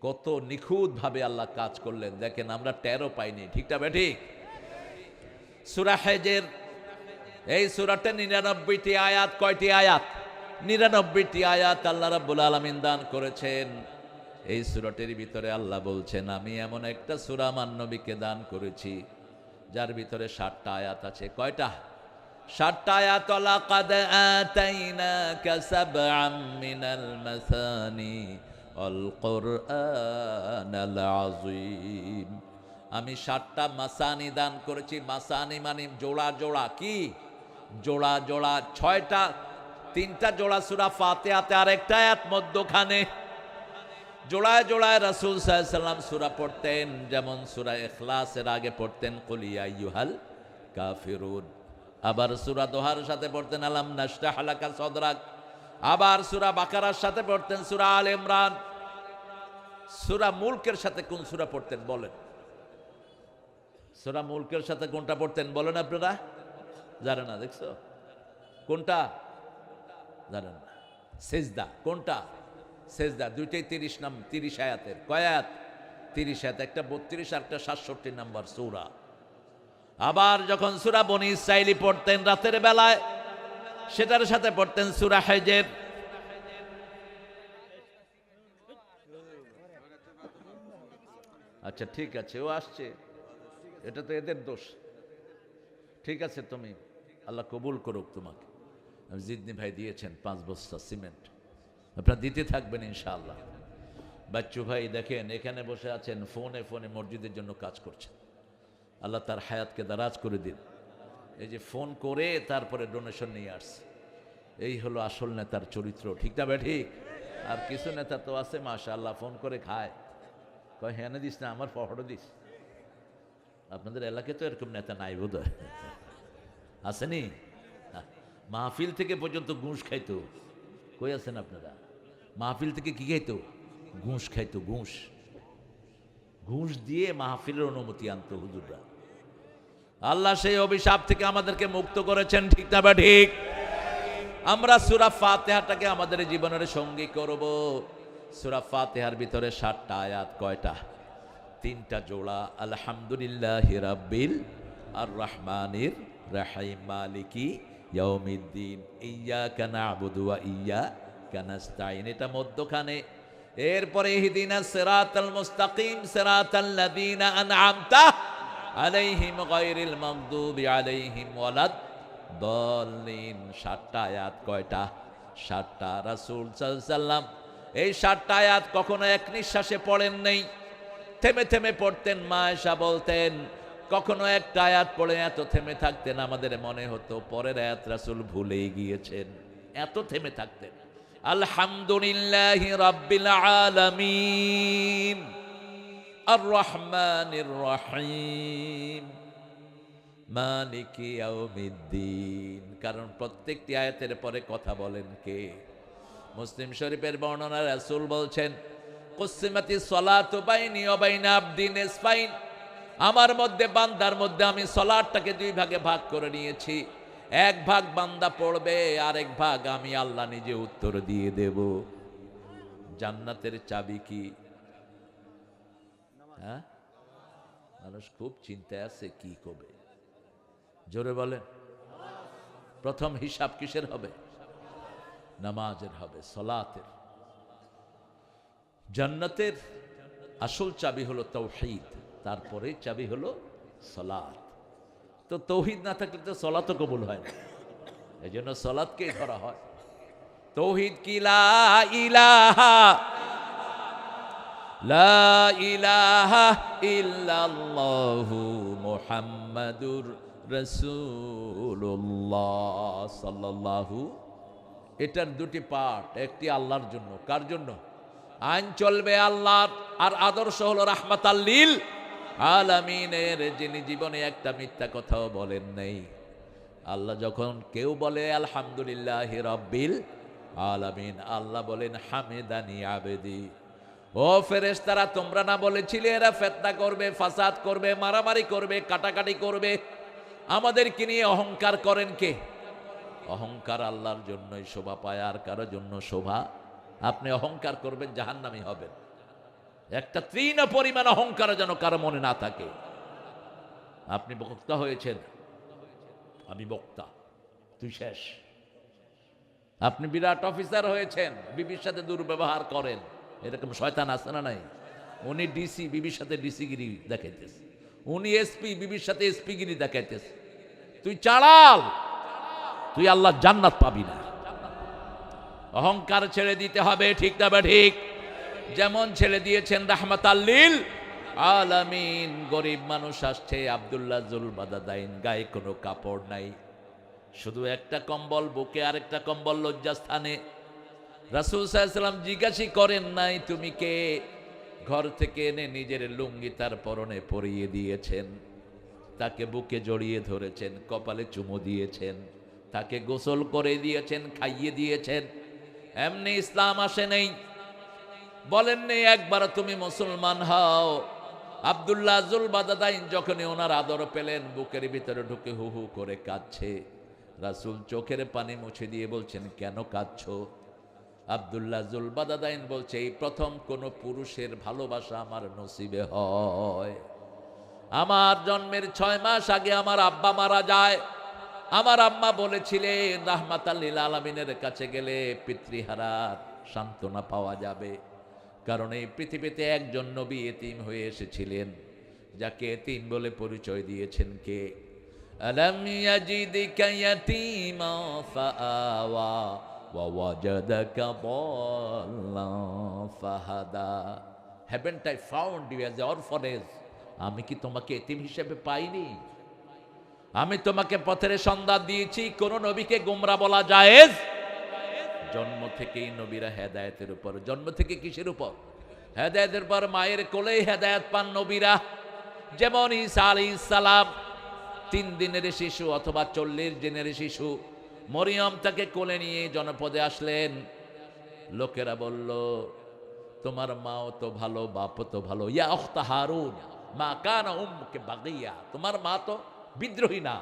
কত নিখুঁত ভাবে আল্লাহ কাজ করলেন দেখেন, আমরা টেরও পাইনি। ঠিকটা বেঠিক? সূরা হিজর, এই সূরাটা 99টি আয়াত। কয়টি আয়াত? 99টি আয়াত আল্লাহ রাব্বুল আলামিন দান করেছেন। এই সূরাটির ভিতরে আল্লাহ বলছেন, আমি এমন একটা সূরা আমার নবীকে দান করেছি যার ভিতরে 60টা আয়াত আছে। কয়টা? 60টা আয়াত। লাকাদ আতাইনাকা সাবআম মিনাল মাসানি ওয়াল কুরআনাল আযীম। আমি 60টা মাসানি দান করেছি। মাসানি মানে জোড়া জোড়া। কি জোড়া জোড়া? 6টা, 3টা জোড়া সূরা ফাতিহাতে, আর একটা আয়াত মধ্যখানে। জোড়ায় জোড়ায় রাসূল সাল্লাল্লাহু আলাইহি ওয়াসাল্লাম সূরা পড়তেন। যেমন সূরা ইখলাসের আগে পড়তেন কুল ইয়া আইয়ুহাল কাফিরুন। আবার সূরা দোহার সাথে পড়তেন আলাম নাশরাহ লাকা সাদরাক। আবার সূরা বাকারার সাথে পড়তেন সূরা আল ইমরান। সূরা মুলকের সাথে কোন সূরা পড়তেন বলেন? সূরা মুলকের সাথে কোনটা পড়তেন বলেন আপনারা? জানেন না? দেখছো কোনটা? জানেন না? সিজদা। কোনটা? সিজদা। দুইটাই 30 আয়াতের। কয় আয়াত? 30 আয়াত। একটা 32 আর একটা 67 নম্বর সূরা। আবার যখন সূরা বনী ইসরাঈল পড়তেন রাতের বেলায়, সেটার সাথে পড়তেন সূরা হিজর। আচ্ছা ঠিক আছে, ও আসছে, এটা তো এদের দোষ। ঠিক আছে, তুমি আল্লাহ কবুল করুক তোমাকে। জিদনি ভাই দিয়েছেন 5 বস্তা সিমেন্ট, আপনারা দিতে থাকবেন ইনশাআল্লাহ। বাচ্চু ভাই দেখেন এখানে বসে আছেন, ফোনে ফোনে মসজিদের জন্য কাজ করছেন। আল্লাহ তার হায়াতকে দারাজ করে দিন। এই যে ফোন করে তারপরে ডোনেশন নিয়ে আসছে, এই হলো আসল নেতার চরিত্র, ঠিক না ঠিক? আর কিছু নেতা তো আছে মাশাআল্লাহ, ফোন করে খায়, কয় হ্যাঁ দিস না, আমার পকেটে দিস। আপনাদের এলাকায় তো এরকম নেতা নাই বোধ হয়, আসেনি? মাহফিল থেকে পর্যন্ত ঘুষ খাইতো। কই আছেন আপনারা? মাহফিল থেকে কি খাইতো? ঘুষ খাইতো, ঘুষ। ঘুষ দিয়ে মাহফিলের অনুমতি আনতো হুজুররা। আল্লাহ সেই অভিশাপ থেকে আমাদেরকে মুক্ত করেছেন, ঠিক না বা ঠিক? আমরা সূরা ফাতিহাটাকে আমাদের জীবনের সঙ্গী করব। সূরা ফাতিহার ভিতরে 7টা আয়াত, কয়টা? 3টা জোড়া। আলহামদুলিল্লাহি রাব্বিল আর রহমানির রহিম মালিকি ইয়াউমিদ্দিন ইয়্যাকা না'বুদু ওয়া ইয়্যাকা নাস্তাইন, এটা মধ্যখানে। এরপরে ইহদিনাস সিরাতাল মুস্তাকিম সিরাতাল্লাযীনা আন'আমতা আলাইহিম গায়রিল মাগদুবি আলাইহিম ওয়ালাদ দল্লিন। 7টা আয়াত, কয়টা? 7টা। রাসূল সাল্লাল্লাহু আলাইহি সাল্লাম এই 7টা আয়াত কখনো এক নিঃশ্বাসে পড়েন নাই, থেমে থেমে পড়তেন। মা আয়েশা বলতেন কখনো একটা আয়াত পড়ে এত থেমে থাকতেন আমাদের মনে হতো পরের আয়াত রাসূল ভুলেই গিয়েছেন, এত থেমে থাকতেন। আলহামদুলিল্লাহি রাব্বিল আলামিন আর রহমানির রহিম মালিকি ইয়াউমিদ্দিন। কারণ প্রত্যেকটি আয়াতের পরে কথা বলেন কে? মুসলিম শরীফের বর্ণনা, রাসূল বলছেন কুসিমাতিস সালাতু বাইনি ওয়া বাইনা আবদি নিসফাইন, আমার মধ্যে বান্দার মধ্যে আমি সালাতটাকে 2 ভাগে ভাগ করে নিয়েছি। এক ভাগ বান্দা পড়বে, আরেক ভাগ আমি আল্লাহ নিজে উত্তর দিয়ে দেব। জান্নাতের চাবি কি? হ্যাঁ, মানুষ খুব চিন্তায় আছে কি করবে, জোরে বলেন। প্রথম হিসাব কিসের হবে? নামাজের হবে, সালাতের। জান্নাতের আসল চাবি হলো তাওহীদ, তারপরে চাবি হলো সালাত। তো তাওহীদ না থাকলে তো সালাতও কবুল হয় না, এই জন্য সালাতকেই ধরা হয়। তাওহীদ কি? লা ইলাহা ইল্লাল্লাহু মুহাম্মাদুর রাসূলুল্লাহ সাল্লাল্লাহু। এটার 2টি পার্ট, একটি আল্লাহর জন্য। কার জন্য? আইন চলবে আল্লাহর, আর আদর্শ হলো রাহমাতাল লিল আলামিনের, যিনি জীবনে একটা মিথ্যা কথাও বলেন নাই। আল্লাহ যখন কেউ বলে আলহামদুলিল্লাহি রাব্বিল আলামিন, আল্লাহ বলেন হামিদানি আবেদি। ও ফেরেশতারা, তোমরা না বলেছিলে এরা ফিতনা করবে, ফাসাদ করবে, মারামারি করবে, কাটাকাটি করবে, আমাদেরকে নিয়ে অহংকার করেন কে? অহংকার আল্লাহর জন্যই শোভা পায়, আর কারোর জন্য শোভা। আপনি অহংকার করবেন, জাহান্নামী হবেন। একটা তৃণ পরিমাণ অহংকার যেন কারো মনে না থাকে। আপনি বক্তা হয়েছেন, আমি বক্তা, তুই শেষ। আপনি বিরাট অফিসার হয়েছেন, বিবির সাথে দুর্ব্যবহার করেন, এরকম শয়তান আছে না নাই? উনি ডিসি, বিবির সাথে ডিসিগিরি দেখাইতেছে। উনি এসপি, বিবির সাথে এসপিগিরি দেখাইতেছে। তুই চালাল, তুই আল্লাহ জান্নাত পাবি না। অহংকার ছেড়ে দিতে হবে, ঠিক না ঠিক? যেমন ছেড়ে দিয়েছেন রাহমাতাল লিল আলামিন। গরিব মানুষ আসছে, আব্দুল্লাহ জুল বাদাদাইন, গায়ে কোনো কাপড় নাই, শুধু একটা কম্বল বুকে, আরেকটা কম্বল লজ্জাস্থানে। রাসূল সাল্লাল্লাহু আলাইহি ওয়াসাল্লাম জিজ্ঞাসা করেন নাই তুমি কে? ঘর থেকে এনে নিজের লুঙ্গি তার পরনে পরিয়ে দিয়েছেন, তাকে বুকে জড়িয়ে ধরেছেন, কপালে চুমু দিয়েছেন, তাকে গোসল করে দিয়েছেন, খাইয়ে দিয়েছেন। এমনি ইসলাম আসে নেই, বলেন নেই একবার তুমি মুসলমান হও। আব্দুল্লাহ জুল বাদাদাইন যখনই ওনার আদর পেলেন, বুকের ভিতরে ঢুকে হু হু করে কাঁদছে। রাসূল চোখের পানি মুছে দিয়ে বলছেন, কেন কাঁদছো? আব্দুল্লাহ জুল বাদাদাইন বলছে, এই প্রথম কোন পুরুষের ভালোবাসা আমার নসিবে হয়। আমার জন্মের 6 মাস আগে আমার আব্বা মারা যায়। আমার আম্মা বলেছিলেন রাহমাতাল লিল আলামিনের কাছে গেলে পিতৃহারার সান্ত্বনা পাওয়া যাবে। কারণ এই পৃথিবীতে একজন নবী এতিম হয়ে এসেছিলেন, যাকে এতিম বলে পরিচয় দিয়েছেন কে? আলাম ইয়াজিদিকা ইয়াতীমা ফাআওয়া ওয়া ওয়াজাদাকা দাল্লান ফাহাদা। Haven't I found you as a orphanage? আমি কি তোমাকে এতিম হিসেবে পাইনি? আমি তোমাকে পথের সন্ধান দিয়েছি। কোন নবীকে গোমরা বলা জায়েজ? জন্ম থেকেই নবীরা হেদায়েতের উপর। জন্ম থেকে কিসের উপর? হেদায়েতের পর। মায়ের কোলেই হেদায়েত পান নবীরা। যেমন ঈসা আলাইহিস সালাম 3 দিনের শিশু অথবা 40 দিনের শিশু, মরিয়ম তাকে কোলে নিয়ে জনপদে আসলেন। লোকেরা বলল, তোমার মাও তো ভালো, বাপও তো ভালো। ইয়া উখতা হারুন মা কানা উম্মুকে বাগিয়া, তোমার মা তো বিদ্রোহী না,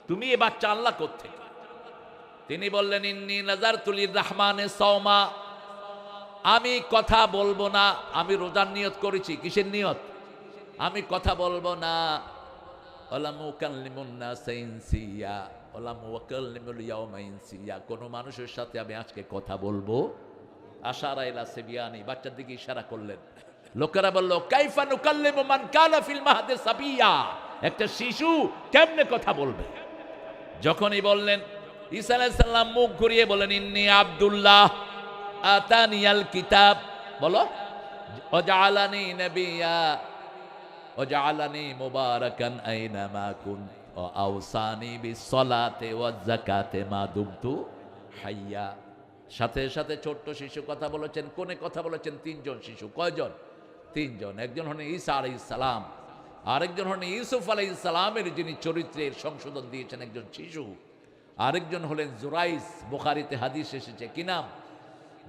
তুমি এ বাচ্চা আল্লাহ কোত্থেকে? তিনি বললেন, ইন্নী নাযারতু লিররহমানে সাওমা, আমি কথা বলবো না, আমি রোজার নিয়ত করেছি। কিসের নিয়ত? আমি কথা বলবো না। ওয়ালাম উকাল্লিমুন নাসা ইনসিয়া ওয়ালাম উকাল্লিমুল ইয়াওমা ইনসিয়া, কোনো মানুষের সাথে আমি আজকে কথা বলবো। আশারা ইলা সিবিয়ানি, বাচ্চার দিকে ইশারা করলেন। লোকেরা বলল, কাইফা নুকাল্লিমু মান কানা ফিল মাহদি সাবিয়া, একটা শিশু কেমনে কথা বলবে? যখনই বললেন, ঈসা আলাইহিস সালাম মুখ ঘুরিয়ে বলেন, ইন্নী আব্দুল্লাহ আতানিয়াল কিতাব, বলো, ওয়াজআলানি নাবিয়্যা ওয়াজআলানি মুবারাকান আইনামা কুন ওয়া আওসানি বিসসালাতি ওয়াজ যাকাতি মা দুমতু হাইয়া। সাথে সাথে ছোট্ট শিশু কথা বলেছেন। কোনে কথা বলেছেন? 3 জন শিশু। কয়জন? 3 জন। একজন হলেন ঈসা আলাইহিস সালাম, আরেকজন হলেন ইউসুফ আলাইহিস সালামের যিনি চরিত্রের সংশোধন দিয়েছেন একজন শিশু, আরেকজন হলেন জুরাইজ। বুখারীতে হাদিস এসেছে, কি নাম?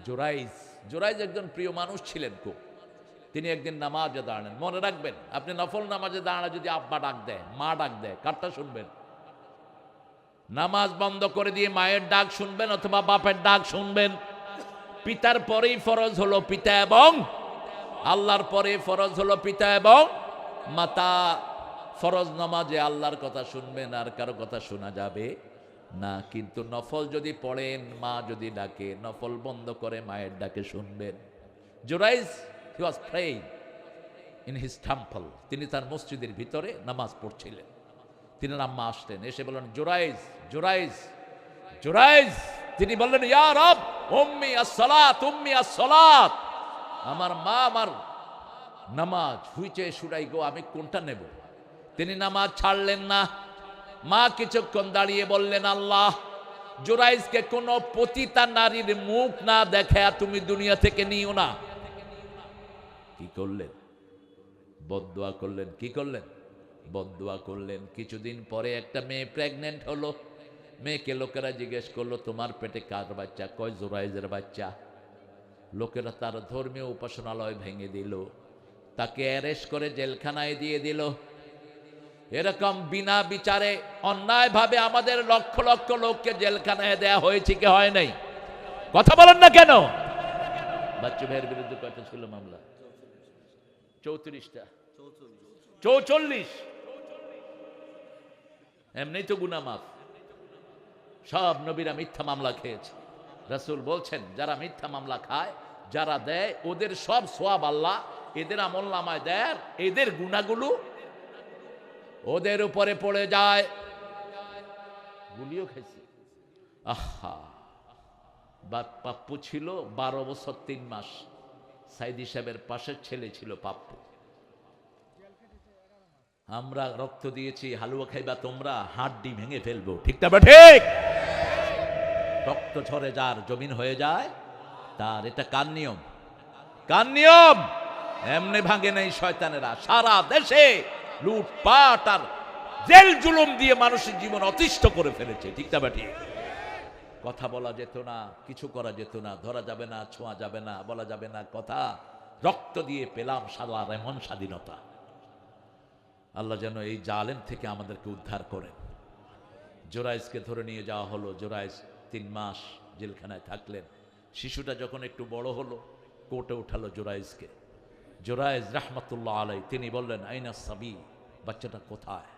জুরাইজ। জুরাইজ একজন প্রিয় মানুষ ছিলেন খুব। তিনি একদিন নামাজে দাঁড়ালেন। মনে রাখবেন, আপনি নফল নামাজে দাঁড়ালে যদি আব্বা ডাক দেয়, মা ডাক দেয়, কারটা শুনবেন? নামাজ বন্ধ করে দিয়ে মায়ের ডাক শুনবেন অথবা বাপের ডাক শুনবেন? পিতার পরেই ফরজ হলো পিতা এবং আল্লাহর পরে ফরজ হলো পিতা এবং মাতা। ফরজ নামাজে আল্লাহর কথা শুনবেন, আর কারো কথা শোনা যাবে না। কিন্তু নফল যদি পড়েন, মা যদি ডাকে, নফল বন্ধ করে মায়ের ডাকে শুনবেন। জুরাইজ, he was praying in his temple, তিনি তার মসজিদের ভিতরে নামাজ পড়ছিলেন। তিনি আম্মা আসলেন, এসে বললেন, জুরাইজ জুরাইজ জুরাইজ। তিনি বললেন, ইয়া রব উম্মি আস-সালাত উম্মি আস-সালাত, আমার মা আমার নামাজ। হুইচে শুডাই গো, আমি কোনটা নেব? তিনি নামাজ ছাড়লেন না। মা কিছুক্ষণ দাঁড়িয়ে বললেন, আল্লাহ জুরাইজকে কোনো পতিতা নারীর মুখ না দেখা তুমি দুনিয়া থেকে নিও না। কি করলেন? বদদুয়া করলেন। কি করলেন? বদদুয়া করলেন। কিছুদিন পরে একটা মেয়ে প্রেগনেন্ট হলো। মেয়েকে লোকেরা জিজ্ঞেস করলো, তোমার পেটে কার বাচ্চা? কয় জুরাইজের বাচ্চা। লোকেরা তার ধর্মীয় উপাসনালয় ভেঙে দিল, তাকে অ্যারেস্ট করে জেলখানায় দিয়ে দিল। এরকম বিনা বিচারে অন্যায়ভাবে আমাদের লক্ষ লক্ষ লোককে জেলখানায় দেয়া হয়েছে কি হয় নাই? কথা বলেন না কেন? বাচ্চু ভাইয়ের বিরুদ্ধে কয়টা ছিল মামলা? 34টা। 44। এমনি তো গুনাহ মাফ। সব নবীরা মিথ্যা মামলা খেয়েছে। রাসূল বলছেন, যারা মিথ্যা মামলা খায়, যারা দেয়, ওদের সব সওয়াব আল্লাহ এদের আমলনামায় দেয়, এদের গুনাহগুলো ওদের উপরে পড়ে যায়। গুলিও খাইছে। আহা, পাপ্পু ছিল 12 বছর 3 মাস। সাইদি সাহেবের পাশের ছেলে ছিল পাপ্পু। আমরা রক্ত দিয়েছি, হালুয়া খাইবা তোমরা, হাড্ডি ভেঙে ফেলবো। ঠিক না? ঠিক। রক্ত ঝরে যার জমিন হয়ে যায় তার। এটা কার নিয়ম? কার নিয়ম? এমনি ভাঙে নাই শয়তানেরা। সারা দেশে লুটপাট আর জেল জুলুম দিয়ে মানুষের জীবন অতিষ্ঠ করে ফেলেছে। ঠিক না? ঠিক। কথা বলা যেত না, কিছু করা যেত না, ধরা যাবে না, ছোঁয়া যাবে না, বলা যাবে না কথা। রক্ত দিয়ে পেলাম সালার এমন স্বাধীনতা। আল্লাহ যেন এই জালেম থেকে আমাদেরকে উদ্ধার করেন। জুরাইজকে ধরে নিয়ে যাওয়া হলো। জুরাইজ 3 মাস জেলখানায় থাকলেন। শিশুটা যখন একটু বড় হলো, কোর্টে উঠালো জুরাইজকে। জুরাইজ রাহমাতুল্লাহ আলাইহি তিনি বললেন, আইনা সাবি, বাচ্চাটা কোথায়?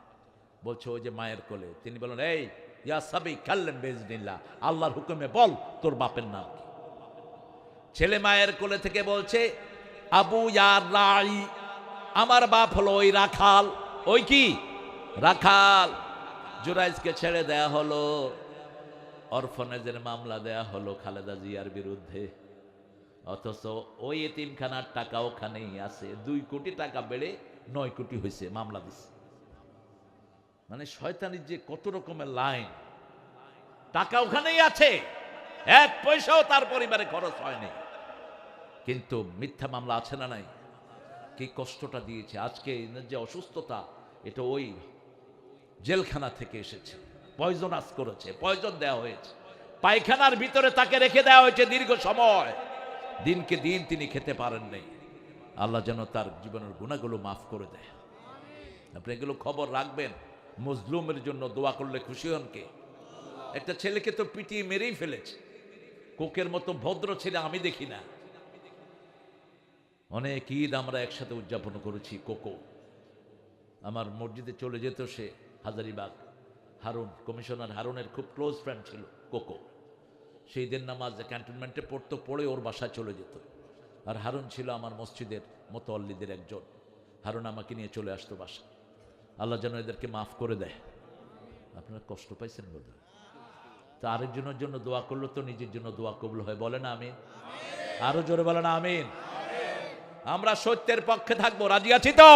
বলছে, ওই যে মায়ের কোলে। তিনি বললেন, এই ইয়া সাবি কাল্লেম বিইজনিল্লাহ, আল্লাহর হুকুমে বল তোর বাপের নাম কি? ছেলে মায়ের কোলে থেকে বলছে, আবু ইয়ার রাই, আমার বাপ হলো ওই রাখাল। ওই কি রাখাল। জুরাইজকে ছেড়ে দেয়া হলো, অরফনেজের মামলা দেয়া হলো খালেদা জিয়ার বিরুদ্ধে। অথচ ওই এতিমখানার টাকা ওখানেই আছে, 2 কোটি টাকা বেড়ে 9 কোটি হয়েছে, মামলা দিছে। মানে শয়তানির যে কত রকমের লাইন। টাকা ওখানেই আছে, 1 পয়সাও তার পরিবারে খরচ হয়নি, কিন্তু মিথ্যা মামলা আছে না নাই? কি কষ্টটা দিয়েছে। আজকে যে অসুস্থতা, এটা ওই জেলখানা থেকে এসেছে। পয়জনাস করেছে, পয়জন দেওয়া হয়েছে, পায়খানার ভিতরে তাকে রেখে দেওয়া হয়েছে দীর্ঘ সময়। দিনকে দিন তিনি খেতে পারেন নাই। আল্লাহ যেন তার জীবনের গুনাহগুলো মাফ করে দেয়। আপনি এগুলো খবর রাখবেন। মজলুমের জন্য দোয়া করলে খুশি হন কে? একটা ছেলেকে তো পিটিয়ে মেরেই ফেলেছে। কোকের মতো ভদ্র ছেলে আমি দেখি না। অনেক ঈদ আমরা একসাথে উদযাপন করেছি। কোকো আমার মসজিদে চলে যেত, সে হাজারিবাগ হারুন, কমিশনার হারুনের খুব ক্লোজ ফ্রেন্ড ছিল কোকো। সেই দিন নামাজ ক্যান্টনমেন্টে পড়তো, পড়ে ওর বাসায় চলে যেত। আর হারুন ছিল আমার মসজিদের মোতাল্লিদের একজন। হারুন আমাকে নিয়ে চলে আসতো বাসা। আল্লাহ যেন এদেরকে মাফ করে দেয়। আপনারা কষ্ট পাইছেন বোধ হয়। তো আরেকজনের জন্য দোয়া করলো তো নিজের জন্য দোয়া কবুল হয়, বলে না আমিন? আরো জোরে বলে না আমিন? আমরা সত্যের পক্ষে থাকবো, রাজি আছি তো?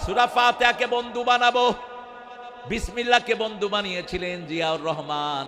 সূরা ফাতিহাকে বন্ধু বানাবো। বিসমিল্লাহকে বন্ধু বানিয়েছিলেন জিয়াউর রহমান।